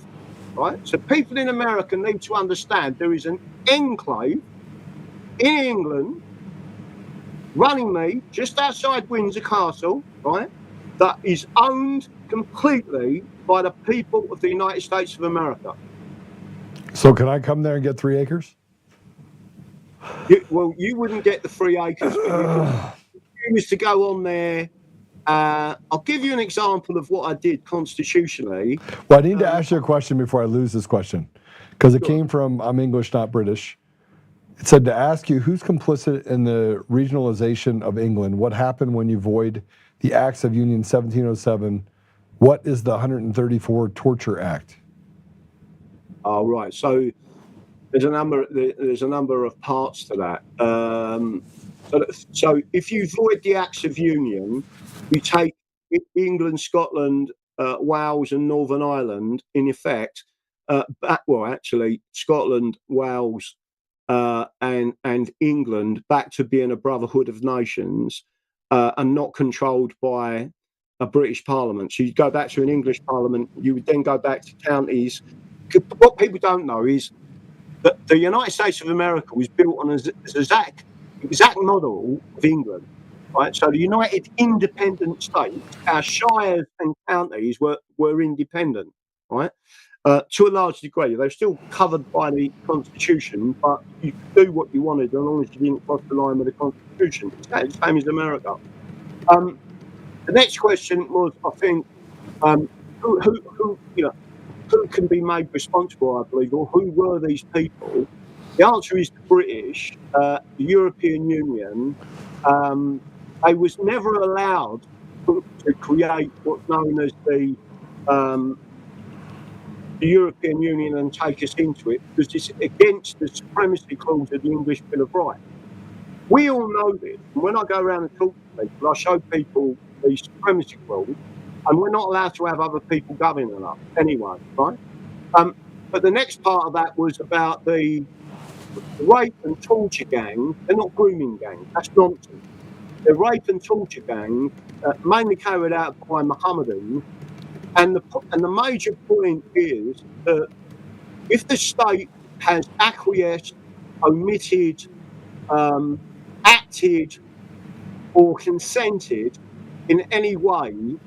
Right? So people in America need to understand there is an enclave in England, Runnymede, just outside Windsor Castle, right, that is owned completely by the people of the United States of America. So can I come there and get 3 acres? You wouldn't get the 3 acres. But you was to go on there. I'll give you an example of what I did constitutionally. Well, I need to ask you a question before I lose this question, because it came from, I'm English, not British. It said to ask you, who's complicit in the regionalization of England? What happened when you void the Acts of Union 1707? What is the 134 Torture Act? Oh, right. So there's a number of parts to that. So if you void the Acts of Union, you take England, Scotland, Wales, and Northern Ireland, in effect, actually, Scotland, Wales, and England back to being a brotherhood of nations and not controlled by a British Parliament. So you go back to an English Parliament, you would then go back to counties. What people don't know is that the United States of America was built on an exact model of England. Right, so the United Independent States, our shires and counties were independent, right? To a large degree, they're still covered by the Constitution, but you could do what you wanted as long as you didn't cross the line with the Constitution. It's the same as America. The next question was, I think, who can be made responsible, I believe, or who were these people? The answer is the British, the European Union. They was never allowed to create what's known as the European Union and take us into it, because it's against the supremacy clause of the English Bill of Rights. We all know this. And when I go around and talk to people, I show people the supremacy clause, and we're not allowed to have other people governing us anyway, right? But the next part of that was about the rape and torture gangs. They're not grooming gangs. That's nonsense. They're rape and torture gangs, mainly carried out by Mohammedans. And the major point is that if the state has acquiesced, omitted, acted, or consented in any way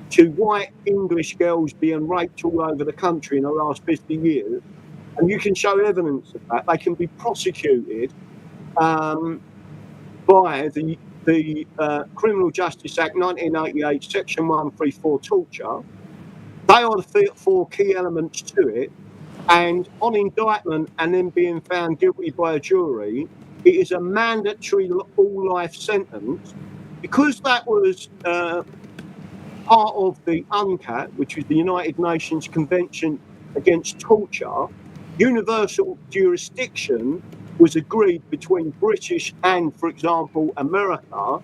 to white English girls being raped all over the country in the last 50 years, and you can show evidence of that, they can be prosecuted by the Criminal Justice Act 1988, Section 134, torture. They are the 4 key elements to it, and on indictment and then being found guilty by a jury, it is a mandatory all-life sentence. Because that was part of the UNCAT, which is the United Nations Convention Against Torture, universal jurisdiction was agreed between British and, for example, America.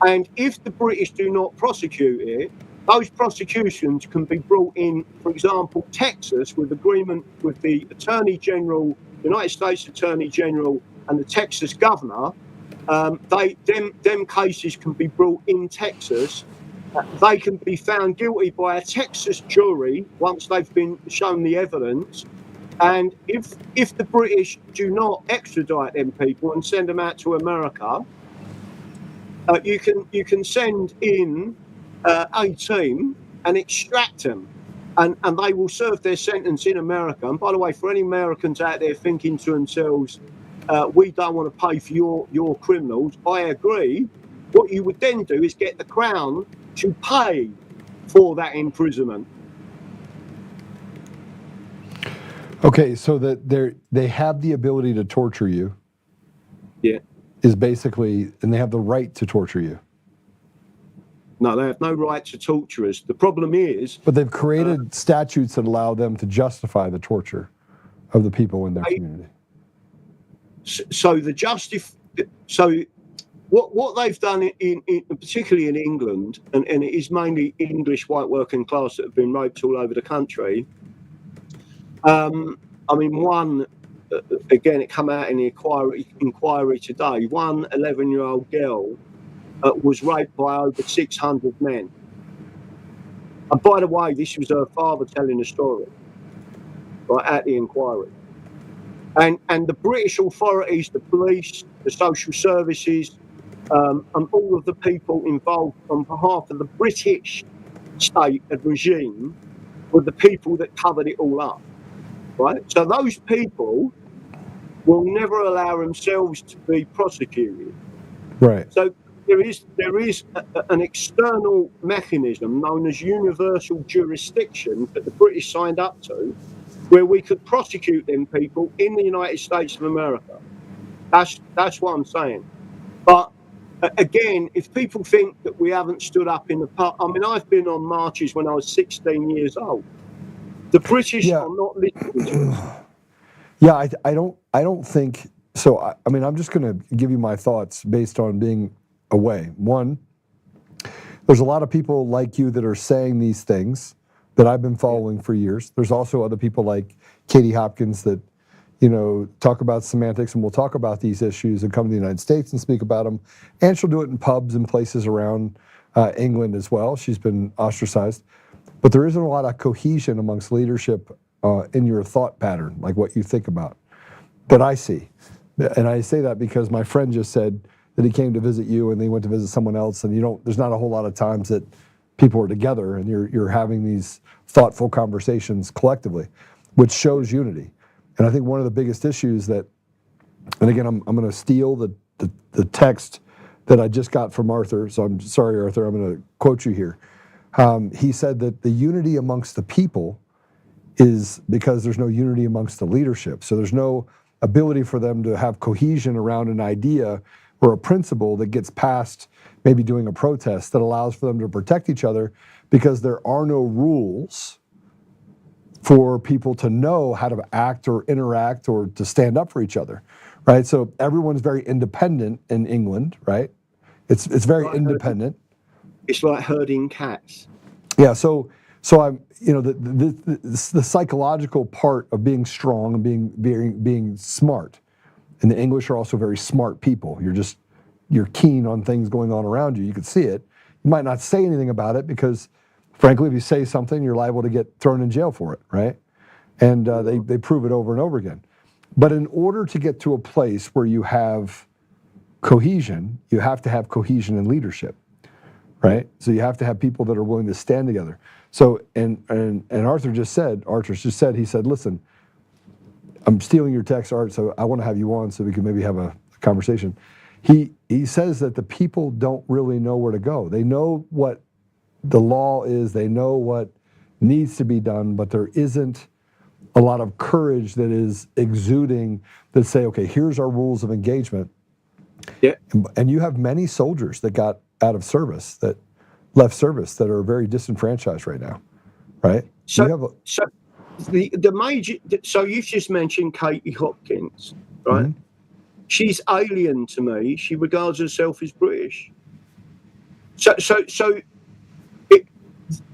And if the British do not prosecute it, those prosecutions can be brought in, for example, Texas, with agreement with the Attorney General, United States Attorney General, and the Texas Governor. Them cases can be brought in Texas. They can be found guilty by a Texas jury once they've been shown the evidence. And if the British do not extradite them people and send them out to America, you can send in a team and extract them, and they will serve their sentence in America. And by the way, for any Americans out there thinking to themselves, we don't want to pay for your criminals, I agree. What you would then do is get the Crown to pay for that imprisonment. Okay, so that they have the ability to torture you. Yeah. Is basically, and they have the right to torture you. No, they have no right to torture us. The problem is... But they've created statutes that allow them to justify the torture of the people in their community. So what they've done in particularly in England, and it is mainly English white working class that have been raped all over the country. I mean, one again, it come out in the inquiry today. One 11-year-old girl was raped by over 600 men. And by the way, this was her father telling the story, right, at the inquiry. And the British authorities, the police, the social services, and all of the people involved on behalf of the British state and regime were the people that covered it all up, right? So those people will never allow themselves to be prosecuted. Right. So there is an external mechanism known as universal jurisdiction that the British signed up to, where we could prosecute them people in the United States of America. That's what I'm saying. But again, if people think that we haven't stood up in the past, I mean, I've been on marches when I was 16 years old. The British are not listening to us. Yeah, I don't think so. I mean, I'm just going to give you my thoughts based on being away. One, there's a lot of people like you that are saying these things that I've been following for years. There's also other people like Katie Hopkins that, you know, talk about semantics and will talk about these issues and come to the United States and speak about them. And she'll do it in pubs and places around England as well. She's been ostracized. But there isn't a lot of cohesion amongst leadership in your thought pattern, like what you think about, that I see. And I say that because my friend just said that he came to visit you and they went to visit someone else, and there's not a whole lot of times that people are together and you're having these thoughtful conversations collectively, which shows unity. And I think one of the biggest issues that, and again, I'm going to steal the text that I just got from Arthur, so I'm sorry, Arthur, I'm going to quote you here. He said that the unity amongst the people is because there's no unity amongst the leadership. So there's no ability for them to have cohesion around an idea or a principle that gets passed, maybe doing a protest, that allows for them to protect each other, because there are no rules for people to know how to act or interact or to stand up for each other, right? So everyone's very independent in England, right? It's very independent. It's like herding cats. Yeah, so I'm, you know, the psychological part of being strong and being smart, and the English are also very smart people. You're keen on things going on around you. You can see it. You might not say anything about it because, frankly, if you say something, you're liable to get thrown in jail for it, right? And they prove it over and over again. But in order to get to a place where you have cohesion, you have to have cohesion in leadership, right? So you have to have people that are willing to stand together. So, and Arthur's just said, he said, listen, I'm stealing your text, Art, so I want to have you on so we can maybe have a conversation. He says that the people don't really know where to go. They know what the law is, they know what needs to be done, but there isn't a lot of courage that is exuding that say, okay, here's our rules of engagement. Yeah. And you have many soldiers that got out of service, that left service, that are very disenfranchised right now, right? So you've just mentioned Katie Hopkins, right? Mm-hmm. She's alien to me. She regards herself as British.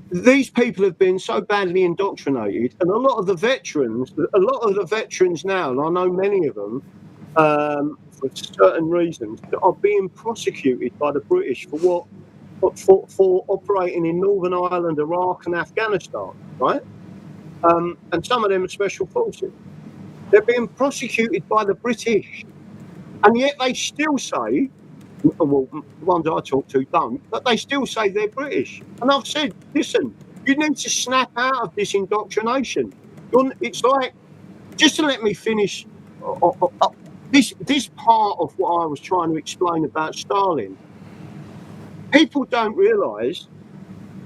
These people have been so badly indoctrinated, and a lot of the veterans now, and I know many of them, for certain reasons, that are being prosecuted by the British for operating in Northern Ireland, Iraq, and Afghanistan, right? And some of them are special forces. They're being prosecuted by the British, and yet they still say, well, the ones I talk to don't, but they still say they're British. And I've said, listen, you need to snap out of this indoctrination. It's like, just to let me finish this part of what I was trying to explain about Stalin. People don't realise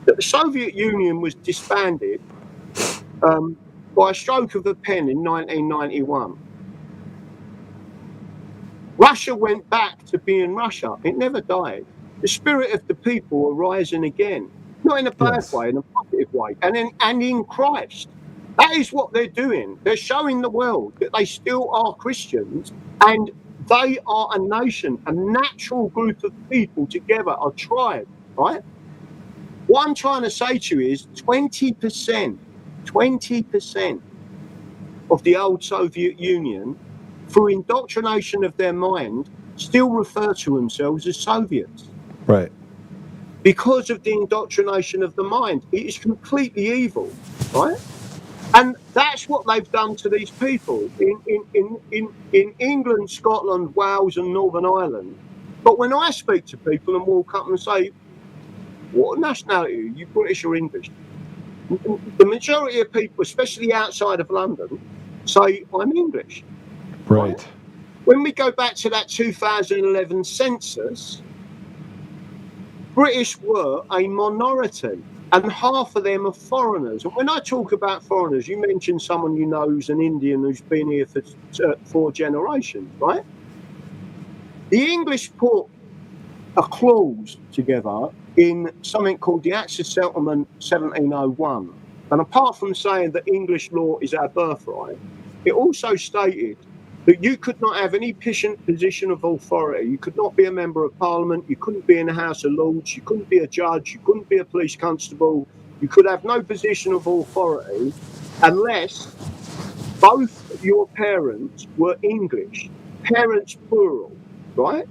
that the Soviet Union was disbanded by a stroke of a pen in 1991. Russia went back to being Russia. It never died. The spirit of the people are rising again, not in a bad way, in a positive way, and in Christ. That is what they're doing. They're showing the world that they still are Christians, and They are a nation, a natural group of people together, a tribe, right? What I'm trying to say to you is 20% of the old Soviet Union, through indoctrination of their mind, still refer to themselves as Soviets. Right. Because of the indoctrination of the mind. It is completely evil, right? And that's what they've done to these people in England, Scotland, Wales, and Northern Ireland. But when I speak to people and walk up and say, what nationality are you, British or English? The majority of people, especially outside of London, say, I'm English. Right. When we go back to that 2011 census, British were a minority, and half of them are foreigners. And when I talk about foreigners, you mentioned someone you know who's an Indian who's been here for 4 generations, right? The English put a clause together in something called the Acts of Settlement 1701. And apart from saying that English law is our birthright, it also stated that you could not have any position of authority. You could not be a member of parliament. You couldn't be in the House of Lords. You couldn't be a judge. You couldn't be a police constable. You could have no position of authority unless both your parents were English. Parents plural, right?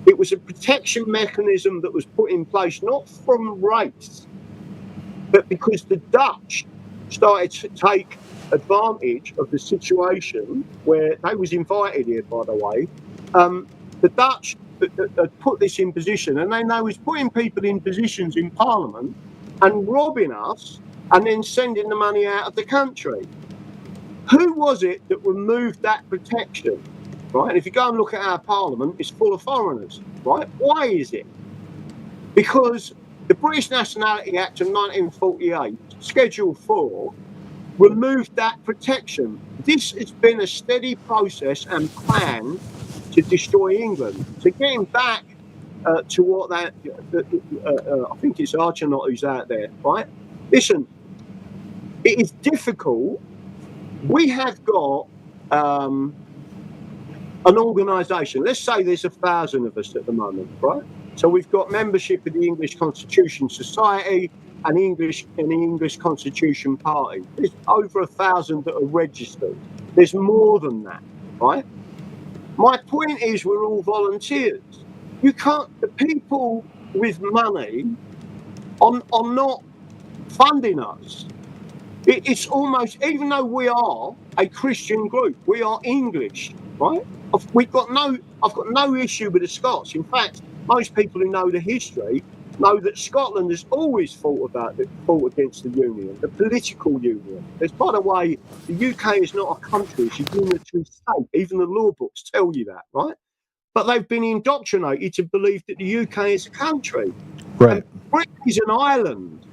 It was a protection mechanism that was put in place not from race, but because the Dutch started to take advantage of the situation where they was invited here, by the way. The Dutch put this in position, and then they was putting people in positions in Parliament and robbing us and then sending the money out of the country. Who was it that removed that protection? Right? And if you go and look at our Parliament, it's full of foreigners, right? Why is it? Because the British Nationality Act of 1948, Schedule 4, removed that protection. This has been a steady process and plan to destroy England. So getting back to what that, I think it's Archanaut who's out there, right? Listen, it is difficult. We have got an organisation. Let's say there's 1,000 of us at the moment, right? So we've got membership of the English Constitution Society and the English Constitution Party. There's over 1,000 that are registered. There's more than that, right? My point is we're all volunteers. You can't, the people with money are not funding us. It's almost, even though we are a Christian group, we are English, right? I've got no issue with the Scots. In fact, most people who know the history know that Scotland has always fought against the Union, the political Union. By the way, the UK is not a country, it's a unitary state. Even the law books tell you that, right? But they've been indoctrinated to believe that the UK is a country. Right. And Britain is an island.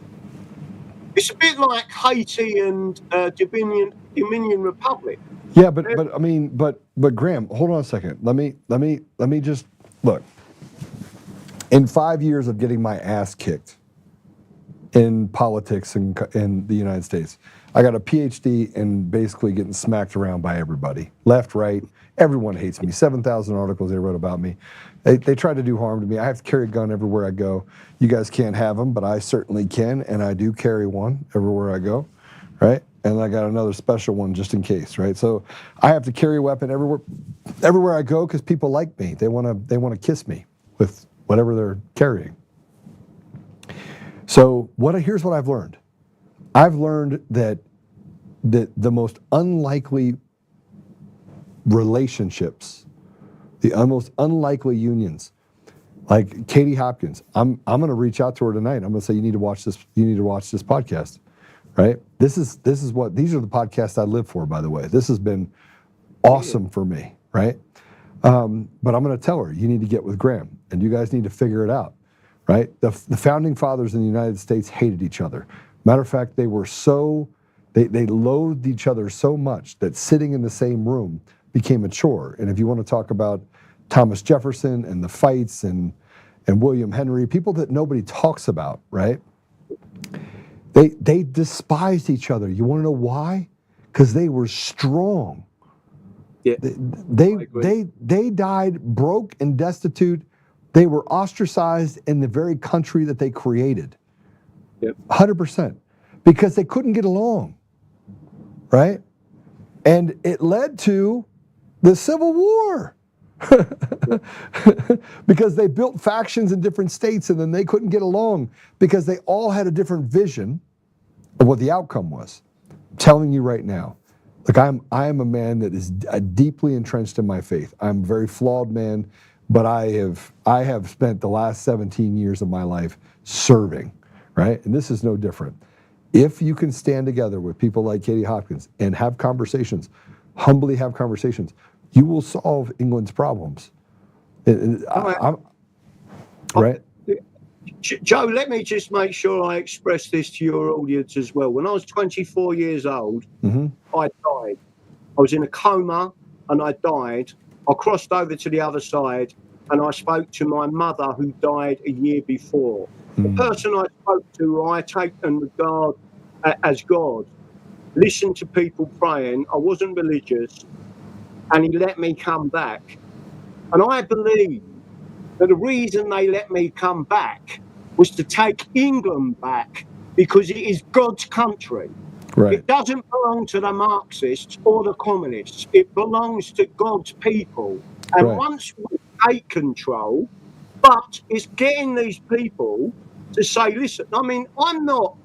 It's a bit like Haiti and Dominion Republic. Yeah, but I mean, but Graham, hold on a second. Let me just look. In 5 years of getting my ass kicked in politics in the United States, I got a PhD in basically getting smacked around by everybody, left, right. Everyone hates me. 7,000 articles they wrote about me. They try to do harm to me. I have to carry a gun everywhere I go. You guys can't have them, but I certainly can, and I do carry one everywhere I go, right? And I got another special one just in case, right? So I have to carry a weapon everywhere I go because people like me. They want to kiss me with whatever they're carrying. So here's what I've learned. I've learned that the most unlikely relationships, the most unlikely unions, like Katie Hopkins, I'm going to reach out to her tonight. I'm going to say, you need to watch this podcast, right? These are the podcasts I live for, by the way. This has been awesome for me, right? But I'm going to tell her, you need to get with Graham, and you guys need to figure it out, right? The founding fathers in the United States hated each other. Matter of fact, they loathed each other so much that sitting in the same room became a chore. And if you want to talk about Thomas Jefferson and the fights and William Henry, people that nobody talks about, right? They despised each other. You want to know why? Because they were strong. Yeah. They died broke and destitute. They were ostracized in the very country that they created. Yep. 100%, because they couldn't get along, right? And it led to the Civil War. Because they built factions in different states and then they couldn't get along because they all had a different vision of what the outcome was. I'm telling you right now, like I am a man that is deeply entrenched in my faith. I'm a very flawed man, but I have spent the last 17 years of my life serving, right? And this is no different. If you can stand together with people like Katie Hopkins and have conversations, humbly have conversations, you will solve England's problems. Right? Joe, let me just make sure I express this to your audience as well. When I was 24 years old, I died. I was in a coma and I died. I crossed over to the other side and I spoke to my mother who died a year before. The person I spoke to, who I take and regard as God, listened to people praying. I wasn't religious, and he let me come back. And I believe that the reason they let me come back was to take England back, because it is God's country. Right. It doesn't belong to the Marxists or the communists. It belongs to God's people. And Right. once we take control, but it's getting these people to say, listen, I mean, I'm not,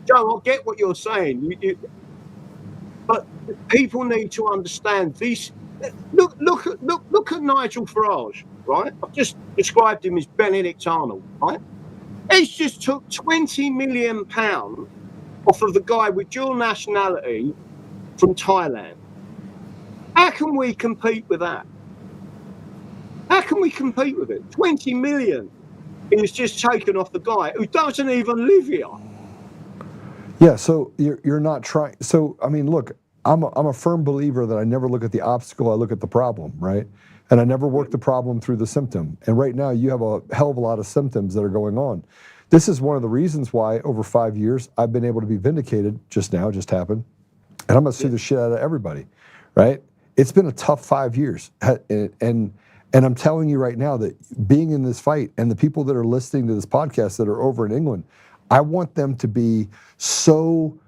Joe, I get what you're saying, but people need to understand this. Look at Nigel Farage, right? I've just described him as Benedict Arnold, right? He's just took £20 million off of the guy with dual nationality from Thailand. How can we compete with that? How can we compete with it? 20 million is just taken off the guy who doesn't even live here. Yeah, so you're not trying. So, I mean, look, I'm a firm believer that I never look at the obstacle, I look at the problem, right? And I never work the problem through the symptom. And right now you have a hell of a lot of symptoms that are going on. This is one of the reasons why over 5 years I've been able to be vindicated. Just happened. And I'm going to sue the shit out of everybody, right? It's been a tough 5 years. And I'm telling you right now that being in this fight, and the people that are listening to this podcast that are over in England, I want them to be so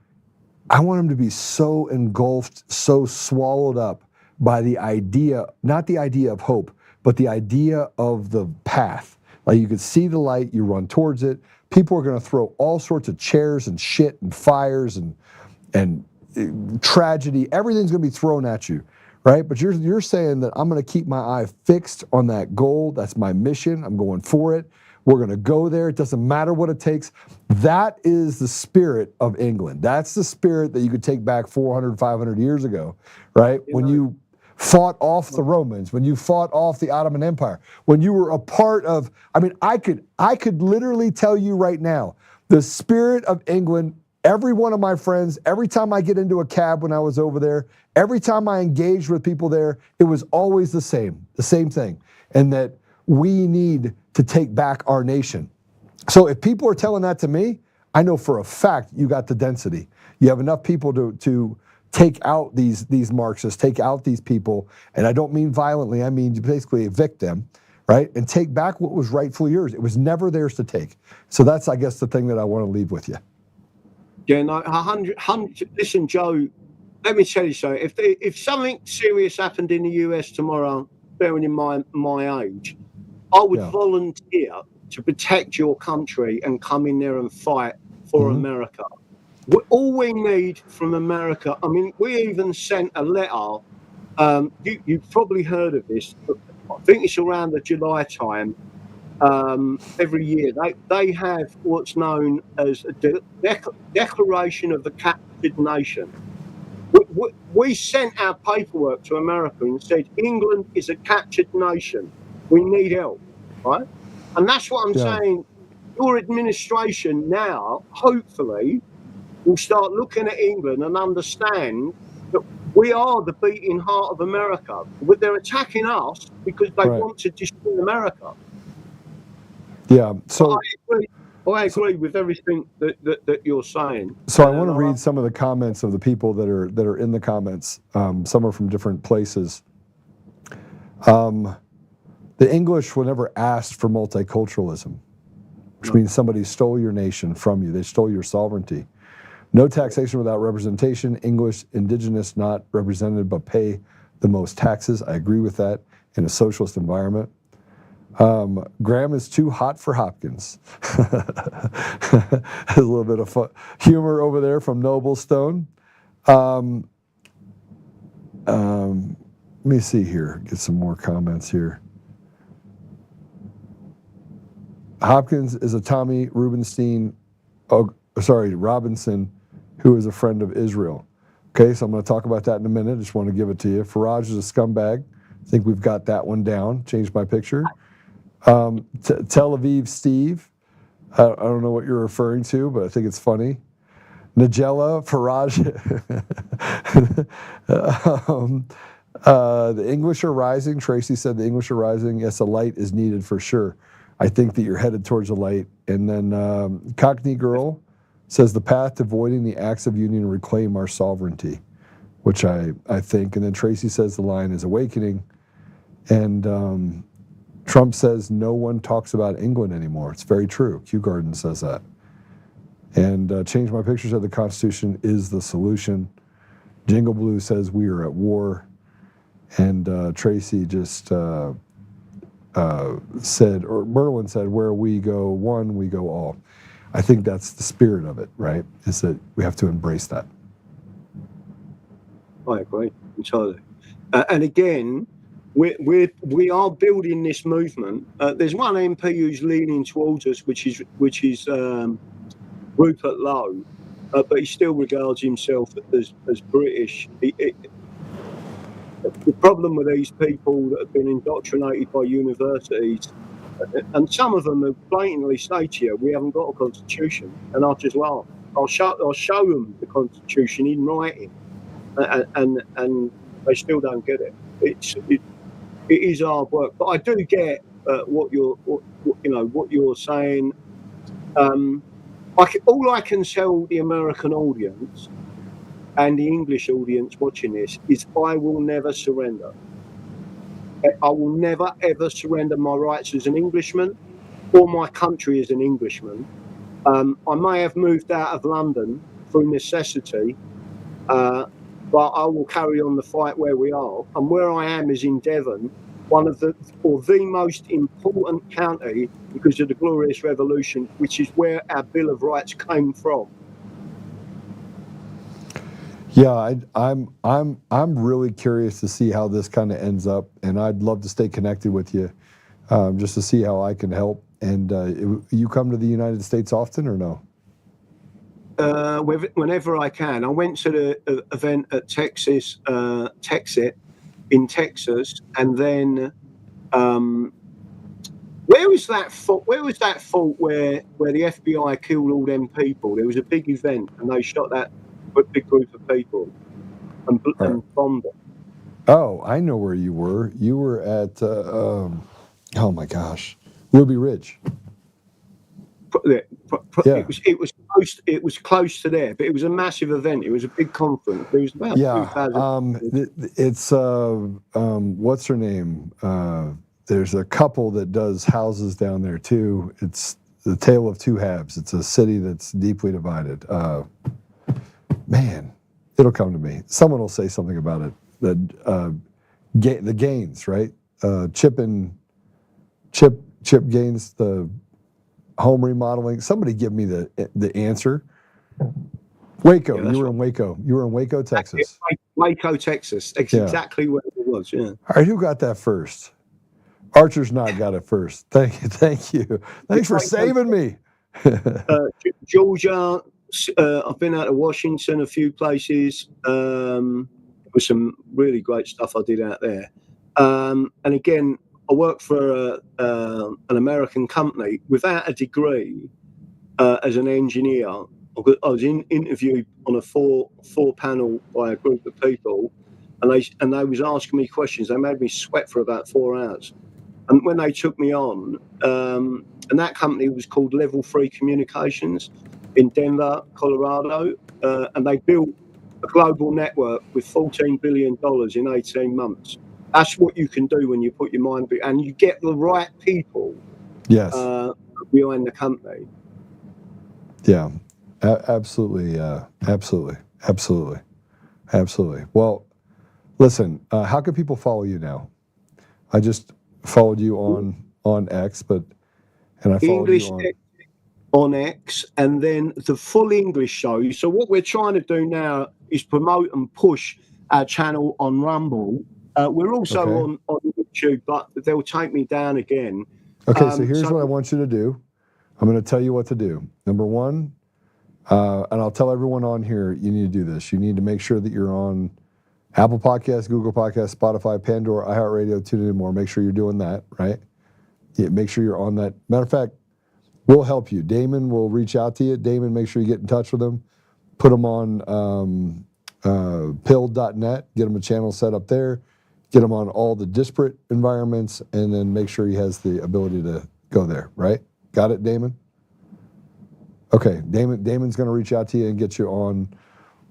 engulfed, so swallowed up by the idea, not the idea of hope, but the idea of the path. Like, you could see the light, you run towards it. People are going to throw all sorts of chairs and shit and fires and tragedy. Everything's going to be thrown at you, right? But you're saying that I'm going to keep my eye fixed on that goal. That's my mission. I'm going for it. We're going to go there. It doesn't matter what it takes. That is the spirit of England. That's the spirit that you could take back 400, 500 years ago, right? When you fought off the Romans, when you fought off the Ottoman Empire, when you were a part of, I mean, I could literally tell you right now, the spirit of England, every one of my friends, every time I get into a cab when I was over there, every time I engaged with people there, it was always the same thing. And that we need to take back our nation. So if people are telling that to me, I know for a fact you got the density. You have enough people to take out these Marxists, take out these people, and I don't mean violently, I mean basically evict them, right? And take back what was rightfully yours. It was never theirs to take. So that's, I guess, the thing that I want to leave with you. Yeah, no, 100. Listen, Joe, let me tell you something. If something serious happened in the US tomorrow, bearing in mind my age, I would volunteer to protect your country and come in there and fight for America. All we need from America, I mean, we even sent a letter. You've probably heard of this, but I think it's around the July time. Every year they have what's known as a declaration of the captured nation. We sent our paperwork to America and said, England is a captured nation. We need help, right? And that's what I'm saying. Your administration now, hopefully, will start looking at England and understand that we are the beating heart of America. They're attacking us because they want to destroy America. Yeah. So I agree with everything that you're saying. So I want to read some of the comments of the people that are in the comments. Some are from different places. The English were never asked for multiculturalism, which means somebody stole your nation from you. They stole your sovereignty. No taxation without representation. English, indigenous, not represented, but pay the most taxes. I agree with that in a socialist environment. Graham is too hot for Hopkins. A little bit of humor over there from Noble Stone. Let me see here, get some more comments here. Hopkins is a Tommy Robinson, who is a friend of Israel. Okay, so I'm going to talk about that in a minute. Just want to give it to you. Farage is a scumbag. I think we've got that one down. Changed my picture. Tel Aviv Steve. I don't know what you're referring to, but I think it's funny. Nigella, Farage. The English are rising. Tracy said the English are rising. Yes, a light is needed for sure. I think that you're headed towards a light. And then Cockney Girl says the path to avoiding the acts of union reclaim our sovereignty, which I think. And then Tracy says the line is awakening. And Trump says no one talks about England anymore. It's very true. Q Garden says that. And Change My Picture said the Constitution is the solution. Jingle Blue says we are at war. And Tracy just said, or Merlin said, where we go one, we go all. I think that's the spirit of it, right? Is that we have to embrace that. I agree entirely. And again, we are building this movement. There's one MP who's leaning towards us, which is Rupert Lowe, but he still regards himself as British. The problem with these people that have been indoctrinated by universities, and some of them have blatantly say to you, we haven't got a constitution, and I'll just laugh. I'll show them the constitution in writing, and they still don't get it. It is hard work, but I do get what you're saying. All I can tell the American audience and the English audience watching this is I will never surrender. I will never, ever surrender my rights as an Englishman or my country as an Englishman. I may have moved out of London through necessity, but I will carry on the fight where we are. And where I am is in Devon, the most important county because of the Glorious Revolution, which is where our Bill of Rights came from. Yeah, I'm really curious to see how this kind of ends up, and I'd love to stay connected with you, just to see how I can help. And you come to the United States often or no? Whenever I can. I went to the event at Texit in Texas, and then where was that fault where the FBI killed all them people? There was a big event, and they shot that big group of people and bombed it. Oh, I know where you were. You were at oh my gosh, Ruby Ridge. Yeah. Yeah. It was close to there, but it was a massive event. It was a big conference. It was about 2,000. It's what's her name? There's a couple that does houses down there too. It's the Tale of Two Halves. It's a city that's deeply divided. Man, it'll come to me. Someone will say something about it. The Gaines, right? Chip Gaines, the home remodeling. Somebody give me the answer. Waco. Yeah, you were right. in Waco. You were in Waco, Texas. Waco, Texas. Exactly where it was. Yeah. All right, who got that first? Archer's not got it first. Thank you. Thanks for saving me. Georgia. I've been out of Washington a few places. With some really great stuff I did out there. And again, I work for an American company without a degree as an engineer. I was interviewed on a four panel by a group of people, and they was asking me questions. They made me sweat for about 4 hours. And when they took me on, and that company was called Level 3 Communications in Denver, Colorado, and they built a global network with $14 billion in 18 months. That's what you can do when you put your mind and you get the right people Yes. behind the company. Yeah. Absolutely. Absolutely. Well, listen. How can people follow you now? I just followed you on X, and I followed English you on X, and then the full English show. So what we're trying to do now is promote and push our channel on Rumble. We're also Okay. on YouTube, but they'll take me down again. Okay, so here's what I want you to do. I'm going to tell you what to do. Number one, and I'll tell everyone on here, you need to do this. You need to make sure that you're on Apple Podcasts, Google Podcasts, Spotify, Pandora, iHeartRadio, TuneIn, and more. Make sure you're doing that, right? Yeah, make sure you're on that. Matter of fact, we'll help you. Damon will reach out to you. Damon, make sure you get in touch with him. Put him on pill.net. Get him a channel set up there. Get him on all the disparate environments, and then make sure he has the ability to go there, right? Got it, Damon? Okay, Damon's going to reach out to you and get you on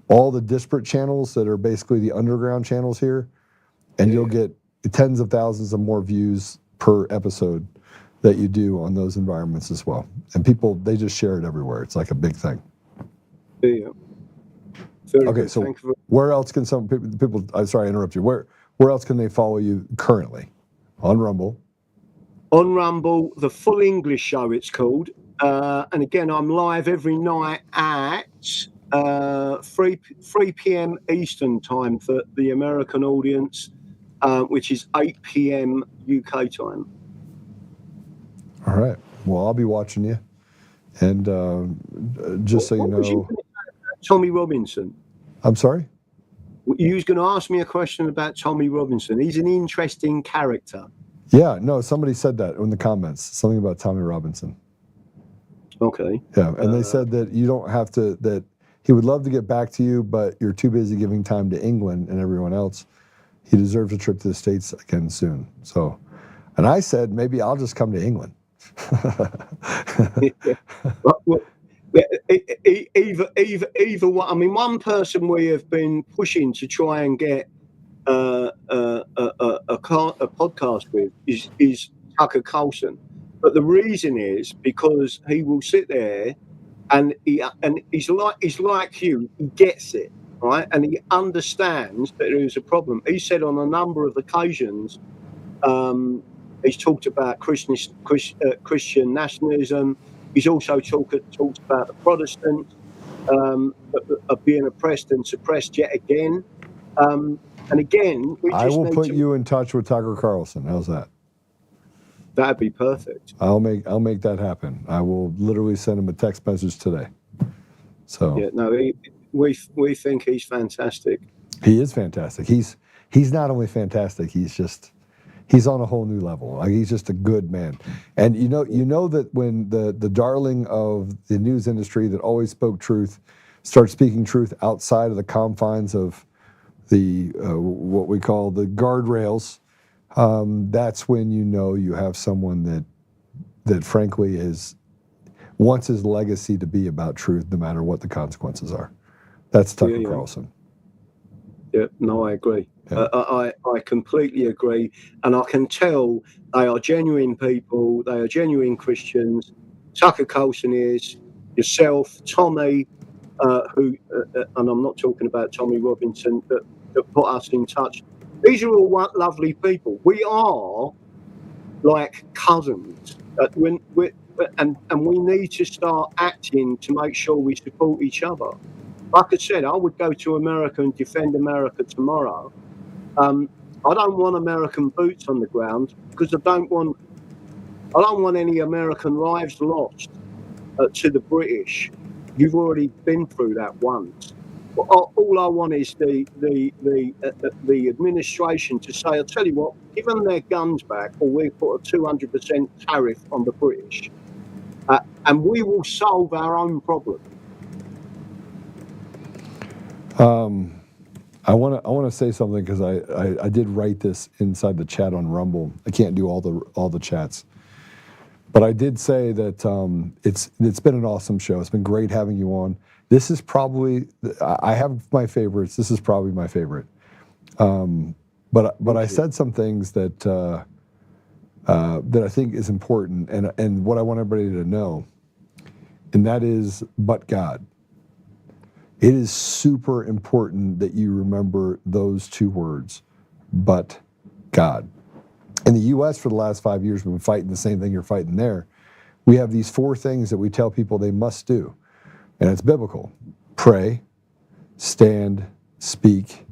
all the disparate channels that are basically the underground channels here, and you'll get tens of thousands of more views per episode that you do on those environments as well. And people, they just share it everywhere. It's like a big thing. Yeah. Very Okay, good. so Thank you. where else can some people I'm sorry, I interrupt you. Where else can they follow you currently? On Rumble. On Rumble, the full English show it's called. And again, I'm live every night at 3 p.m. Eastern time for the American audience, which is 8 p.m. UK time. All right. Well, I'll be watching you. And just so you What was know, Tommy Robinson. I'm sorry? You was going to ask me a question about Tommy Robinson. He's an interesting character. Yeah, no, somebody said that in the comments, something about Tommy Robinson. Okay. Yeah, and they said that you don't have to, that he would love to get back to you, but you're too busy giving time to England and everyone else. He deserves a trip to the States again soon. So, and I said, maybe I'll just come to England. Well, either one. I mean, one person we have been pushing to try and get a podcast with is Tucker Carlson, but the reason is because he will sit there and he's like you. He gets it, right, and he understands that there is a problem. He said on a number of occasions, he's talked about Christian nationalism. He's also talked about the Protestants being oppressed and suppressed yet again. And again, we just I will need put to, you in touch with Tucker Carlson. How's that? That'd be perfect. I'll make that happen. I will literally send him a text message today. So Yeah, no, we think he's fantastic. he is fantastic. He's not only fantastic, he's on a whole new level. Like, he's just a good man. And you know that when the darling of the news industry that always spoke truth starts speaking truth outside of the confines of the what we call the guardrails, that's when you know you have someone that frankly wants his legacy to be about truth, no matter what the consequences are. That's Tucker Carlson. Yeah, no, I agree. Yeah. I completely agree, and I can tell they are genuine people. They are genuine Christians. Tucker Carlson is, yourself, Tommy, who, and I'm not talking about Tommy Robinson, that put us in touch. These are all lovely people. We are like cousins. And we need to start acting to make sure we support each other. Like I said, I would go to America and defend America tomorrow. I don't want American boots on the ground because I don't want any American lives lost to the British. You've already been through that once. All I want is the administration to say, I'll tell you what, give them their guns back, or we put a 200% tariff on the British, and we will solve our own problem. I want to say something because I did write this inside the chat on Rumble. I can't do all the chats, but I did say that it's been an awesome show. It's been great having you on. This is probably, I have my favorites. This is probably my favorite. But but I said some things that that I think is important, and what I want everybody to know, and that is, but God. It is super important that you remember those two words, but God. In the U.S., for the last 5 years, we've been fighting the same thing you're fighting there. We have these 4 things that we tell people they must do, and it's biblical: pray, stand, speak,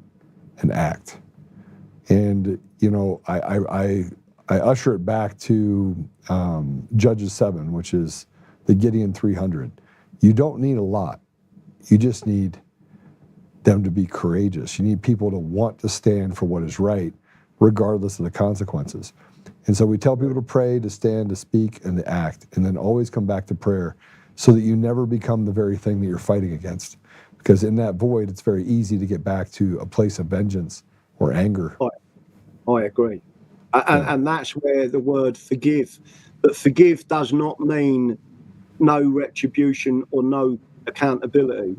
and act. And you know, I usher it back to Judges 7, which is the Gideon 300. You don't need a lot. You just need them to be courageous. You need people to want to stand for what is right, regardless of the consequences. And so we tell people to pray, to stand, to speak, and to act, and then always come back to prayer so that you never become the very thing that you're fighting against. Because in that void, it's very easy to get back to a place of vengeance or anger. I agree. And that's where the word forgive. But forgive does not mean no retribution or no accountability.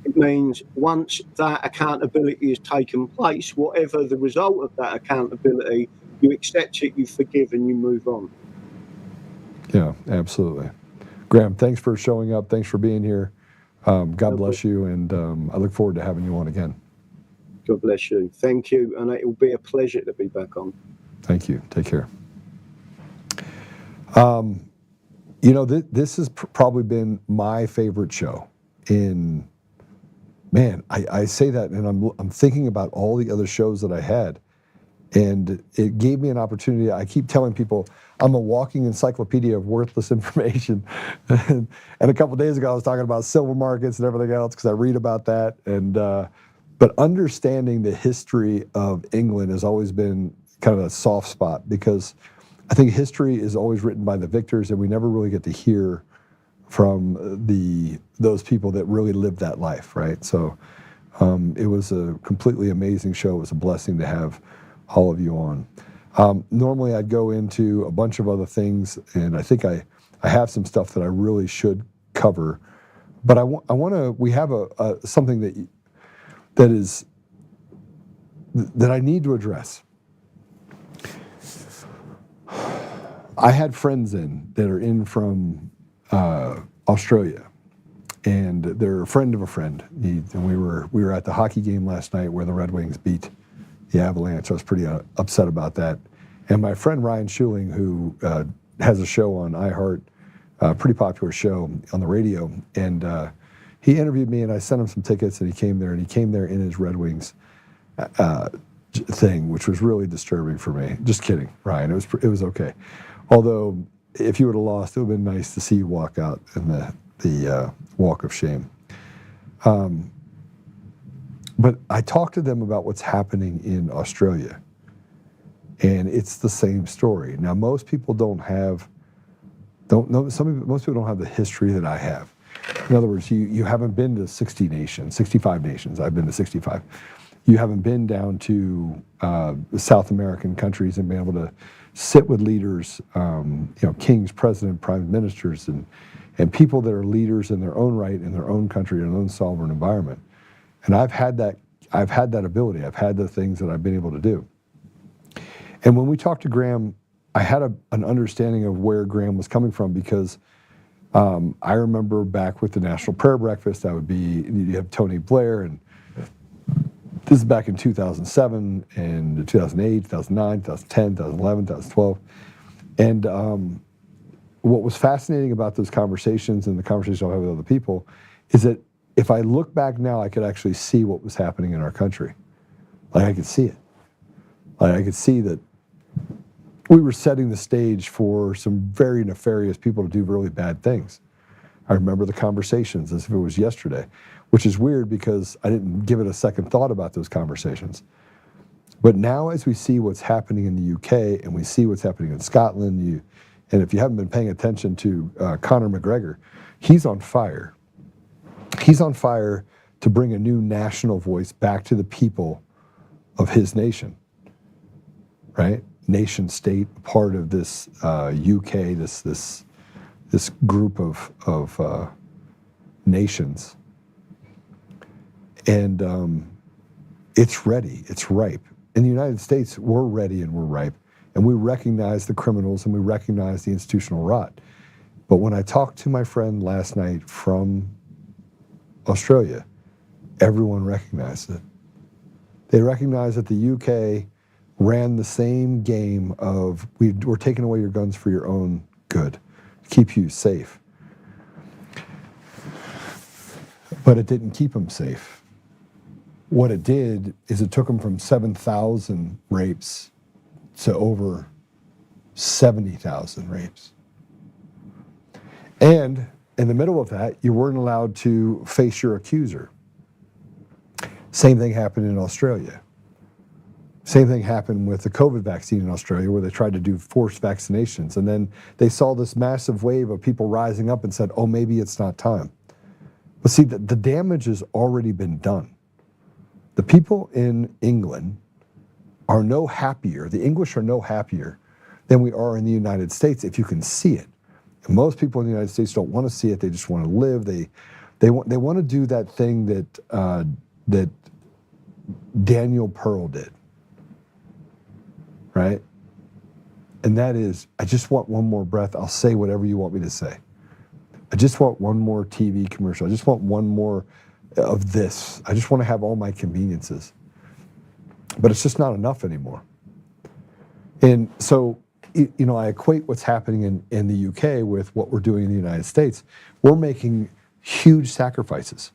It means once that accountability has taken place, whatever the result of that accountability, you accept it, you forgive, and you move on. Yeah, absolutely. Graham, thanks for showing up. Thanks for being here. God bless you, and I look forward to having you on again. God bless you. Thank you, and it will be a pleasure to be back on. Thank you. Take care. You know, this has probably been my favorite show. I say that, and I'm thinking about all the other shows that I had, and it gave me an opportunity. I keep telling people I'm a walking encyclopedia of worthless information. And a couple of days ago, I was talking about silver markets and everything else because I read about that. And but understanding the history of England has always been kind of a soft spot, because I think history is always written by the victors, and we never really get to hear from those people that really lived that life, right? So it was a completely amazing show. It was a blessing to have all of you on. Normally I'd go into a bunch of other things, and I think I have some stuff that I really should cover, but we have something that I need to address. I had friends that are in from Australia, and they're a friend of a friend. And we were at the hockey game last night where the Red Wings beat the Avalanche. I was pretty upset about that. And my friend Ryan Schuling, who has a show on iHeart, a pretty popular show on the radio, and he interviewed me, and I sent him some tickets, and he came there in his Red Wings thing, which was really disturbing for me. Just kidding, Ryan. It was okay. Although, if you would have lost, it would have been nice to see you walk out in the walk of shame. But I talked to them about what's happening in Australia, and it's the same story. Now, most people most people don't have the history that I have. In other words, you haven't been to 60 nations, 65 nations. I've been to 65. You haven't been down to the South American countries and been able to sit with leaders, kings, president, prime ministers, and people that are leaders in their own right, in their own country, in their own sovereign environment. And I've had that ability. I've had the things that I've been able to do. And when we talked to Graham, I had an understanding of where Graham was coming from, because I remember back with the National Prayer Breakfast, you have Tony Blair, and this is back in 2007 and 2008, 2009, 2010, 2011, 2012. And what was fascinating about those conversations and the conversations I had with other people is that if I look back now, I could actually see what was happening in our country. Like, I could see it. Like, I could see that we were setting the stage for some very nefarious people to do really bad things. I remember the conversations as if it was yesterday, which is weird because I didn't give it a second thought about those conversations. But now, as we see what's happening in the UK and we see what's happening in Scotland, and if you haven't been paying attention to Conor McGregor, he's on fire. He's on fire to bring a new national voice back to the people of his nation, right? Nation state, part of this UK, this group of nations. And it's ready, it's ripe. in the United States, we're ready and we're ripe, and we recognize the criminals and we recognize the institutional rot. But when I talked to my friend last night from Australia, everyone recognized it. They recognized that the UK ran the same game of we're taking away your guns for your own good, keep you safe. But it didn't keep them safe. What it did is it took them from 7,000 rapes to over 70,000 rapes. And in the middle of that, you weren't allowed to face your accuser. Same thing happened in Australia. Same thing happened with the COVID vaccine in Australia, where they tried to do forced vaccinations. And then they saw this massive wave of people rising up and said, oh, maybe it's not time. But see, the damage has already been done. The people in England are no happier, the English are no happier than we are in the United States if you can see it. And most people in the United States don't want to see it, they just want to live. They want to do that thing that Daniel Pearl did, right? And that is, I just want one more breath, I'll say whatever you want me to say. I just want one more TV commercial, I just want one more of this. I just want to have all my conveniences. But it's just not enough anymore. And so, I equate what's happening in the UK with what we're doing in the United States. We're making huge sacrifices.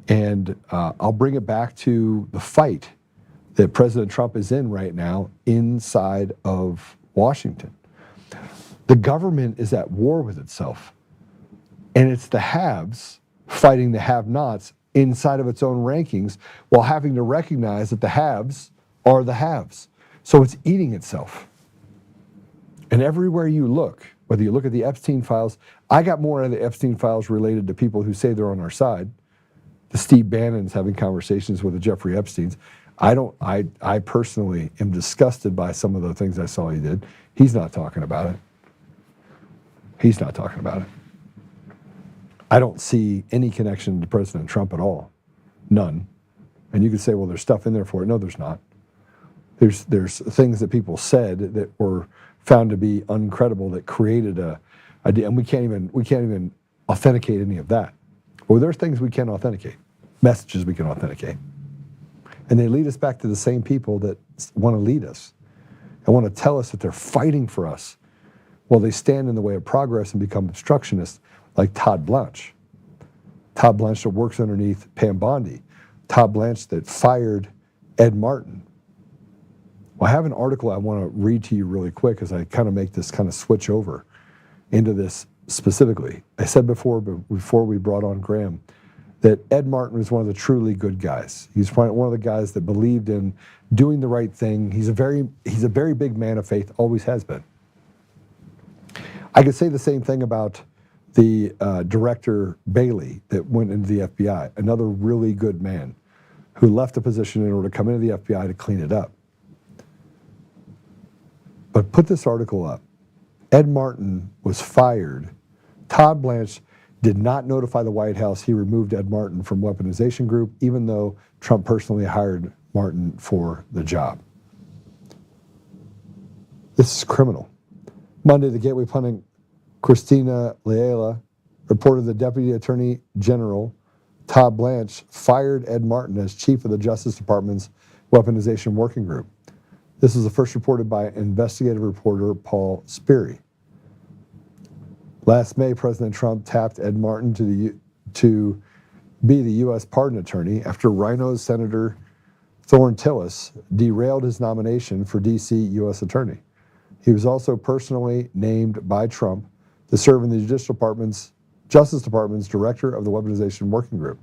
And I'll bring it back to the fight that President Trump is in right now inside of Washington. The government is at war with itself. And it's the haves fighting the have-nots inside of its own rankings while having to recognize that the haves are the haves. So it's eating itself. And everywhere you look, whether you look at the Epstein files, I got more out of the Epstein files related to people who say they're on our side. The Steve Bannon's having conversations with the Jeffrey Epsteins. I personally am disgusted by some of the things I saw he did. He's not talking about it. He's not talking about it. I don't see any connection to President Trump at all. None. And you could say, well, there's stuff in there for it. No, there's not. There's things that people said that were found to be uncredible that created a idea, and we can't even authenticate any of that. Well, there are things we can authenticate, messages we can authenticate. And they lead us back to the same people that want to lead us and want to tell us that they're fighting for us while they stand in the way of progress and become obstructionists, like Todd Blanche. Todd Blanche that works underneath Pam Bondi. Todd Blanche that fired Ed Martin. Well, I have an article I want to read to you really quick as I kind of make this kind of switch over into this specifically. I said before we brought on Graham, that Ed Martin was one of the truly good guys. He's one of the guys that believed in doing the right thing. He's a very big man of faith, always has been. I could say the same thing about the director Bailey that went into the FBI, another really good man who left the position in order to come into the FBI to clean it up. But put this article up. Ed Martin was fired. Todd Blanche did not notify the White House he removed Ed Martin from Weaponization Group, even though Trump personally hired Martin for the job. This is criminal. Monday, the Gateway pundit Christina Leala reported the Deputy Attorney General Todd Blanche fired Ed Martin as chief of the Justice Department's Weaponization Working Group. This was the first reported by investigative reporter Paul Sperry. Last May, President Trump tapped Ed Martin to be the U.S. pardon attorney after Rhino's Senator Thorne Tillis derailed his nomination for D.C. U.S. attorney. He was also personally named by Trump to serve in the Justice Department's director of the Weaponization Working Group.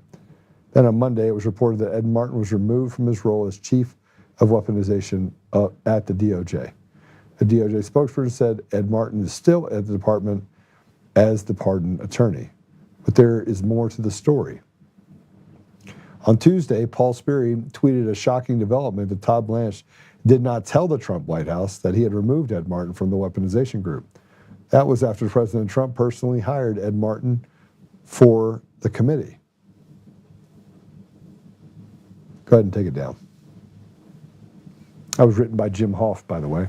Then on Monday, it was reported that Ed Martin was removed from his role as chief of weaponization at the DOJ. A DOJ spokesperson said Ed Martin is still at the department as the pardon attorney. But there is more to the story. On Tuesday, Paul Sperry tweeted a shocking development that Todd Blanche did not tell the Trump White House that he had removed Ed Martin from the Weaponization Group. That was after President Trump personally hired Ed Martin for the committee. Go ahead and take it down. That was written by Jim Hoft, by the way.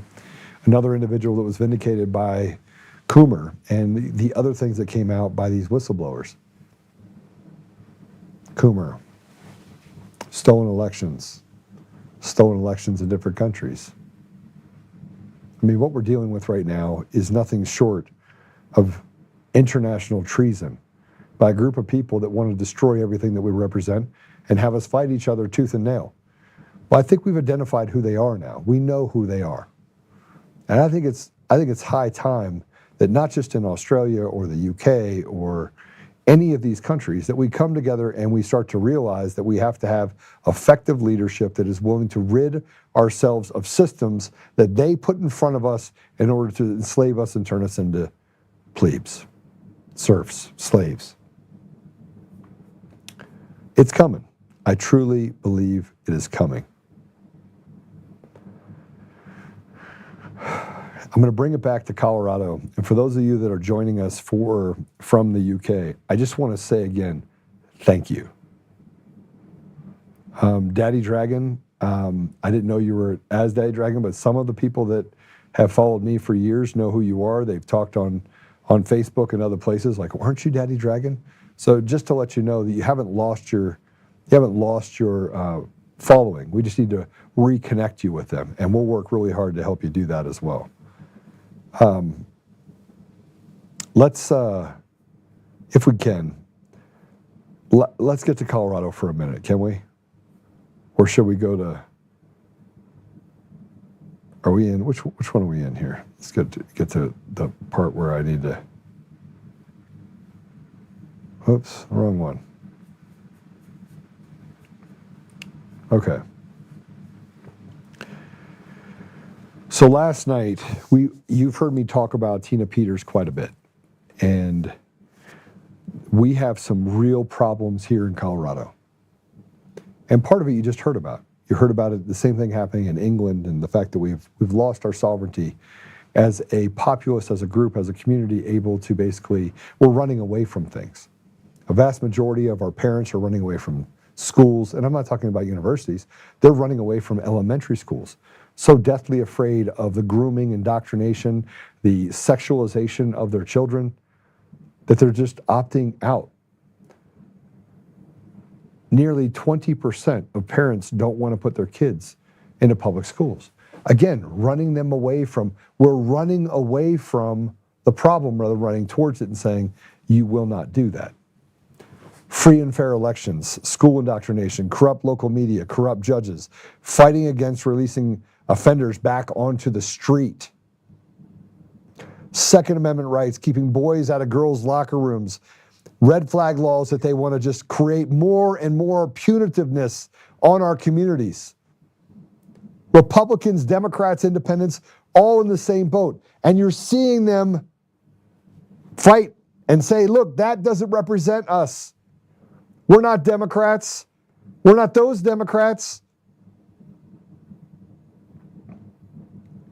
Another individual that was vindicated by Coomer and the other things that came out by these whistleblowers. Coomer, stolen elections in different countries. I mean, what we're dealing with right now is nothing short of international treason by a group of people that want to destroy everything that we represent and have us fight each other tooth and nail. Well, I think we've identified who they are now. We know who they are. And I think it's high time that not just in Australia or the UK or any of these countries, that we come together and we start to realize that we have to have effective leadership that is willing to rid ourselves of systems that they put in front of us in order to enslave us and turn us into plebes, serfs, slaves. It's coming. I truly believe it is coming. I'm going to bring it back to Colorado. And for those of you that are joining us from the UK, I just want to say again, thank you. Daddy Dragon, I didn't know you were as Daddy Dragon, but some of the people that have followed me for years know who you are. They've talked on Facebook and other places like, aren't you Daddy Dragon? So just to let you know that you haven't lost your following. We just need to reconnect you with them, and we'll work really hard to help you do that as well. Let's, if we can, let's get to Colorado for a minute, can we? Or should we go to, are we in, which one are we in here? Let's get to the part where I need to, oops, wrong one. Okay. So last night, you've heard me talk about Tina Peters quite a bit, and we have some real problems here in Colorado. And part of it you just heard about. You heard about it, the same thing happening in England, and the fact that we've lost our sovereignty as a populace, as a group, as a community, able to basically, we're running away from things. A vast majority of our parents are running away from schools, and I'm not talking about universities, they're running away from elementary schools. So deathly afraid of the grooming, indoctrination, the sexualization of their children, that they're just opting out. Nearly 20% of parents don't want to put their kids into public schools. Again, we're running away from the problem rather than running towards it and saying, you will not do that. Free and fair elections, school indoctrination, corrupt local media, corrupt judges, fighting against releasing offenders back onto the street. Second Amendment rights, keeping boys out of girls' locker rooms. Red flag laws that they want to just create more and more punitiveness on our communities. Republicans, Democrats, Independents, all in the same boat. And you're seeing them fight and say, look, that doesn't represent us. We're not Democrats. We're not those Democrats.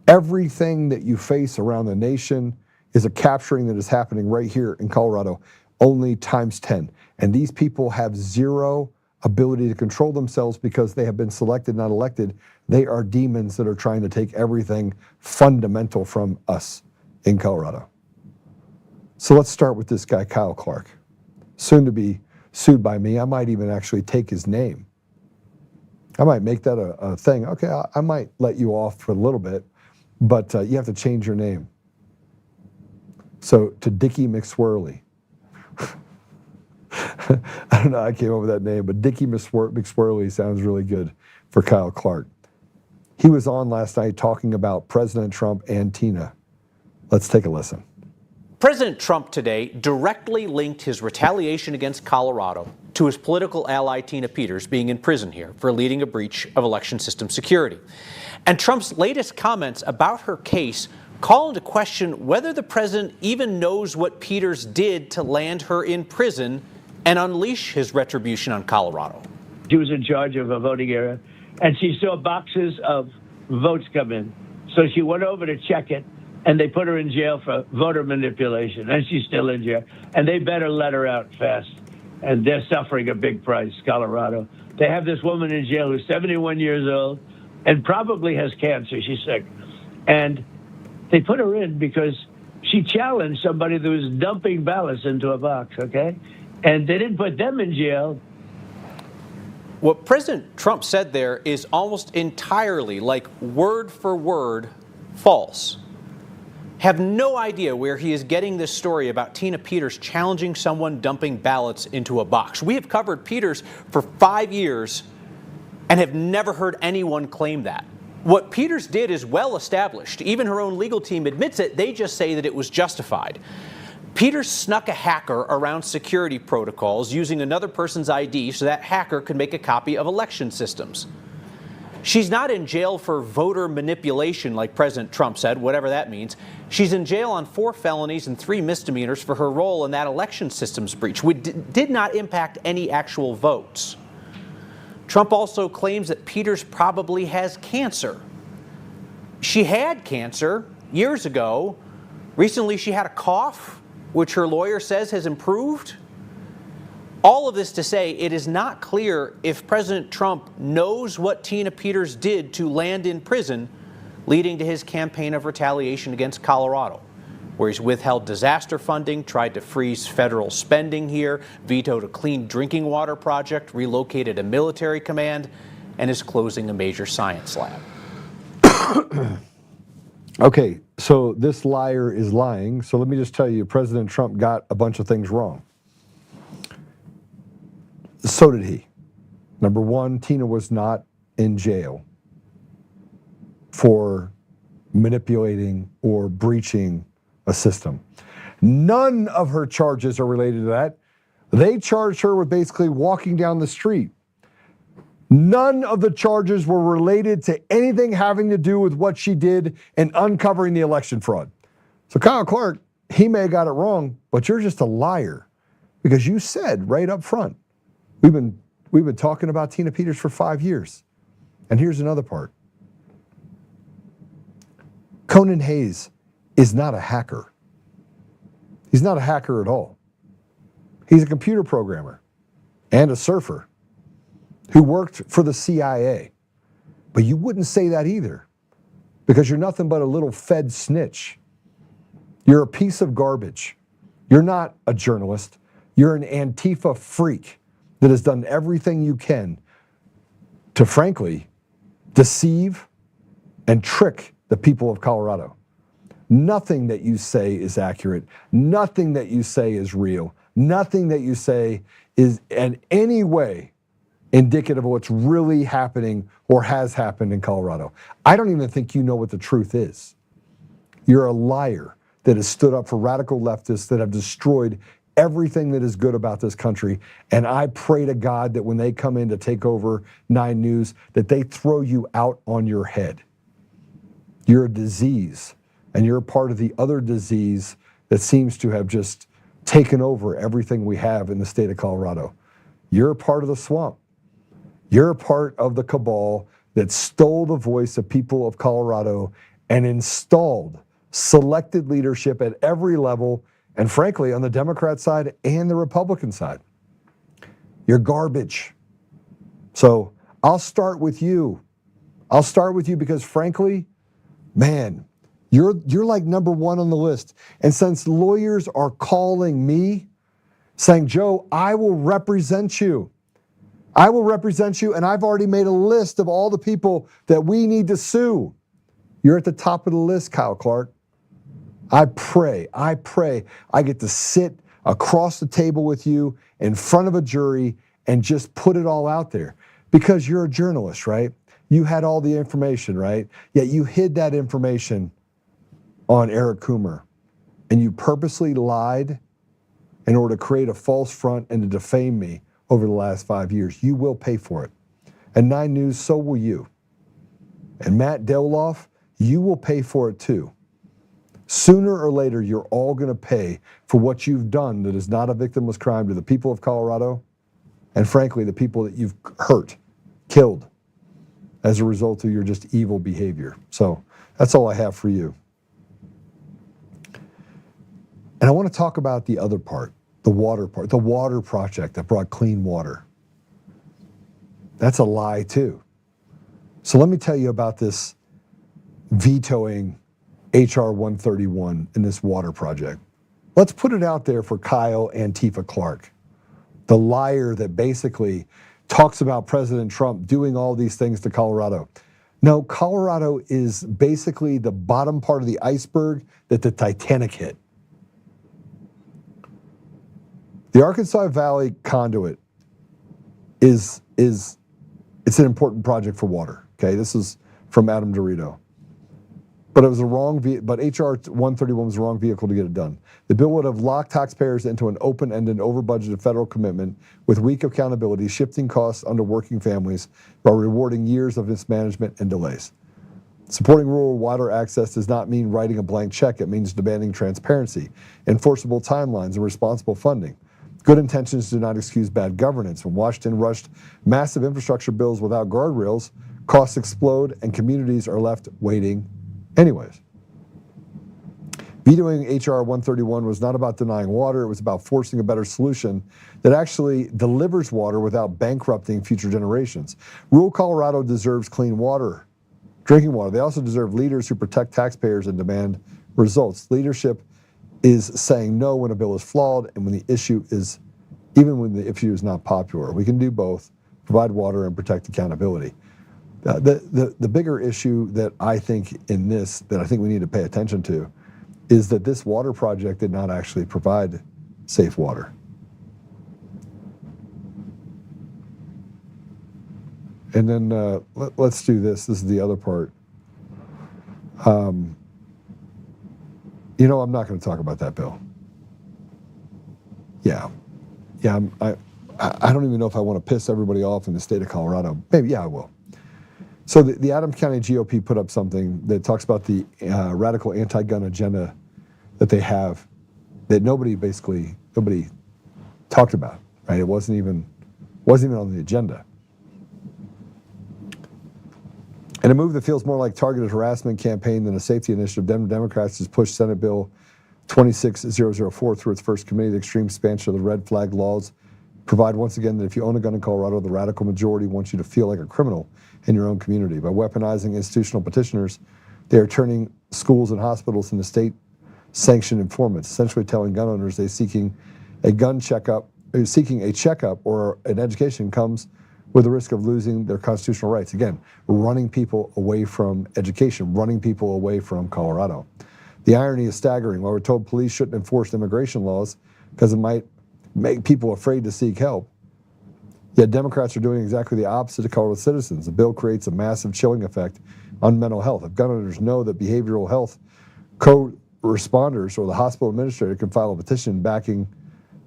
Everything that you face around the nation is a capturing that is happening right here in Colorado, only times 10. And these people have zero ability to control themselves because they have been selected, not elected. They are demons that are trying to take everything fundamental from us in Colorado. So let's start with this guy, Kyle Clark, soon to be sued by me. I might even actually take his name. I might make that a thing. Okay, I might let you off for a little bit, but you have to change your name. So to Dickie McSwirly. I don't know, I came up with that name, but Dickie McSwirly sounds really good for Kyle Clark. He was on last night talking about President Trump and Tina. Let's take a listen. President Trump today directly linked his retaliation against Colorado to his political ally Tina Peters being in prison here for leading a breach of election system security. And Trump's latest comments about her case call into question whether the president even knows what Peters did to land her in prison and unleash his retribution on Colorado. She was in charge of a voting area, and she saw boxes of votes come in. So she went over to check it, and they put her in jail for voter manipulation, and she's still in jail. And they better let her out fast. And they're suffering a big price, Colorado. They have this woman in jail who's 71 years old, and probably has cancer. She's sick. And they put her in because she challenged somebody that was dumping ballots into a box, okay? And they didn't put them in jail. What President Trump said there is almost entirely, like word for word, false. Have no idea where he is getting this story about Tina Peters challenging someone dumping ballots into a box. We have covered Peters for 5 years and have never heard anyone claim that. What Peters did is well established. Even her own legal team admits it. They just say that it was justified. Peters snuck a hacker around security protocols using another person's ID so that hacker could make a copy of election systems. She's not in jail for voter manipulation like President Trump said, whatever that means. She's in jail on 4 felonies and 3 misdemeanors for her role in that election systems breach, which did not impact any actual votes. Trump also claims that Peters probably has cancer. She had cancer years ago. Recently, she had a cough, which her lawyer says has improved. All of this to say, it is not clear if President Trump knows what Tina Peters did to land in prison, leading to his campaign of retaliation against Colorado, where he's withheld disaster funding, tried to freeze federal spending here, vetoed a clean drinking water project, relocated a military command, and is closing a major science lab. Okay, so this liar is lying. So let me just tell you, President Trump got a bunch of things wrong. So did he. Number one, Tina was not in jail for manipulating or breaching a system. None of her charges are related to that. They charged her with basically walking down the street. None of the charges were related to anything having to do with what she did in uncovering the election fraud. So Kyle Clark, he may have got it wrong, but you're just a liar because you said right up front, we've been talking about Tina Peters for 5 years. And here's another part. Conan Hayes is not a hacker. He's not a hacker at all. He's a computer programmer and a surfer who worked for the CIA. But you wouldn't say that either because you're nothing but a little Fed snitch. You're a piece of garbage. You're not a journalist. You're an Antifa freak that has done everything you can to, frankly, deceive and trick the people of Colorado. Nothing that you say is accurate. Nothing that you say is real. Nothing that you say is in any way indicative of what's really happening or has happened in Colorado. I don't even think you know what the truth is. You're a liar that has stood up for radical leftists that have destroyed everything that is good about this country. And I pray to God that when they come in to take over 9 News, that they throw you out on your head. You're a disease, and you're a part of the other disease that seems to have just taken over everything we have in the state of Colorado. You're a part of the swamp. You're a part of the cabal that stole the voice of people of Colorado and installed selected leadership at every level, and frankly, on the Democrat side and the Republican side. You're garbage. So I'll start with you. I'll start with you because frankly, man, you're like number 1 on the list. And since lawyers are calling me saying, Joe, I will represent you. I will represent you, and I've already made a list of all the people that we need to sue. You're at the top of the list, Kyle Clark. I pray I get to sit across the table with you in front of a jury and just put it all out there because you're a journalist, right? You had all the information, right? Yet you hid that information on Eric Coomer and you purposely lied in order to create a false front and to defame me over the last 5 years. You will pay for it. And 9 News, so will you. And Matt Doloff, you will pay for it too. Sooner or later, you're all going to pay for what you've done that is not a victimless crime to the people of Colorado and, frankly, the people that you've hurt, killed as a result of your just evil behavior. So that's all I have for you. And I want to talk about the other part, the water part, the water project that brought clean water. That's a lie, too. So let me tell you about this vetoing HR 131 in this water project. Let's put it out there for Kyle Antifa Clark, the liar that basically talks about President Trump doing all these things to Colorado. No, Colorado is basically the bottom part of the iceberg that the Titanic hit. The Arkansas Valley Conduit is it's an important project for water. Okay, this is from Adam Dorito. But it was the wrong. But HR 131 was the wrong vehicle to get it done. The bill would have locked taxpayers into an open-ended, over-budgeted federal commitment with weak accountability, shifting costs onto working families while rewarding years of mismanagement and delays. Supporting rural water access does not mean writing a blank check. It means demanding transparency, enforceable timelines, and responsible funding. Good intentions do not excuse bad governance. When Washington rushed massive infrastructure bills without guardrails, costs explode and communities are left waiting anyways. Vetoing HR 131 was not about denying water. It was about forcing a better solution that actually delivers water without bankrupting future generations. Rural Colorado deserves clean water, drinking water. They also deserve leaders who protect taxpayers and demand results. Leadership is saying no when a bill is flawed and when the issue is, even when the issue is not popular. We can do both, provide water and protect accountability. The bigger issue that I think in this, that I think we need to pay attention to, is that this water project did not actually provide safe water. And then let's do this. This is the other part. You know, I'm not going to talk about that bill. Yeah. I don't even know if I want to piss everybody off in the state of Colorado. Maybe, yeah, I will. So the Adams County GOP put up something that talks about the radical anti-gun agenda that they have, that nobody talked about, right? It wasn't even on the agenda. In a move that feels more like targeted harassment campaign than a safety initiative, Democrats has pushed Senate Bill 26004 through its first committee. The extreme expansion of the red flag laws provide once again that if you own a gun in Colorado, the radical majority wants you to feel like a criminal in your own community. By weaponizing institutional petitioners, they are turning schools and hospitals into state-sanctioned informants, essentially telling gun owners they're seeking a checkup or an education comes with the risk of losing their constitutional rights. Again, running people away from education, running people away from Colorado. The irony is staggering. While we're told police shouldn't enforce immigration laws because it might make people afraid to seek help, yet Democrats are doing exactly the opposite of Colorado citizens. The bill creates a massive chilling effect on mental health. If gun owners know that behavioral health co-responders or the hospital administrator can file a petition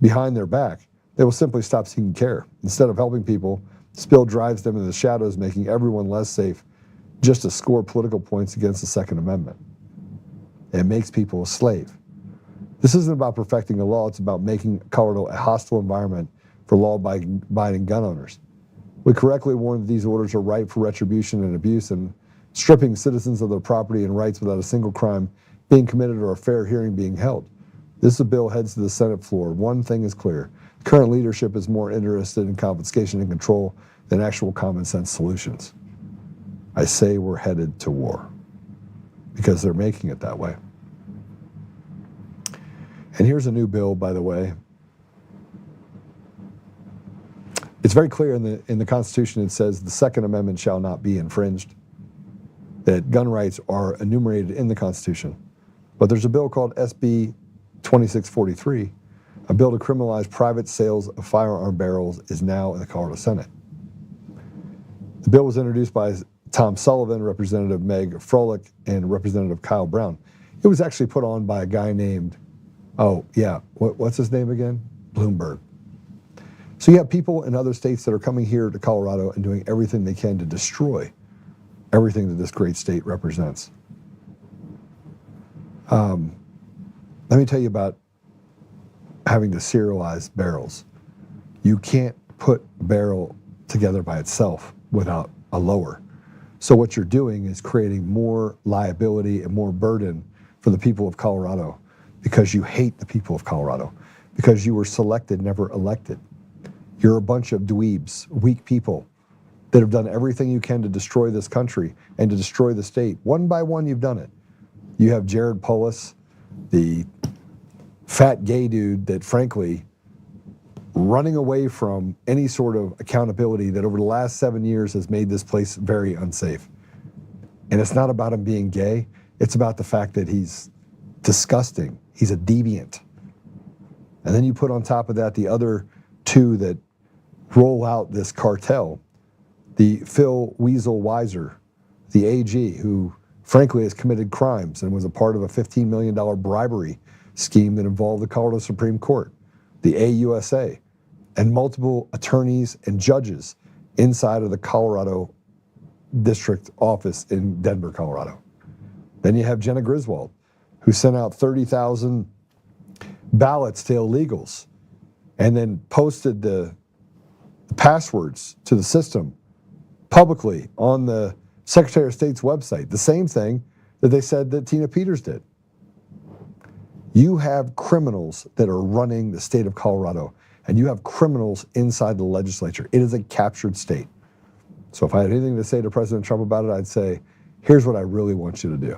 behind their back, they will simply stop seeking care. Instead of helping people, this bill drives them into the shadows, making everyone less safe just to score political points against the Second Amendment. It makes people a slave. This isn't about perfecting the law, it's about making Colorado a hostile environment for law-abiding gun owners. We correctly warn that these orders are ripe for retribution and abuse and stripping citizens of their property and rights without a single crime being committed or a fair hearing being held. This bill heads to the Senate floor. One thing is clear. Current leadership is more interested in confiscation and control than actual common sense solutions. I say we're headed to war because they're making it that way. And here's a new bill, by the way. It's very clear in the Constitution. It says the Second Amendment shall not be infringed, that gun rights are enumerated in the Constitution. But there's a bill called SB 2643, a bill to criminalize private sales of firearm barrels, is now in the Colorado Senate. The bill was introduced by Tom Sullivan, Representative Meg Froelich, and Representative Kyle Brown. It was actually put on by a guy named, what's his name again? Bloomberg. So you have people in other states that are coming here to Colorado and doing everything they can to destroy everything that this great state represents. Let me tell you about having to serialize barrels. You can't put a barrel together by itself without a lower. So what you're doing is creating more liability and more burden for the people of Colorado because you hate the people of Colorado, because you were selected, never elected. You're a bunch of dweebs, weak people that have done everything you can to destroy this country and to destroy the state. One by one, you've done it. You have Jared Polis, the fat gay dude that, frankly, running away from any sort of accountability that over the last 7 years has made this place very unsafe. And it's not about him being gay. It's about the fact that he's disgusting. He's a deviant. And then you put on top of that the other two that roll out this cartel, the Phil Weasel Weiser, the AG, who frankly has committed crimes and was a part of a $15 million bribery scheme that involved the Colorado Supreme Court, the AUSA, and multiple attorneys and judges inside of the Colorado District Office in Denver, Colorado. Then you have Jenna Griswold, who sent out 30,000 ballots to illegals and then posted the passwords to the system publicly on the Secretary of State's website, the same thing that they said that Tina Peters did. You have criminals that are running the state of Colorado, and you have criminals inside the legislature. It is a captured state. So if I had anything to say to President Trump about it, I'd say, here's what I really want you to do.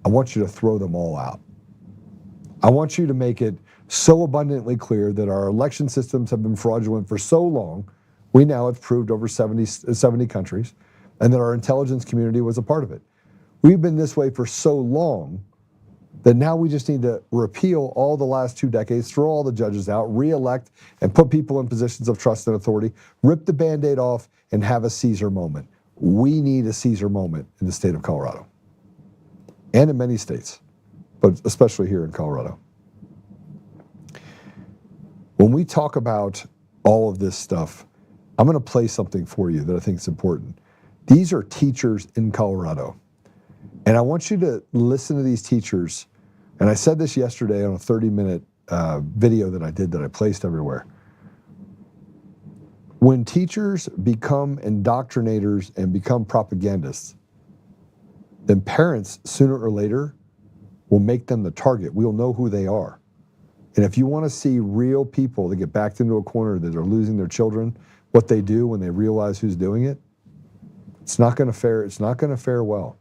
I want you to throw them all out. I want you to make it so abundantly clear that our election systems have been fraudulent for so long, we now have proved over 70 countries, and that our intelligence community was a part of it. We've been this way for so long that now we just need to repeal all the last 2 decades, throw all the judges out, re-elect, and put people in positions of trust and authority, rip the Band-Aid off, and have a Caesar moment. We need a Caesar moment in the state of Colorado, and in many states, but especially here in Colorado. When we talk about all of this stuff, I'm going to play something for you that I think is important. These are teachers in Colorado. And I want you to listen to these teachers. And I said this yesterday on a 30-minute video that I did that I placed everywhere. When teachers become indoctrinators and become propagandists, then parents, sooner or later, will make them the target. We'll know who they are. And if you want to see real people that get backed into a corner, that are losing their children, what they do when they realize who's doing it, it's not going to fare well.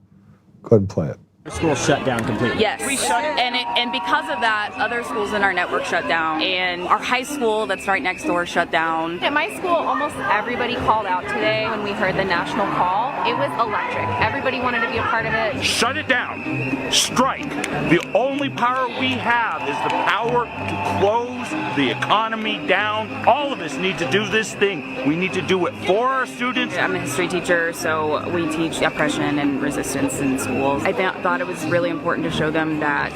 Go ahead and play it. School shut down completely. Yes, and because of that, other schools in our network shut down, and our high school that's right next door shut down. At my school, almost everybody called out today when we heard the national call. It was electric. Everybody wanted to be a part of it. Shut it down. Strike. The only power we have is the power to close the economy down. All of us need to do this thing. We need to do it for our students. I'm a history teacher, so we teach oppression and resistance in schools. I thought it was really important to show them that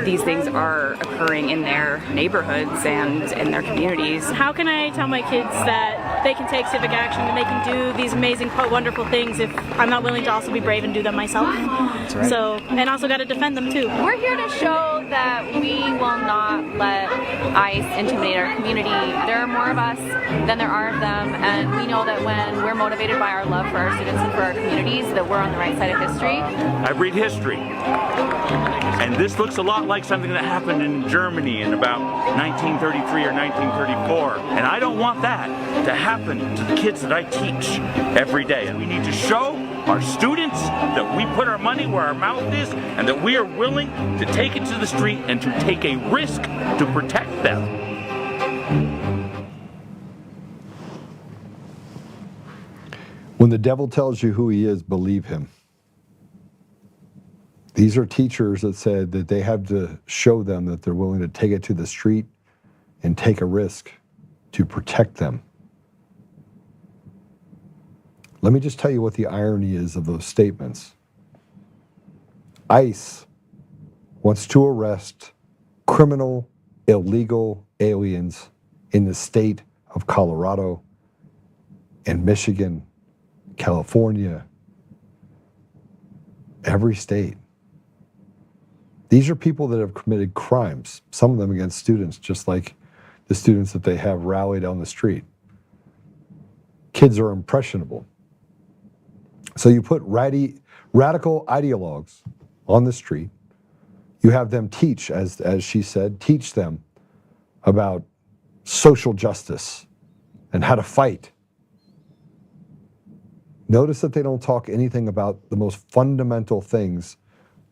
these things are occurring in their neighborhoods and in their communities. How can I tell my kids that they can take civic action and they can do these amazing, wonderful things if I'm not willing to also be brave and do them myself? That's right. So, and also got to defend them too. We're here to show that we will not let ICE intimidate our community. There are more of us than there are of them, and we know that when we're motivated by our love for our students and for our communities, that we're on the right side of history. I read history, and this looks a lot like something that happened in Germany in about 1933 or 1934, and I don't want that to happen to the kids that I teach every day. And we need to show our students that we put our money where our mouth is, and that we are willing to take it to the street and to take a risk to protect them. When the devil tells you who he is, believe him. These are teachers that said that they have to show them that they're willing to take it to the street and take a risk to protect them. Let me just tell you what the irony is of those statements. ICE wants to arrest criminal, illegal aliens in the state of Colorado and Michigan, California, every state. These are people that have committed crimes, some of them against students, just like the students that they have rallied on the street. Kids are impressionable. So you put radical ideologues on the street. You have them teach, as she said, teach them about social justice and how to fight. Notice that they don't talk anything about the most fundamental things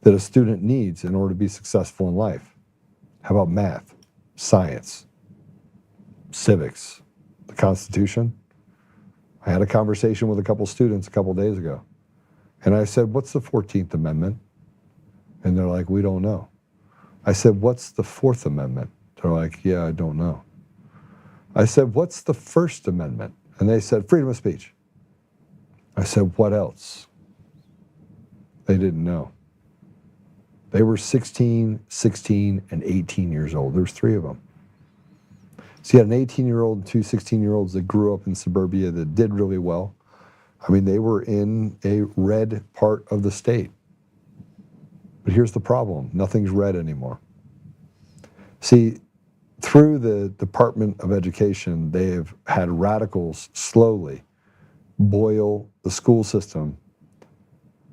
that a student needs in order to be successful in life. How about math, science, civics, the Constitution? I had a conversation with a couple students a couple days ago, and I said, what's the 14th Amendment? And they're like, we don't know. I said, what's the 4th Amendment? They're like, yeah, I don't know. I said, what's the First Amendment? And they said, freedom of speech. I said, what else? They didn't know. They were 16, 16, and 18 years old. There's 3 of them. So you had an 18-year-old and 2 16-year-olds that grew up in suburbia that did really well. I mean, they were in a red part of the state. But here's the problem. Nothing's red anymore. See, through the Department of Education, they have had radicals slowly boil the school system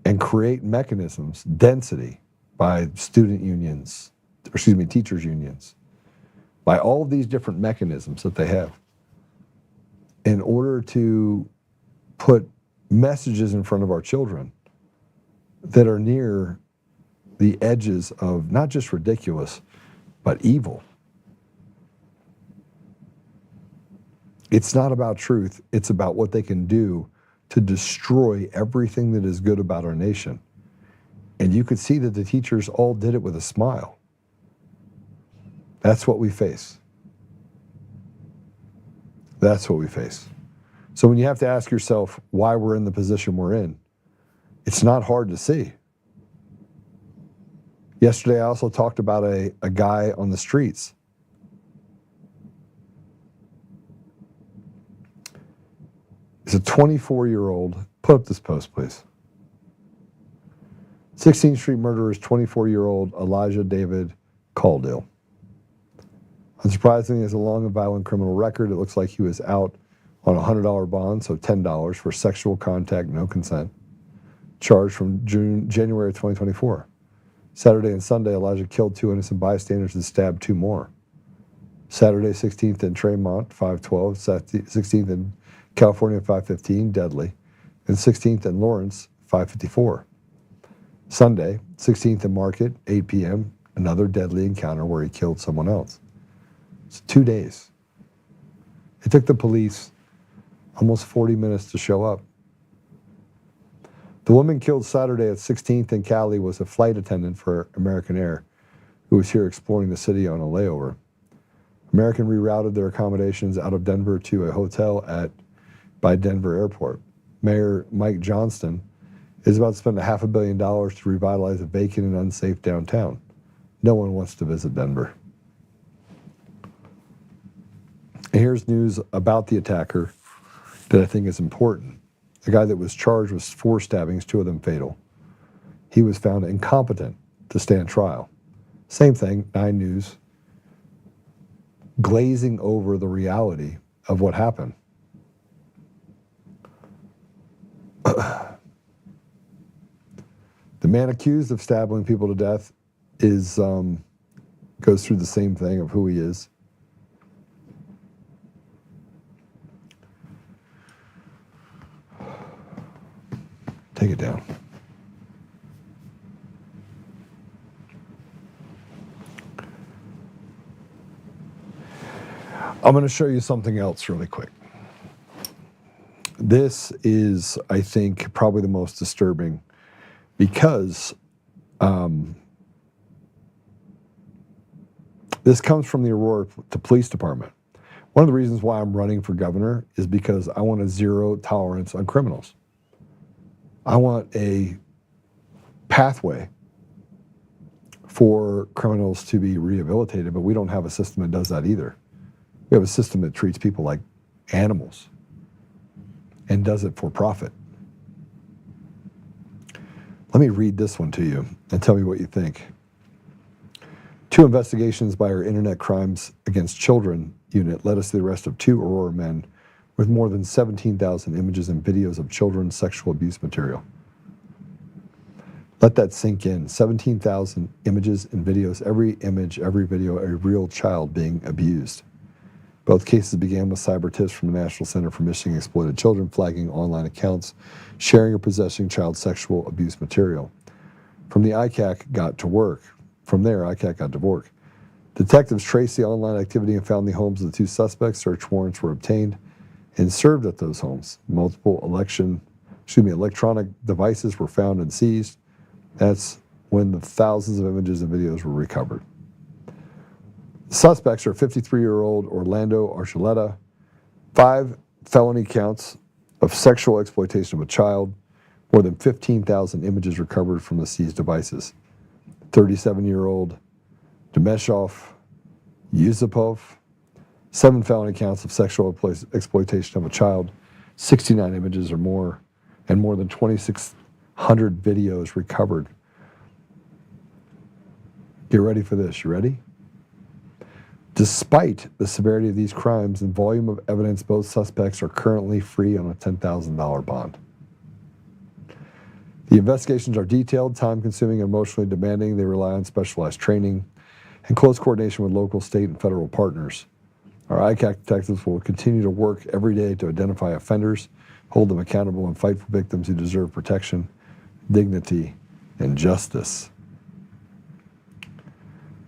and create mechanisms, density, by student unions, teachers unions, by all of these different mechanisms that they have in order to put messages in front of our children that are near the edges of not just ridiculous, but evil. It's not about truth. It's about what they can do to destroy everything that is good about our nation. And you could see that the teachers all did it with a smile. That's what we face. That's what we face. So when you have to ask yourself why we're in the position we're in, it's not hard to see. Yesterday, I also talked about a guy on the streets. He's a 24-year-old. Put up this post, please. 16th Street murderer's 24-year-old Elijah David Caldwell. Unsurprisingly, he has a long and violent criminal record. It looks like he was out on a $100 bond, so $10 for sexual contact, no consent. Charged from January of 2024. Saturday and Sunday, Elijah killed 2 innocent bystanders and stabbed 2 more. Saturday, 16th in Tremont, 512. 16th in California, 515, deadly. And 16th in Lawrence, 554. Sunday, 16th in Market, 8 p.m., another deadly encounter where he killed someone else. It's 2 days. It took the police almost 40 minutes to show up. The woman killed Saturday at 16th in Cali was a flight attendant for American Air who was here exploring the city on a layover. American rerouted their accommodations out of Denver to a hotel by Denver Airport. Mayor Mike Johnston is about to spend $500 million to revitalize a vacant and unsafe downtown. No one wants to visit Denver. And here's news about the attacker that I think is important. The guy that was charged with 4 stabbings, 2 of them fatal. He was found incompetent to stand trial. Same thing, 9 News, glazing over the reality of what happened. The man accused of stabbing people to death goes through the same thing of who he is. Take it down. I'm going to show you something else really quick. This is, I think, probably the most disturbing because this comes from the Aurora Police Department. One of the reasons why I'm running for governor is because I want a zero tolerance on criminals. I want a pathway for criminals to be rehabilitated, but we don't have a system that does that either. We have a system that treats people like animals and does it for profit. Let me read this one to you and tell me what you think. 2 investigations by our Internet Crimes Against Children unit led us to the arrest of 2 Aurora men with more than 17,000 images and videos of children's sexual abuse material. Let that sink in. 17,000 images and videos, every image, every video, a real child being abused. Both cases began with cyber tips from the National Center for Missing and Exploited Children flagging online accounts sharing or possessing child sexual abuse material. From there, ICAC got to work. Detectives traced the online activity and found the homes of the 2 suspects. Search warrants were obtained and served at those homes. Multiple electronic devices were found and seized. That's when the thousands of images and videos were recovered. The suspects are 53-year-old Orlando Archuleta, 5 felony counts of sexual exploitation of a child, more than 15,000 images recovered from the seized devices. 37-year-old Demeshov Yusupov, 7 felony counts of sexual exploitation of a child, 69 images or more, and more than 2,600 videos recovered. Get ready for this. You ready? Despite the severity of these crimes and volume of evidence, both suspects are currently free on a $10,000 bond. The investigations are detailed, time-consuming, and emotionally demanding. They rely on specialized training and close coordination with local, state, and federal partners. Our ICAC detectives will continue to work every day to identify offenders, hold them accountable, and fight for victims who deserve protection, dignity, and justice.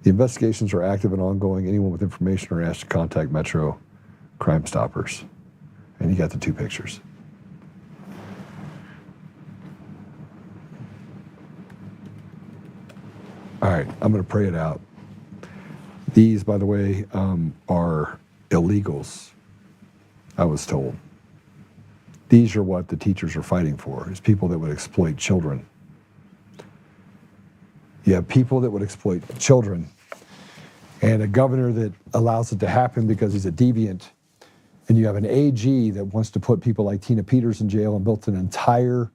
The investigations are active and ongoing. Anyone with information are asked to contact Metro Crime Stoppers. And you got the 2 pictures. All right, I'm going to pray it out. These, by the way, are illegals, I was told. These are what the teachers are fighting for, is people that would exploit children. You have people that would exploit children, and a governor that allows it to happen because he's a deviant, and you have an AG that wants to put people like Tina Peters in jail and built an entire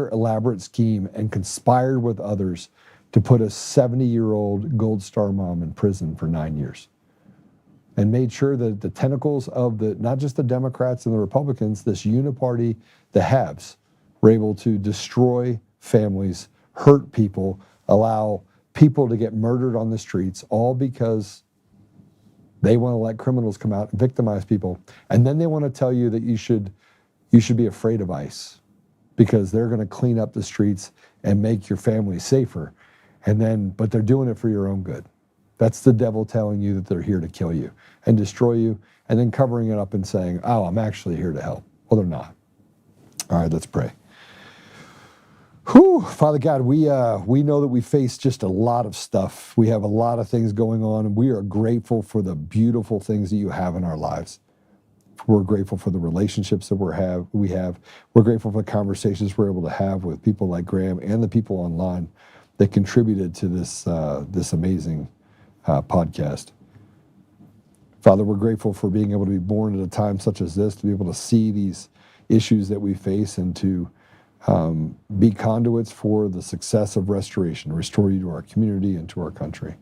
elaborate scheme and conspired with others to put a 70-year-old Gold Star mom in prison for 9 years, and made sure that the tentacles of not just the Democrats and the Republicans, this uniparty, the haves, were able to destroy families, hurt people, allow people to get murdered on the streets, all because they want to let criminals come out and victimize people. And then they want to tell you that you should be afraid of ICE because they're going to clean up the streets and make your family safer. But they're doing it for your own good. That's the devil telling you that they're here to kill you and destroy you, and then covering it up and saying, oh, I'm actually here to help. Well, they're not. All right, let's pray. Whew, Father God, we know that we face just a lot of stuff. We have a lot of things going on, and we are grateful for the beautiful things that you have in our lives. We're grateful for the relationships that we have. We're grateful for the conversations we're able to have with people like Graham and the people online that contributed to this amazing podcast. Father, we're grateful for being able to be born at a time such as this, to be able to see these issues that we face and to be conduits for the success of restoration, restore you to our community and to our country.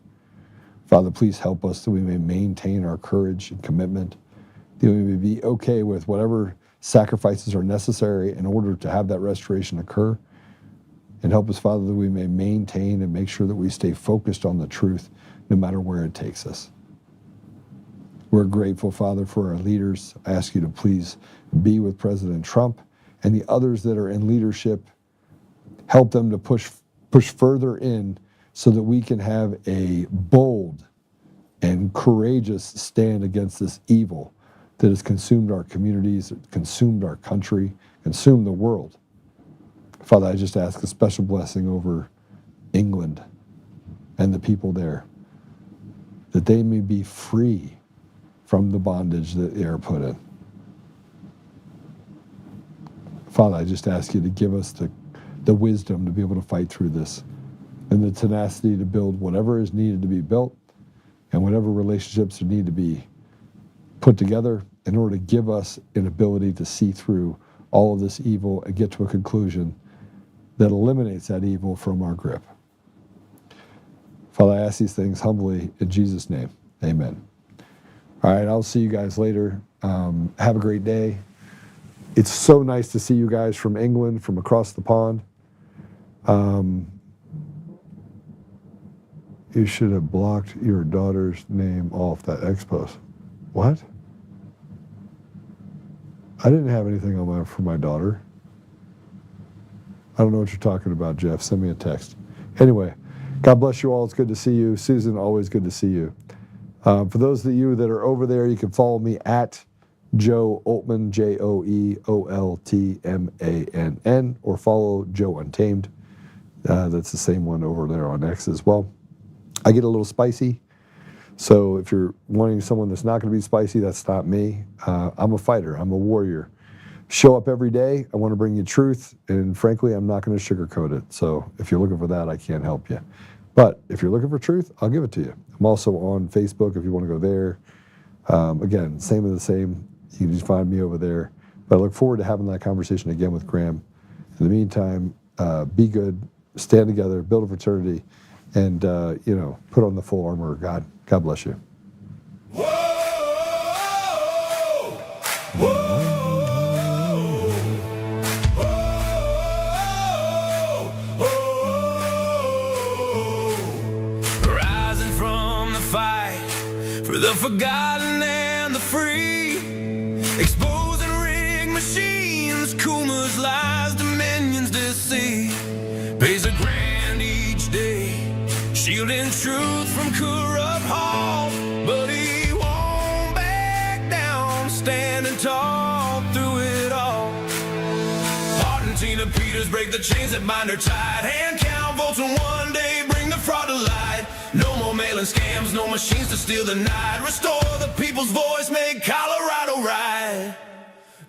Father, please help us that we may maintain our courage and commitment, that we may be okay with whatever sacrifices are necessary in order to have that restoration occur. And help us, Father, that we may maintain and make sure that we stay focused on the truth no matter where it takes us. We're grateful, Father, for our leaders. I ask you to please be with President Trump and the others that are in leadership. Help them to push further in so that we can have a bold and courageous stand against this evil that has consumed our communities, consumed our country, consumed the world. Father, I just ask a special blessing over England and the people there, that they may be free from the bondage that they are put in. Father, I just ask you to give us the wisdom to be able to fight through this, and the tenacity to build whatever is needed to be built and whatever relationships need to be put together in order to give us an ability to see through all of this evil and get to a conclusion that eliminates that evil from our grip. Father, I ask these things humbly in Jesus' name. Amen. All right, I'll see you guys later. Have a great day. It's so nice to see you guys from England, from across the pond. You should have blocked your daughter's name off that X post. What? I didn't have anything on for my daughter. I don't know what you're talking about, Jeff. Send me a text. Anyway, God bless you all. It's good to see you. Susan, always good to see you. For those of you that are over there, you can follow me at Joe Oltmann, JoeOltmann, or follow Joe Untamed. That's the same one over there on X as well. I get a little spicy, so if you're wanting someone that's not going to be spicy, that's not me. I'm a fighter. I'm a warrior. Show up every day. I want to bring you truth, and frankly, I'm not going to sugarcoat it. So if you're looking for that, I can't help you. But if you're looking for truth, I'll give it to you. I'm also on Facebook if you want to go there. Again, same of the same. You can just find me over there. But I look forward to having that conversation again with Graham. In the meantime, be good, stand together, build a fraternity, and put on the full armor of God. God bless you. Rising from the fight for the forgotten and the free, exposing rigged machines, Kuma's lies, Dominion's deceit, pays a grand each day, shielding truth from corrupt halls, but he won't back down, standing tall through it all. Hart and Tina Peters break the chains that bind her tight, hand count votes and one day bring the fraud to light. No more mailing scams, no machines to steal the night, restore the people's voice, make Colorado right.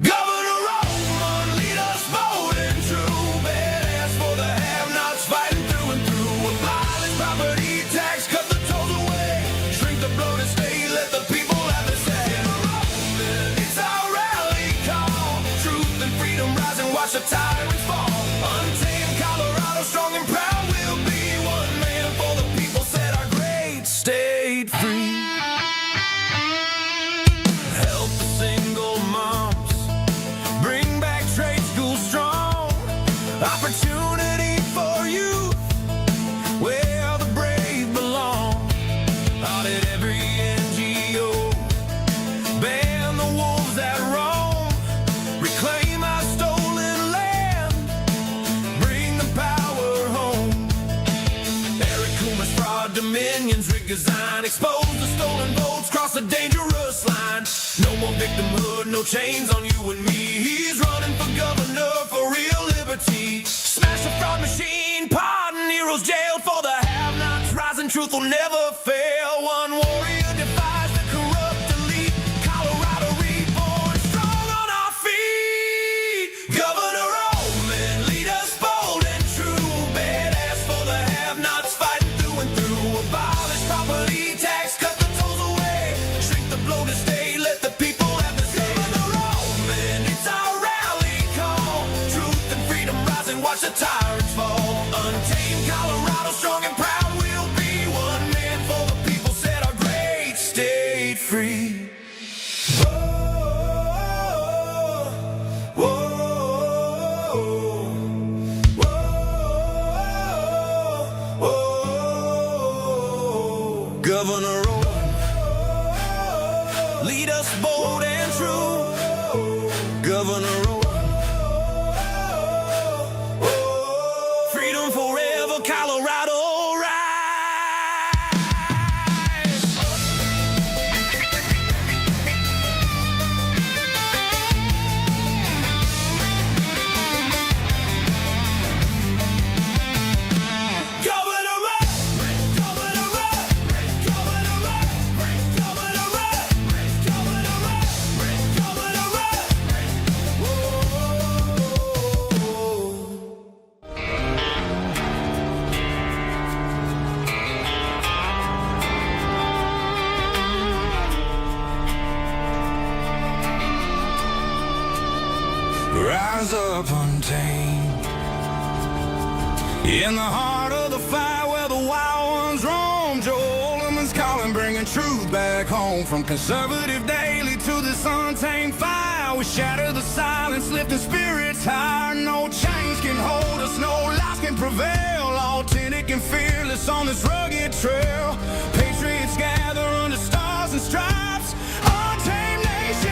Governor Roman, lead us bold and true, badass for the have-nots, fighting through and through. Abolish property tax, cut the tolls away, shrink the bloated state, let the people have their say. Roman, it's our rally call, truth and freedom rise and watch the tyrants fall. Untamed Colorado, strong and proud, we'll be one man for the people, set our great state free. Help the single moms, bring back trade school strong, opportunity for youth, where the brave belong. Audit every NGO, ban the wolves that roam, reclaim our stolen land, bring the power home. Eric Kuma's fraud, Dominion's rigged design, expose the stolen votes, cross a dangerous line. No more victimhood, no chains on you and me. He's running for governor for real liberty. Smash the fraud machine, pardon heroes jailed for the have-nots. Rising truth will never fail. One warrior defies the corrupt elite. Colorado reborn, strong on our feet. Governor Roman, lead us bold and true, badass for the have-nots, fighting through and through. Abolish property tax, cut the tolls away, shrink the bloated state, let the people have the say. Governor Roman, it's our rally call, truth and freedom rise and watch the tyrants fall. Untamed Colorado, strong and proud, we'll be one man for the people, set our great state free. Governor Roman, lead us bold and true. Governor Roman, freedom forever, Colorado rise. Governor Roman, Governor Roman, Governor Roman, Governor Roman, Governor Roman, Governor Rise up untamed, in the heart of the fight where the wild ones roam. Joe Oltmann's calling, bringing truth back home. From conservative daily to this untamed fire, we shatter the silence, lifting spirits higher. No chains can hold us, no lies can prevail. All tinted heroic and fearless on this rugged trail. Patriots gather under stars and stripes. Untamed nation,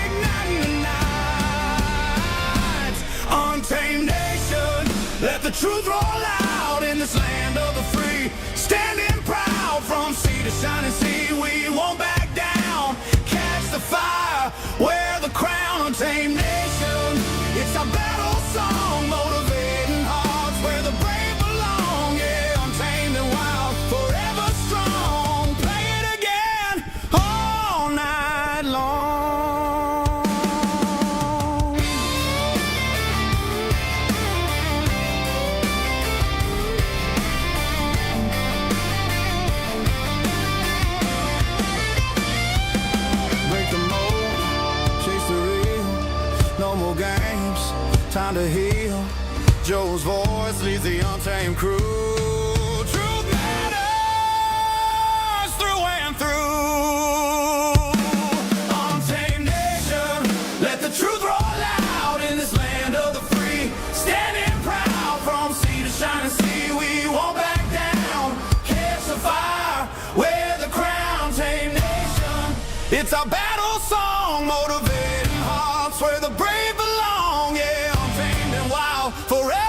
igniting the nights. Untamed nation, let the truth roll out in this land of the free. Standing proud from sea to shining sea, we won't back down. Catch the fire, wear the crown. Untamed nation, it's our battle song, motivating hearts where the brave belong. Yeah, untamed and wild, forever strong. Play it again all night long. Break the mold, chase the real. No more games, time to heal. Joe's voice leads the untamed crew. Truth matters through and through. Untamed nation, let the truth roll out in this land of the free. Standing proud from sea to shining sea, we won't back down. Catch the fire, wear the crown. Untamed nation, it's our battle song, motivating hearts where the brave belong. Yeah, untamed and wild, forever